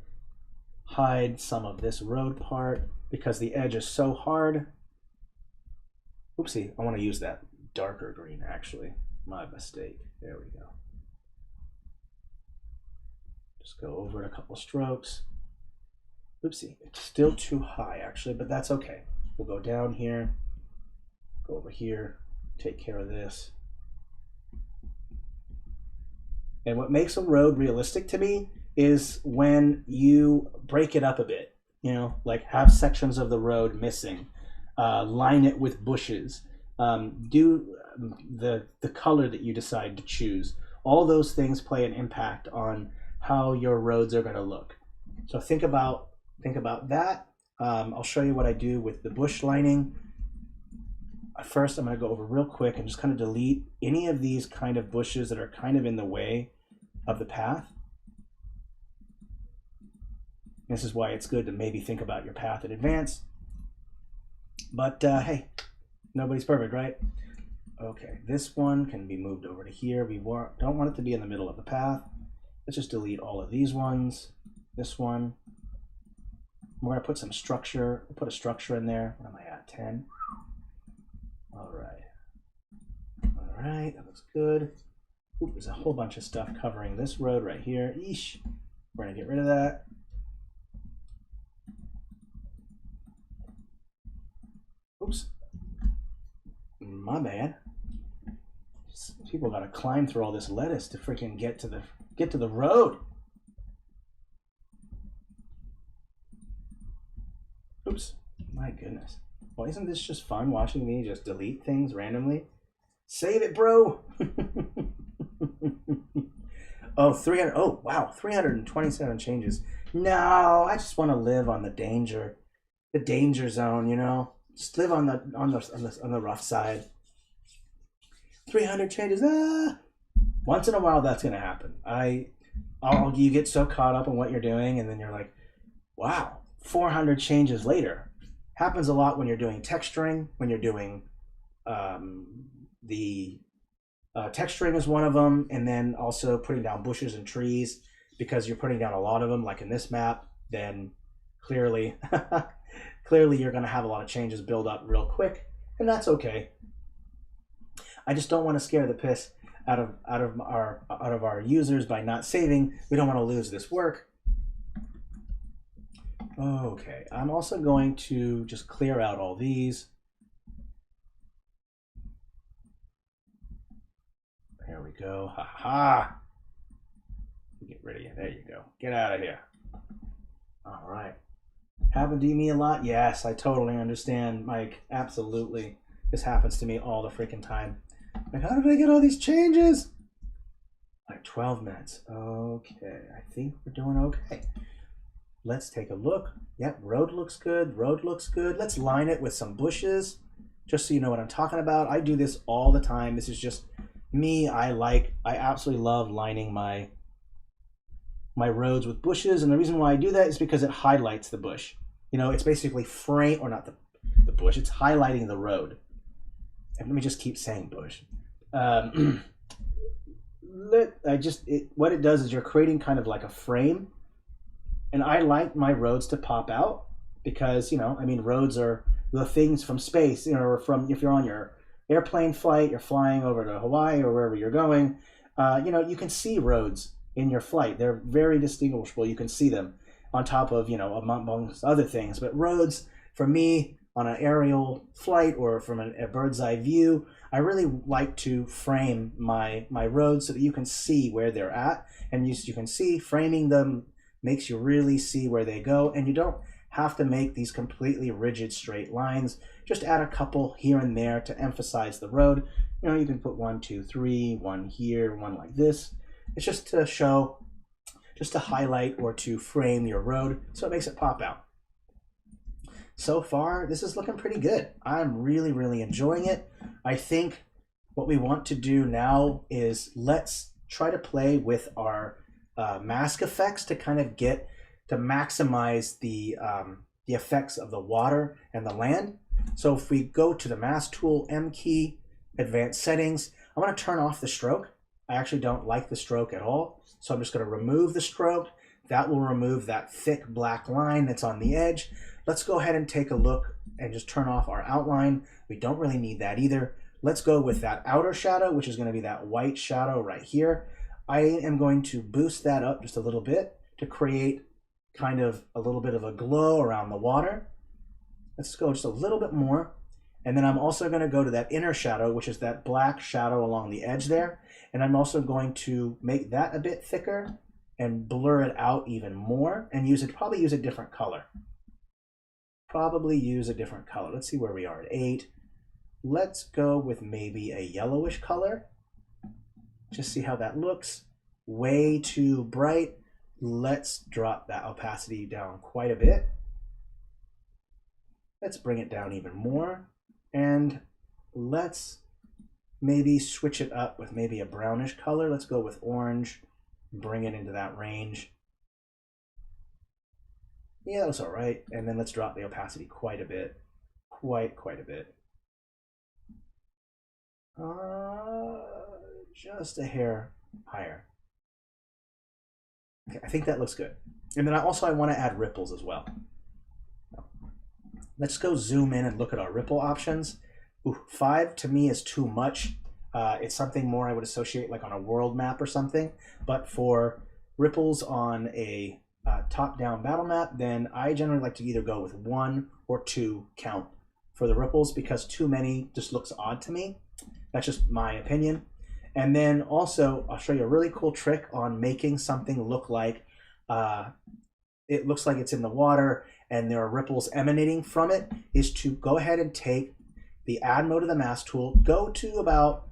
hide some of this road part because the edge is so hard. Oopsie, I want to use that darker green actually. My mistake. There we go. Just go over it a couple strokes. Oopsie, it's still too high actually, but that's okay. We'll go down here, go over here, take care of this. And what makes a road realistic to me is when you break it up a bit, you know, like have sections of the road missing, line it with bushes, do the color that you decide to choose. All those things play an impact on how your roads are going to look. So think about that. I'll show you what I do with the bush lining. First, I'm going to go over real quick and just kind of delete any of these kind of bushes that are kind of in the way of the path. This is why it's good to maybe think about your path in advance. But hey, nobody's perfect, right? Okay, this one can be moved over to here. We don't want it to be in the middle of the path. Let's just delete all of these ones. This one. We're going to put some structure. We'll put a structure in there. What am I at? 10. All right. All right, that looks good. Ooh, there's a whole bunch of stuff covering this road right here. Eesh. We're going to get rid of that. Oops. My bad. People got to climb through all this lettuce to freaking get to the road. Oops. My goodness. Well, isn't this just fun watching me just delete things randomly? Save it, bro. Oh, 300. Oh, wow. 327 changes. No, I just want to live on the danger zone, you know? Just live on the rough side. 300 changes. Once in a while, that's going to happen. You get so caught up in what you're doing, and then you're like, wow, 400 changes later. Happens a lot when you're doing texturing, when you're doing texturing is one of them, and then also putting down bushes and trees, because you're putting down a lot of them, like in this map, then clearly you're going to have a lot of changes build up real quick, and that's okay. I just don't want to scare the piss out of our users by not saving. We don't want to lose this work. Okay, I'm also going to just clear out all these. There we go. Ha ha. Get rid of you. There you go. Get out of here. All right. Happened to me a lot? Yes, I totally understand, Mike. Absolutely. This happens to me all the freaking time. Like, how did I get all these changes? Like 12 minutes. Okay, I think we're doing okay. Let's take a look. Yep, road looks good. Road looks good. Let's line it with some bushes, just so you know what I'm talking about. I do this all the time. This is just me. I absolutely love lining my roads with bushes, and the reason why I do that is because it highlights the bush. You know, it's basically or not the bush. It's highlighting the road. And let me just keep saying bush. What it does is you're creating kind of like a frame, and I like my roads to pop out. because, you know, I mean, roads are the things from space, you know, or from, if you're on your airplane flight, you're flying over to Hawaii or wherever you're going, you know, you can see roads in your flight. They're very distinguishable. You can see them on top of, you know, amongst other things. But roads, for me, on an aerial flight or from a bird's eye view, I really like to frame my roads so that you can see where they're at. And you can see framing them makes you really see where they go. And you don't have to make these completely rigid straight lines. Just add a couple here and there to emphasize the road. You know, you can put 1, 2, 3, one here, one like this. It's just to show, just to highlight or to frame your road so it makes it pop out. So far, this is looking pretty good. I'm really, really enjoying it. I think what we want to do now is let's try to play with our mask effects to kind of get to maximize the effects of the water and the land. So if we go to the mask tool, M key, advanced settings, I want to turn off the stroke. I actually don't like the stroke at all. So I'm just going to remove the stroke. That will remove that thick black line that's on the edge. Let's go ahead and take a look and just turn off our outline. We don't really need that either. Let's go with that outer shadow, which is going to be that white shadow right here. I am going to boost that up just a little bit to create kind of a little bit of a glow around the water. Let's go just a little bit more. And then I'm also going to go to that inner shadow, which is that black shadow along the edge there. And I'm also going to make that a bit thicker and blur it out even more and probably use a different color. Probably use a different color. Let's see where we are at 8. Let's go with maybe a yellowish color. Just see how that looks. Way too bright. Let's drop that opacity down quite a bit. Let's bring it down even more. And let's maybe switch it up with maybe a brownish color. Let's go with orange. Bring it into that range. Yeah, that's all right. And then let's drop the opacity quite a bit. Quite a bit. Just a hair higher. Okay, I think that looks good. And then I want to add ripples as well. Let's go zoom in and look at our ripple options. Ooh, 5 to me is too much. It's something more I would associate like on a world map or something. But for ripples on a top-down battle map, then I generally like to either go with 1 or 2 count for the ripples because too many just looks odd to me. That's just my opinion. And then also, I'll show you a really cool trick on making something look like it looks like it's in the water and there are ripples emanating from it, is to go ahead and take the add mode of the mask tool, go to about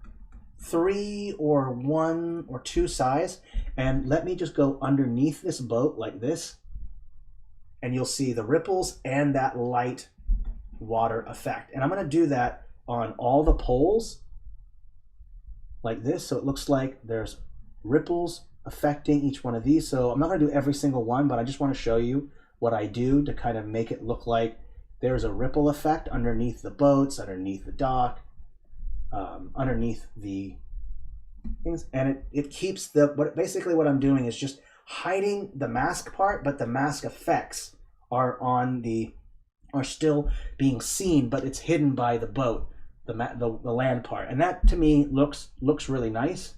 3 or 1 or 2 size, and let me just go underneath this boat like this, and you'll see the ripples and that light water effect. And I'm going to do that on all the poles like this, so it looks like there's ripples affecting each one of these. So I'm not going to do every single one, but I just want to show you what I do to kind of make it look like there's a ripple effect underneath the boats, underneath the dock, underneath the things, and it keeps basically what I'm doing is just hiding the mask part, but the mask effects are still being seen, but it's hidden by the boat, the land part, and that to me looks really nice.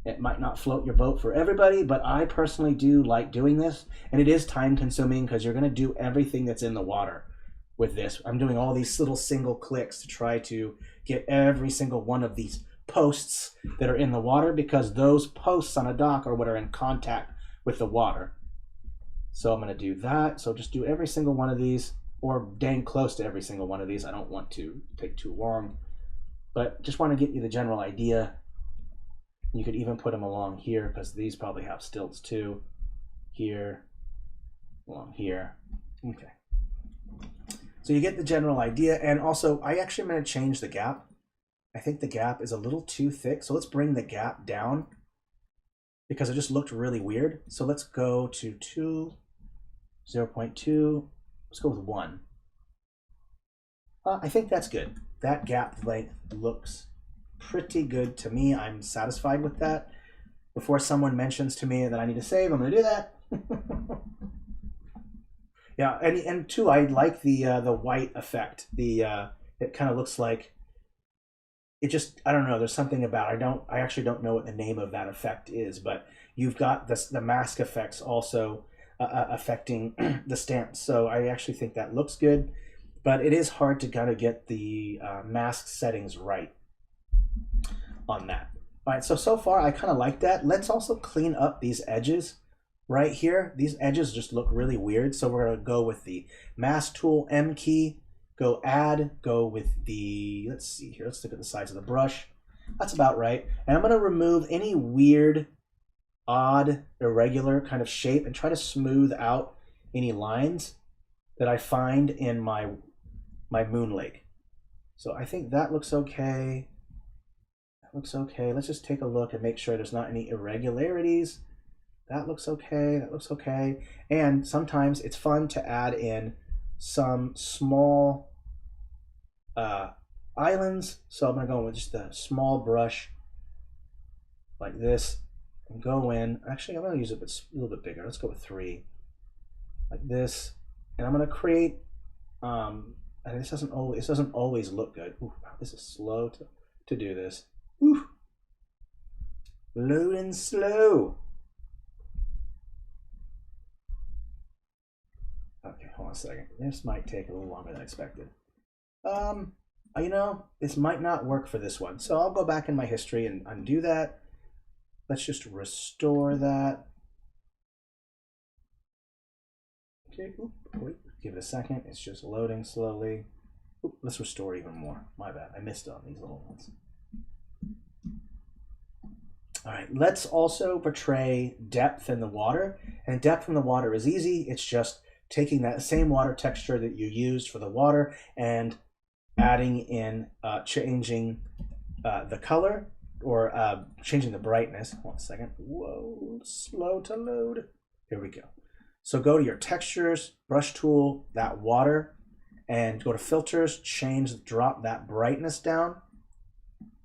It might not float your boat for everybody, but I personally do like doing this, and it is time consuming because you're going to do everything that's in the water with this. I'm doing all these little single clicks to try to get every single one of these posts that are in the water, because those posts on a dock are what are in contact with the water. So I'm going to do that. So just do every single one of these, or dang close to every single one of these. I don't want to take too long, but just want to get you the general idea. You could even put them along here because these probably have stilts too. Here, along here. Okay. So you get the general idea. And also, I actually am going to change the gap. I think the gap is a little too thick. So let's bring the gap down because it just looked really weird. So let's go to 0.2. Let's go with 1. I think that's good. That gap length looks pretty good to me. I'm satisfied with that. Before someone mentions to me that I need to save, I'm going to do that. Yeah, and too, I like the white effect. It kind of looks like it just, I don't know. There's something about, I actually don't know what the name of that effect is, but you've got the mask effects also affecting the stamps. So I actually think that looks good, but it is hard to kind of get the mask settings right on that. All right, so far I kind of like that. Let's also clean up these edges right here. These edges just look really weird. So we're gonna go with the mask tool, M key, go add, go with the, let's see here, let's look at the size of the brush. That's about right. And I'm gonna remove any weird, odd, irregular kind of shape and try to smooth out any lines that I find in my moon lake. So I think that looks okay. That looks okay. Let's just take a look and make sure there's not any irregularities. That looks okay. That looks okay. And sometimes it's fun to add in some small islands. So I'm going to go with just a small brush like this and go in. Actually, I'm going to use it a little bit bigger. Let's go with 3 like this. And I'm going to create, and this doesn't always look good. Ooh, wow, this is slow to do this. Ooh. Loading slow. Okay, hold on a second. This might take a little longer than expected. You know, this might not work for this one. So I'll go back in my history and undo that. Let's just restore that. Okay, wait, give it a second. It's just loading slowly. Oop, let's restore even more. My bad, I missed on these little ones. All right, let's also portray depth in the water. And depth in the water is easy. It's just taking that same water texture that you used for the water and adding in, changing the color or changing the brightness. One second. Whoa, slow to load. Here we go. So go to your textures, brush tool, that water, and go to filters, drop that brightness down,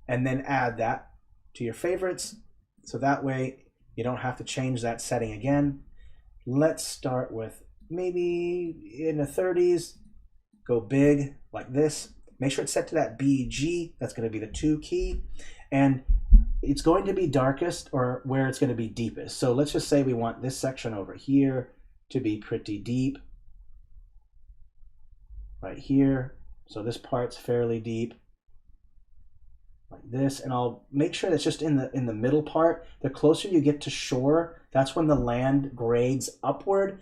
and then add that to your favorites. So that way you don't have to change that setting again. Let's start with maybe in the 30s, go big like this. Make sure it's set to that BG, that's going to be the 2 key. And it's going to be darkest or where it's going to be deepest. So let's just say we want this section over here to be pretty deep. Right here. So this part's fairly deep. Like this, and I'll make sure that's just in the middle part. The closer you get to shore, that's when the land grades upward.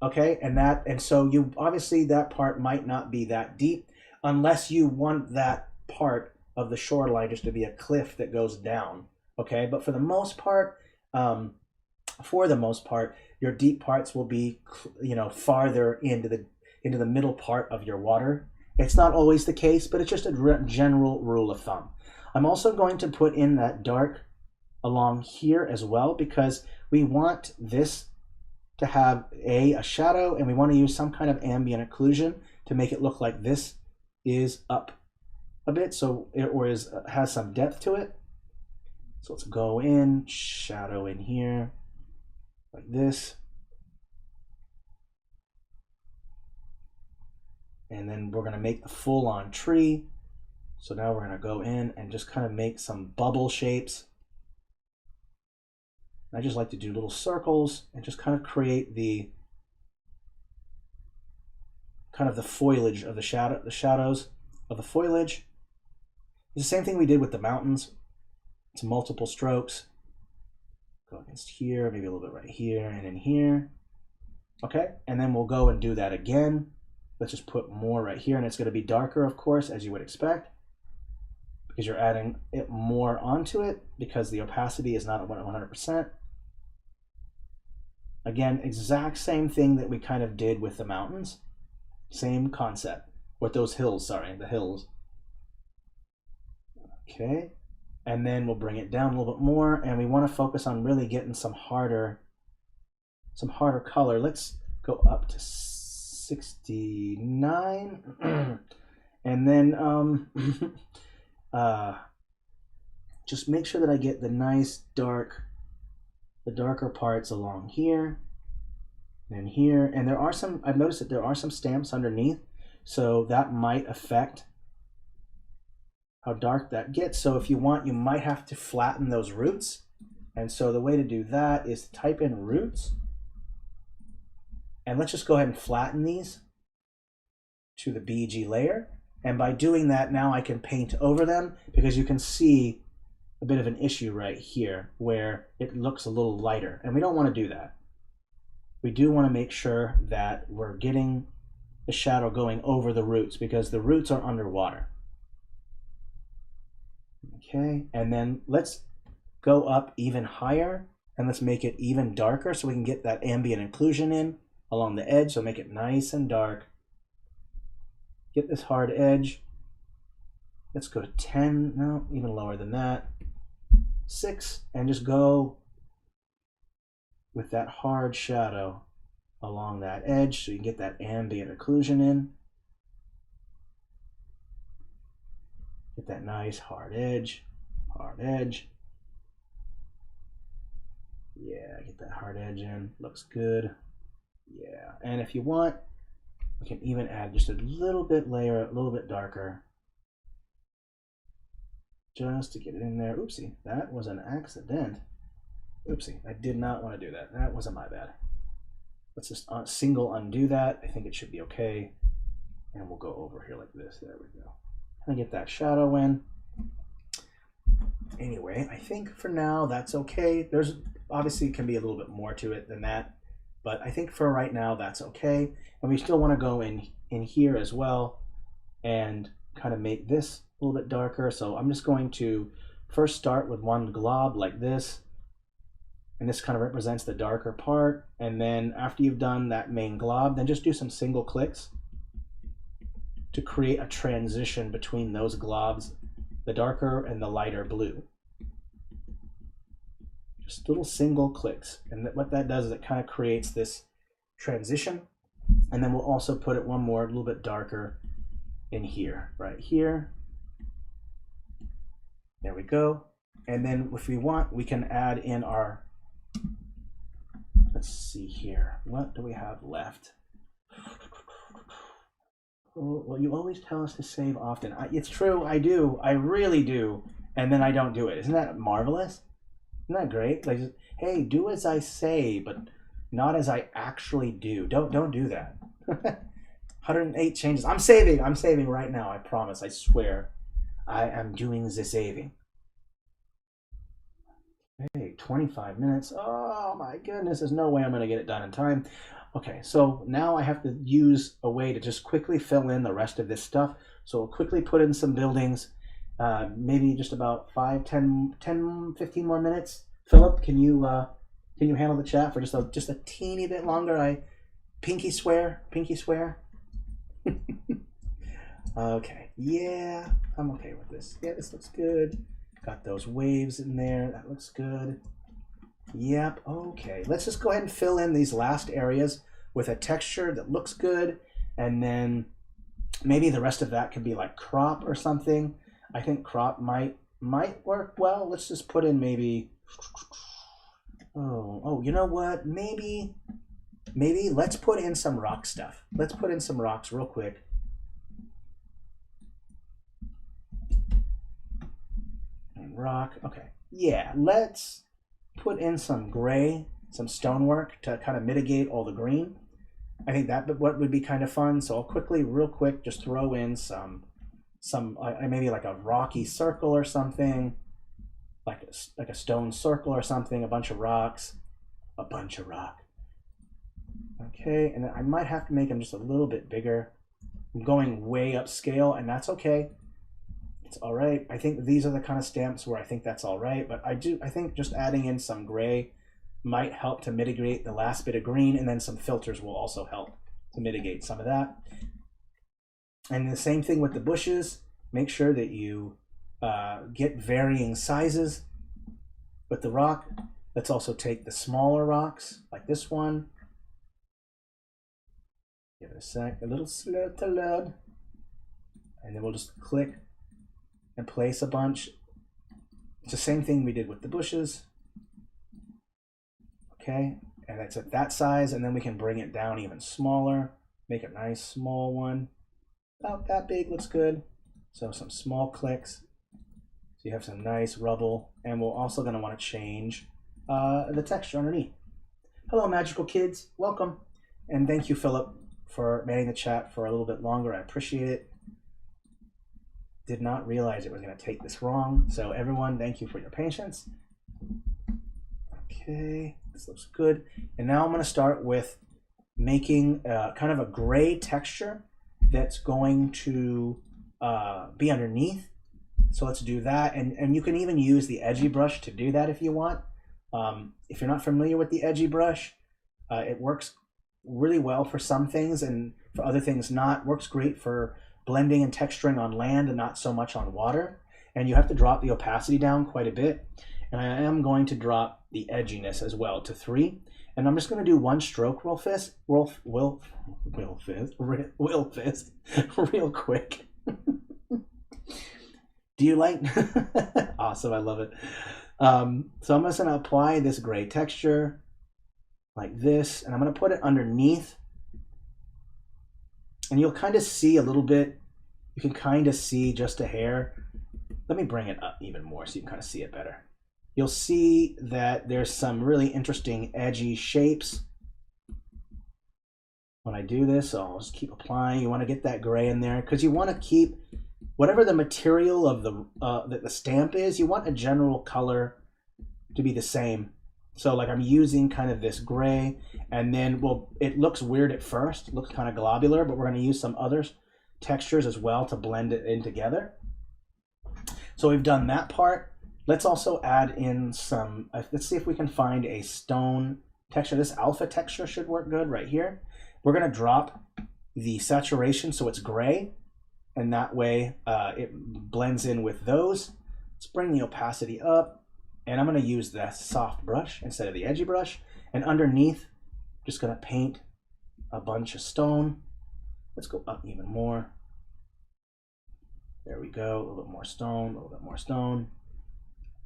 Okay, and so you obviously that part might not be that deep unless you want that part of the shoreline just to be a cliff that goes down. Okay, but for the most part, your deep parts will be, you know, farther into the middle part of your water. It's not always the case, but it's just a general rule of thumb. I'm also going to put in that dark along here as well because we want this to have a shadow, and we want to use some kind of ambient occlusion to make it look like this is up a bit, so it has some depth to it. So let's go in, shadow in here like this. And then we're going to make the full-on tree. So now we're going to go in and just kind of make some bubble shapes. I just like to do little circles and just kind of create the foliage of the shadows of the foliage. It's the same thing we did with the mountains. It's multiple strokes. Go against here, maybe a little bit right here and in here. Okay, and then we'll go and do that again. Let's just put more right here, and it's going to be darker, of course, as you would expect, because you're adding it more onto it because the opacity is not at 100%. Again, exact same thing that we kind of did with the mountains. Same concept. With those hills, sorry, the hills. Okay, and then we'll bring it down a little bit more, and we want to focus on really getting some harder color. Let's go up to 69. And then just make sure that I get the nice darker parts along here. And here, and there are some, I've noticed that there are some stamps underneath, so that might affect how dark that gets. So if you want, you might have to flatten those roots. And so the way to do that is to type in roots. And let's just go ahead and flatten these to the BG layer. And by doing that, now I can paint over them, because you can see a bit of an issue right here where it looks a little lighter. And we don't want to do that. We do want to make sure that we're getting the shadow going over the roots, because the roots are underwater. Okay, and then let's go up even higher and let's make it even darker so we can get that ambient inclusion in along the edge. So make it nice and dark. Get this hard edge. Let's go to 10, no, even lower than that. 6, and just go with that hard shadow along that edge so you can get that ambient occlusion in. Get that nice hard edge, hard edge. Yeah, get that hard edge in, looks good. Yeah, and if you want, we can even add just a little bit layer, a little bit darker, just to get it in there. Oopsie, that was an accident. Oopsie, I did not want to do that. That wasn't my bad. Let's just single undo that. I think it should be okay. And we'll go over here like this. There we go. And get that shadow in. Anyway, I think for now that's okay. There's obviously can be a little bit more to it than that, but I think for right now that's okay. And we still want to go in here as well and kind of make this a little bit darker. So I'm just going to first start with one glob like this. And this kind of represents the darker part. And then after you've done that main glob, then just do some single clicks to create a transition between those globs, the darker and the lighter blue. Just little single clicks. And what that does is it kind of creates this transition. And then we'll also put it one more, a little bit darker in here, right here. There we go. And then if we want, we can add in our, let's see here. What do we have left? Oh, well, you always tell us to save often. It's true, I do. I really do. And then I don't do it. Isn't that marvelous? Isn't that great? Like, hey, do as I say, but not as I actually do. Don't do that. 108 changes. I'm saving right now. I promise. I swear. I am doing the saving. Hey, 25 minutes. Oh my goodness. There's no way I'm going to get it done in time. Okay, so now I have to use a way to just quickly fill in the rest of this stuff. So we'll quickly put in some buildings, maybe just about 5, 10, 15 more minutes. Philip, can you handle the chat for just a teeny bit longer? I pinky swear. Okay, yeah, I'm okay with this. Yeah, this looks good. Got those waves in there. That looks good. Yep, okay. Let's just go ahead and fill in these last areas with a texture that looks good. And then maybe the rest of that could be like crop or something. I think crop might work well. Let's just put in maybe, oh, you know what? Maybe let's put in some rock stuff. Let's put in some rocks real quick. And rock, okay. Yeah, let's put in some gray, some stonework to kind of mitigate all the green. I think that what would be kind of fun. So I'll real quick, just throw in some maybe like a rocky circle or something, like a stone circle or something, a bunch of rock. Okay, and then I might have to make them just a little bit bigger. I'm going way upscale, and that's okay. It's all right. I think these are the kind of stamps where I think that's all right, but I think just adding in some gray might help to mitigate the last bit of green, and then some filters will also help to mitigate some of that. And the same thing with the bushes. Make sure that you get varying sizes with the rock. Let's also take the smaller rocks, like this one. Give it a sec, a little slow to load. And then we'll just click and place a bunch. It's the same thing we did with the bushes. Okay, And it's at that size, and then we can bring it down even smaller, make a nice small one. About that big looks good. So some small clicks. So you have some nice rubble, and we're also going to want to change the texture underneath. Hello, magical kids. Welcome. And thank you, Philip, for manning the chat for a little bit longer. I appreciate it. Did not realize it was going to take this long. So everyone, thank you for your patience. Okay, this looks good. And now I'm going to start with making kind of a gray texture that's going to be underneath. So let's do that. And you can even use the edgy brush to do that if you want. If you're not familiar with the edgy brush, it works really well for some things, and for other things not. Works great for blending and texturing on land and not so much on water. And you have to drop the opacity down quite a bit. And I am going to drop the edginess as well to 3. And I'm just going to do one stroke real quick. Do you like? Awesome, I love it. So I'm just going to apply this gray texture like this, and I'm going to put it underneath. And you'll kind of see a little bit. You can kind of see just a hair. Let me bring it up even more so you can kind of see it better. You'll see that there's some really interesting edgy shapes when I do this. So I'll just keep applying. You want to get that gray in there because you want to keep whatever the material of the stamp is, you want a general color to be the same. So like I'm using kind of this gray, and then, well, it looks weird at first, it looks kind of globular, but we're going to use some other textures as well to blend it in together. So we've done that part. Let's also add in some, let's see if we can find a stone texture. This alpha texture should work good right here. We're going to drop the saturation so it's gray, and that way it blends in with those. Let's bring the opacity up, and I'm going to use the soft brush instead of the edgy brush. And underneath, just going to paint a bunch of stone. Let's go up even more. There we go, a little bit more stone, a little bit more stone.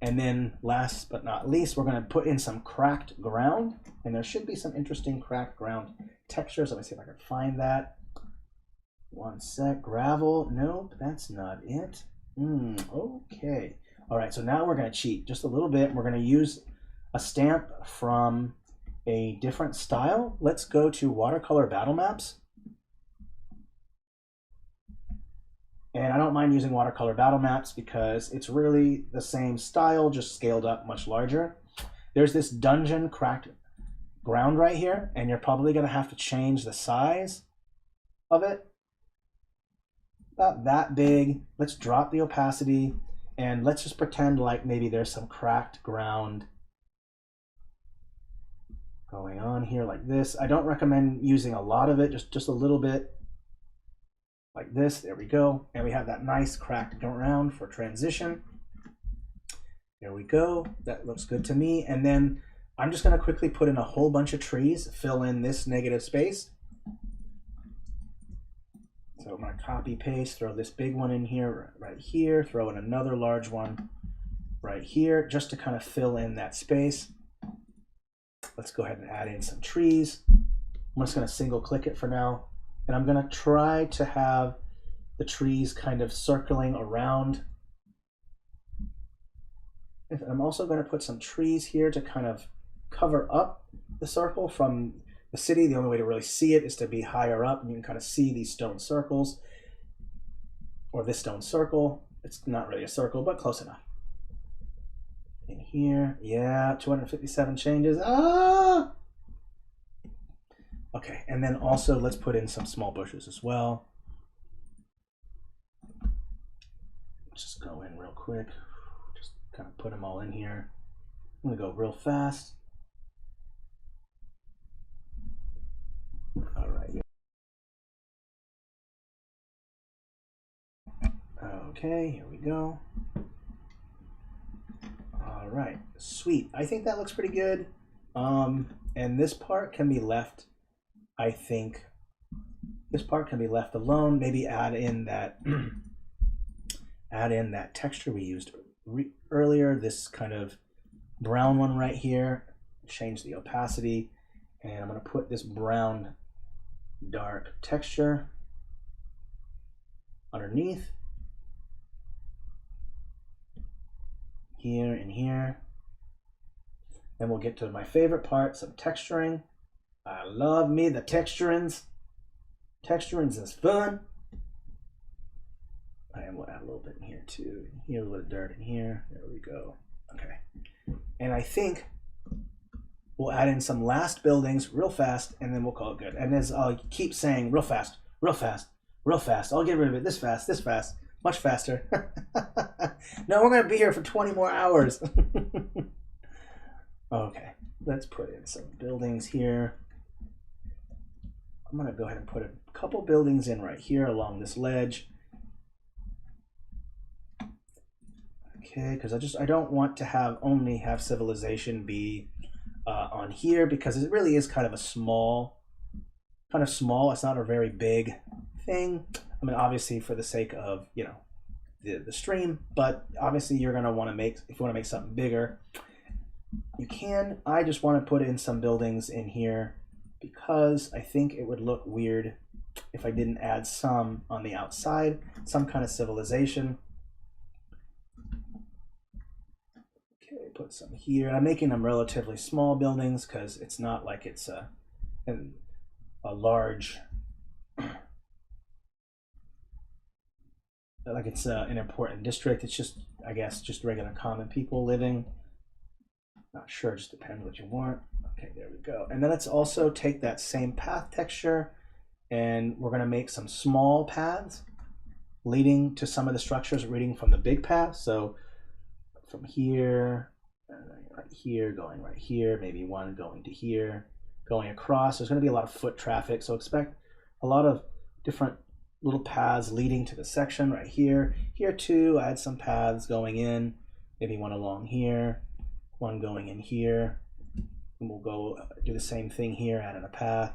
And then last but not least, we're going to put in some cracked ground, and there should be some interesting cracked ground textures. Let me see if I can find that. One sec. Gravel. Nope, that's not it. Okay. All right, so now we're going to cheat just a little bit. We're going to use a stamp from a different style. Let's go to Watercolor Battle Maps. And I don't mind using Watercolor Battle Maps because it's really the same style, just scaled up much larger. There's this dungeon cracked ground right here, and you're probably going to have to change the size of it. About that big. Let's drop the opacity, and let's just pretend like maybe there's some cracked ground going on here like this. I don't recommend using a lot of it, just a little bit like this. There we go. And we have that nice cracked ground for transition. There we go. That looks good to me. And then I'm just going to quickly put in a whole bunch of trees, fill in this negative space. So I'm going to copy paste, throw this big one in here, right here, throw in another large one right here, just to kind of fill in that space. Let's go ahead and add in some trees. I'm just going to single click it for now. And I'm going to try to have the trees kind of circling around. And I'm also going to put some trees here to kind of cover up the circle from the city. The only way to really see it is to be higher up, and you can kind of see these stone circles, or this stone circle. It's not really a circle, but close enough. In here, yeah, 257 changes. Ah! Okay, and then also let's put in some small bushes as well. Just go in real quick. Just kind of put them all in here. I'm gonna go real fast. All right. Okay, here we go. All right, sweet. I think that looks pretty good. And this part can be left, I think, this part can be left alone. Maybe add in that texture we used earlier, this kind of brown one right here. Change the opacity, And I'm going to put this brown dark texture underneath. Here and here. Then we'll get to my favorite part, some texturing. I love me the texturings. Texturings is fun. I will add a little bit in here too. Here, a little bit of dirt in here. There we go. Okay. And I think we'll add in some last buildings real fast, and then we'll call it good. And as I'll keep saying, real fast, real fast, real fast. I'll get rid of it this fast, much faster. No, we're going to be here for 20 more hours. Okay, let's put in some buildings here. I'm going to go ahead and put a couple buildings in right here along this ledge. Okay, because I don't want to only have civilization be on here, because it really is kind of small. It's not a very big thing. I mean, obviously for the sake of, you know, the stream, but obviously you're going to want to if you want to make something bigger, you can. I just want to put in some buildings in here because I think it would look weird if I didn't add some on the outside, some kind of civilization. Okay, put some here. I'm making them relatively small buildings because it's not like it's a large, like it's an important district. It's just, I guess, just regular common people living. Not sure, just depends what you want. Okay, there we go. And then let's also take that same path texture, and we're going to make some small paths leading to some of the structures leading from the big path. So from here, right here, going right here, maybe one going to here, going across. There's going to be a lot of foot traffic, so expect a lot of different little paths leading to the section right here. Here too, add some paths going in, maybe one along here, one going in here, and we'll go do the same thing here, add in a path.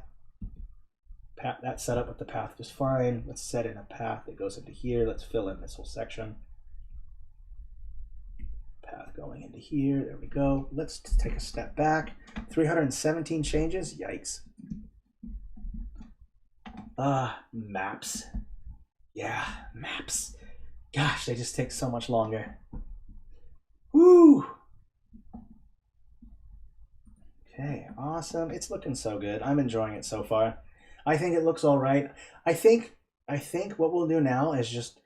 That's set up with the path just fine. Let's set in a path that goes into here. Let's fill in this whole section. Path going into here, there we go. Let's take a step back. 317 changes, yikes. Maps. Yeah, maps. Gosh, they just take so much longer. Woo! Okay, awesome. It's looking so good. I'm enjoying it so far. I think it looks all right. I think what we'll do now is just,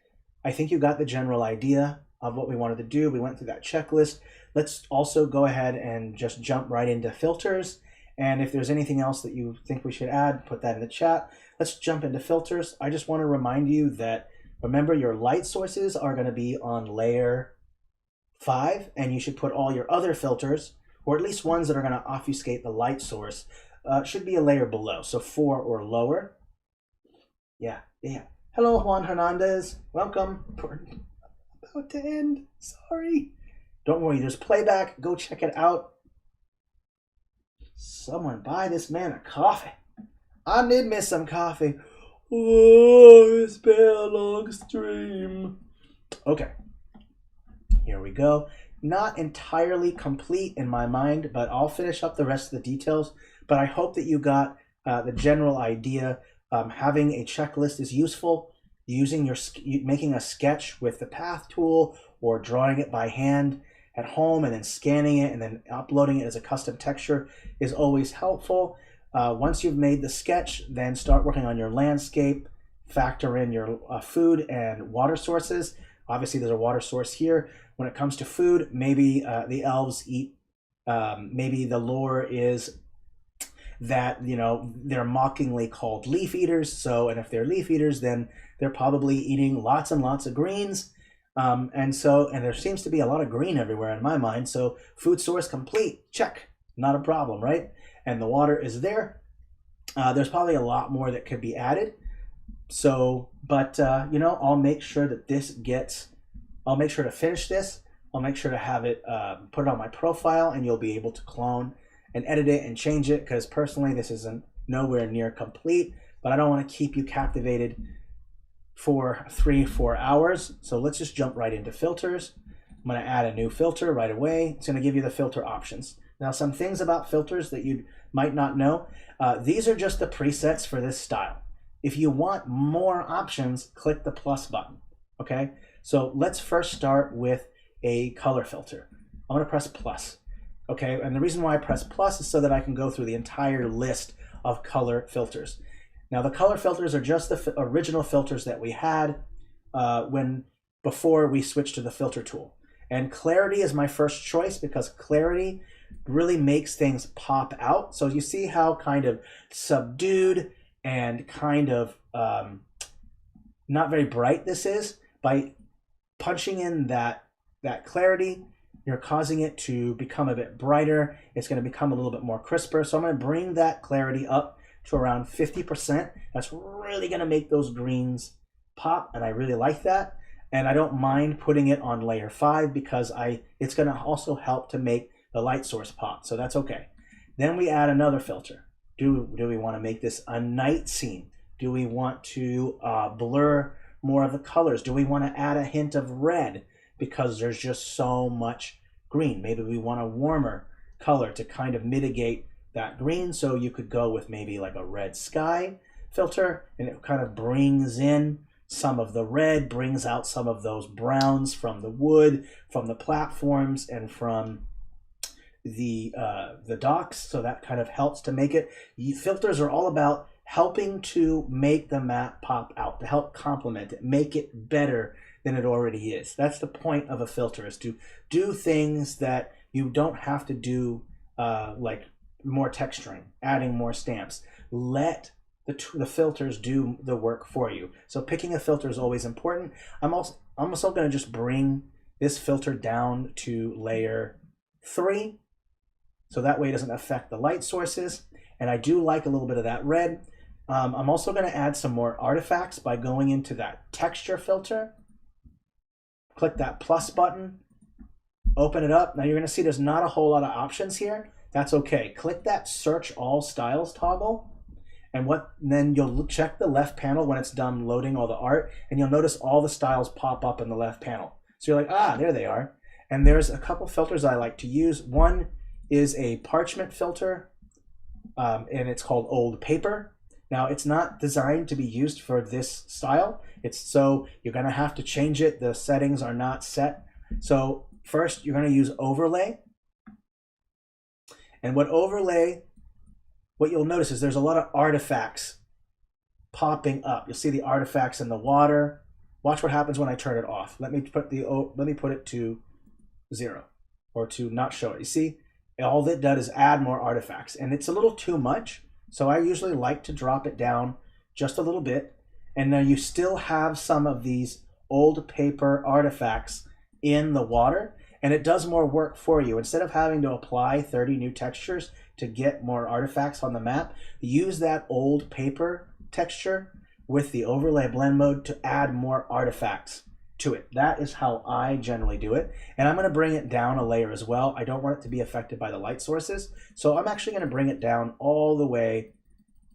I think you got the general idea of what we wanted to do. We went through that checklist. Let's also go ahead and just jump right into filters. And if there's anything else that you think we should add, put that in the chat. Let's jump into filters. I just want to remind you that, remember, your light sources are going to be on layer 5, and you should put all your other filters, or at least ones that are going to obfuscate the light source, should be a layer below, so 4 or lower. Yeah. Hello, Juan Hernandez. Welcome. About to end. Sorry. Don't worry, there's playback. Go check it out. Someone buy this man a coffee. I did miss some coffee. Oh, it's been a long stream. Okay. Here we go. Not entirely complete in my mind, but I'll finish up the rest of the details. But I hope that you got the general idea. Having a checklist is useful. Making a sketch with the path tool or drawing it by hand at home and then scanning it and then uploading it as a custom texture is always helpful. Once you've made the sketch, then start working on your landscape. Factor in your food and water sources. Obviously, there's a water source here. When it comes to food, maybe the elves eat, maybe the lore is that, you know, they're mockingly called leaf eaters. So, and if they're leaf eaters, then they're probably eating lots and lots of greens. And there seems to be a lot of green everywhere in my mind. So food source complete, check, not a problem, right? And the water is there. There's probably a lot more that could be added. So, but, you know, I'll make sure that I'll make sure to finish this. I'll make sure to have it, put it on my profile, and you'll be able to clone and edit it and change it, because personally this isn't nowhere near complete, but I don't want to keep you captivated for 3-4 hours. So let's just jump right into filters. I'm going to add a new filter right away. It's going to give you the filter options. Now, some things about filters that you might not know. These are just the presets for this style. If you want more options, click the plus button, okay? So let's first start with a color filter. I'm gonna press plus, okay? And the reason why I press plus is so that I can go through the entire list of color filters. Now, the color filters are just the original filters that we had before we switched to the filter tool. And clarity is my first choice because clarity really makes things pop out. So you see how kind of subdued and kind of not very bright this is. By punching in that clarity, you're causing it to become a bit brighter. It's going to become a little bit more crisper. So I'm going to bring that clarity up to around 50%. That's really going to make those greens pop, and I really like that. And I don't mind putting it on layer 5 because it's going to also help to make the light source pop, so that's okay. Then we add another filter. Do we want to make this a night scene? Do we want to blur more of the colors? Do we want to add a hint of red because there's just so much green? Maybe we want a warmer color to kind of mitigate that green, so you could go with maybe like a red sky filter, and it kind of brings in some of the red, brings out some of those browns from the wood, from the platforms, and from the docks, so that kind of helps to make it. Filters are all about helping to make the map pop out, to help complement it, make it better than it already is. That's the point of a filter, is to do things that you don't have to do, like more texturing, adding more stamps. Let the filters do the work for you. So picking a filter is always important. I'm also going to just bring this filter down to layer 3, so that way it doesn't affect the light sources. And I do like a little bit of that red. I'm also going to add some more artifacts by going into that texture filter. Click that plus button, open it up. Now you're going to see there's not a whole lot of options here. That's okay. Click that search all styles toggle, and then you'll check the left panel when it's done loading all the art, and you'll notice all the styles pop up in the left panel. So you're like, ah, there they are. And there's a couple filters I like to use. One is a parchment filter, and it's called Old Paper. Now, it's not designed to be used for this style. So you're going to have to change it. The settings are not set. So first, you're going to use overlay. And what you'll notice is there's a lot of artifacts popping up. You'll see the artifacts in the water. Watch what happens when I turn it off. Let me put it to 0, or to not show it. You see, all that does is add more artifacts, and it's a little too much. So I usually like to drop it down just a little bit. And now you still have some of these old paper artifacts in the water, and it does more work for you. Instead of having to apply 30 new textures to get more artifacts on the map, use that old paper texture with the overlay blend mode to add more artifacts to it. That is how I generally do it. And I'm going to bring it down a layer as well. I don't want it to be affected by the light sources. So I'm actually going to bring it down all the way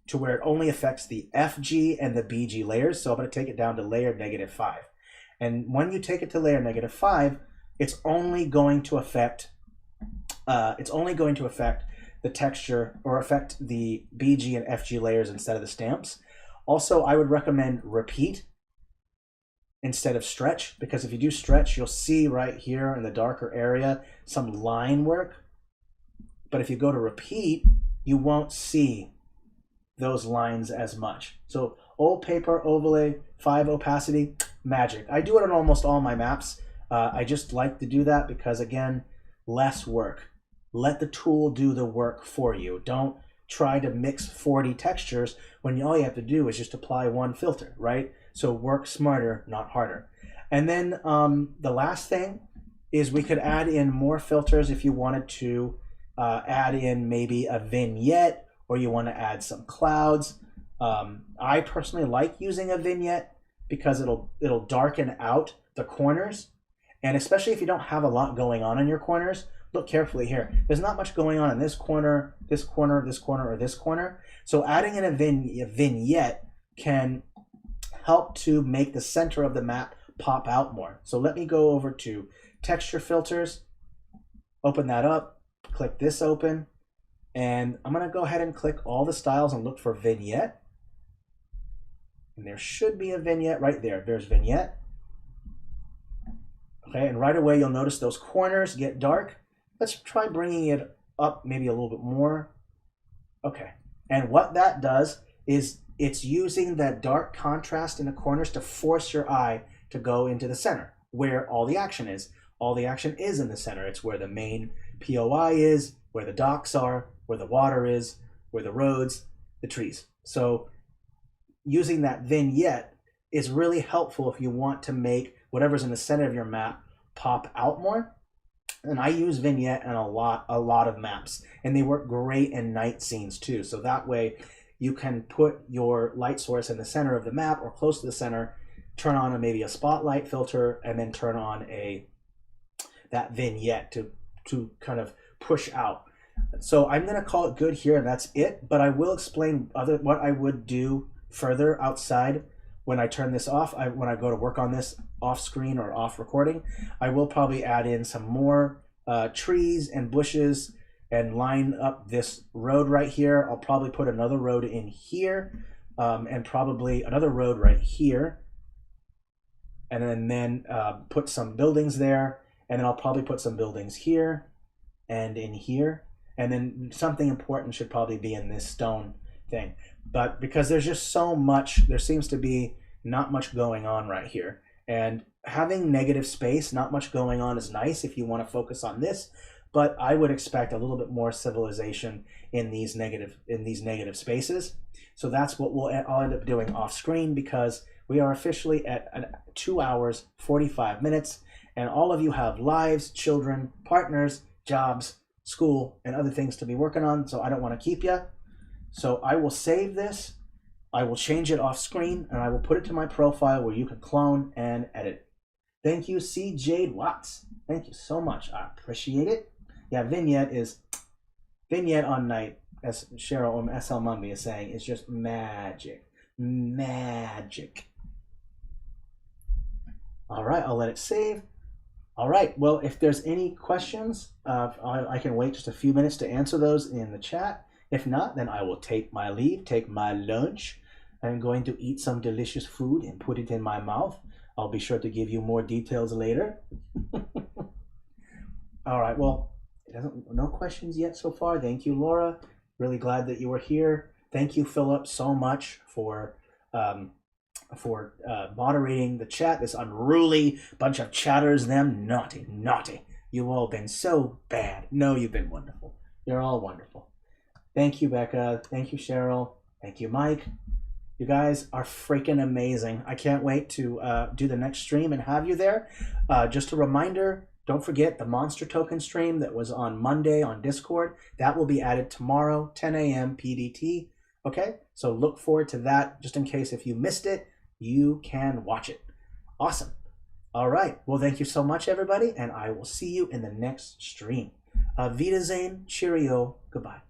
to where it only affects the FG and the BG layers. So I'm going to take it down to layer -5. And when you take it to layer -5, it's only going to affect the texture, or affect the BG and FG layers instead of the stamps. Also, I would recommend repeat instead of stretch, because if you do stretch, you'll see right here in the darker area some line work. But if you go to repeat, you won't see those lines as much. So old paper, overlay, 5 opacity, magic. I do it on almost all my maps. I just like to do that because, again, less work. Let the tool do the work for you. Don't try to mix 40 textures when all you have to do is just apply one filter, right? So work smarter, not harder. And then the last thing is we could add in more filters if you wanted to add in maybe a vignette, or you want to add some clouds. I personally like using a vignette because it'll darken out the corners. And especially if you don't have a lot going on in your corners, look carefully here. There's not much going on in this corner, this corner, this corner, or this corner. So adding in a vignette can help to make the center of the map pop out more. So let me go over to texture filters, open that up, click this open, and I'm going to go ahead and click all the styles and look for vignette. And there should be a vignette right there. There's vignette. Okay, and right away you'll notice those corners get dark. Let's try bringing it up maybe a little bit more. Okay, and what that does is it's using that dark contrast in the corners to force your eye to go into the center where all the action is. All the action is in the center. It's where the main POI is, where the docks are, where the water is, where the roads, the trees. So using that vignette is really helpful if you want to make whatever's in the center of your map pop out more. And I use vignette in a lot of maps, and they work great in night scenes too. So that way you can put your light source in the center of the map or close to the center, turn on maybe a spotlight filter, and then turn on that vignette to kind of push out. So I'm going to call it good here, and that's it. But I will explain what I would do further outside when I turn this off. When I go to work on this off screen or off recording, I will probably add in some more trees and bushes and line up this road right here. I'll probably put another road in here and probably another road right here. And then put some buildings there. And then I'll probably put some buildings here and in here. And then something important should probably be in this stone thing. But because there's just so much, there seems to be not much going on right here. And having negative space, not much going on, is nice if you want to focus on this. But I would expect a little bit more civilization in these negative spaces. So that's what I'll end up doing off screen, because we are officially at 2 hours, 45 minutes. And all of you have lives, children, partners, jobs, school, and other things to be working on. So I don't want to keep you. So I will save this. I will change it off screen, and I will put it to my profile where you can clone and edit. Thank you, C. Jade Watts. Thank you so much. I appreciate it. Yeah, vignette on night, as Cheryl SL Mumby is saying, is just magic. Magic. All right, I'll let it save. All right, well, if there's any questions, I can wait just a few minutes to answer those in the chat. If not, then I will take my leave, take my lunch. I'm going to eat some delicious food and put it in my mouth. I'll be sure to give you more details later. All right, well, no questions yet so far. Thank you, Laura. Really glad that you were here. Thank you, Philip, so much for moderating the chat. This unruly bunch of chatters, them naughty. You've all been so bad. No, you've been wonderful. You're all wonderful. Thank you, Becca. Thank you, Cheryl. Thank you, Mike. You guys are freaking amazing. I can't wait to do the next stream and have you there. Just a reminder, don't forget the Monster Token stream that was on Monday on Discord. That will be added tomorrow, 10 a.m. PDT. Okay, so look forward to that. Just in case if you missed it, you can watch it. Awesome. All right. Well, thank you so much, everybody, and I will see you in the next stream. Wiedersehen. Cheerio. Goodbye.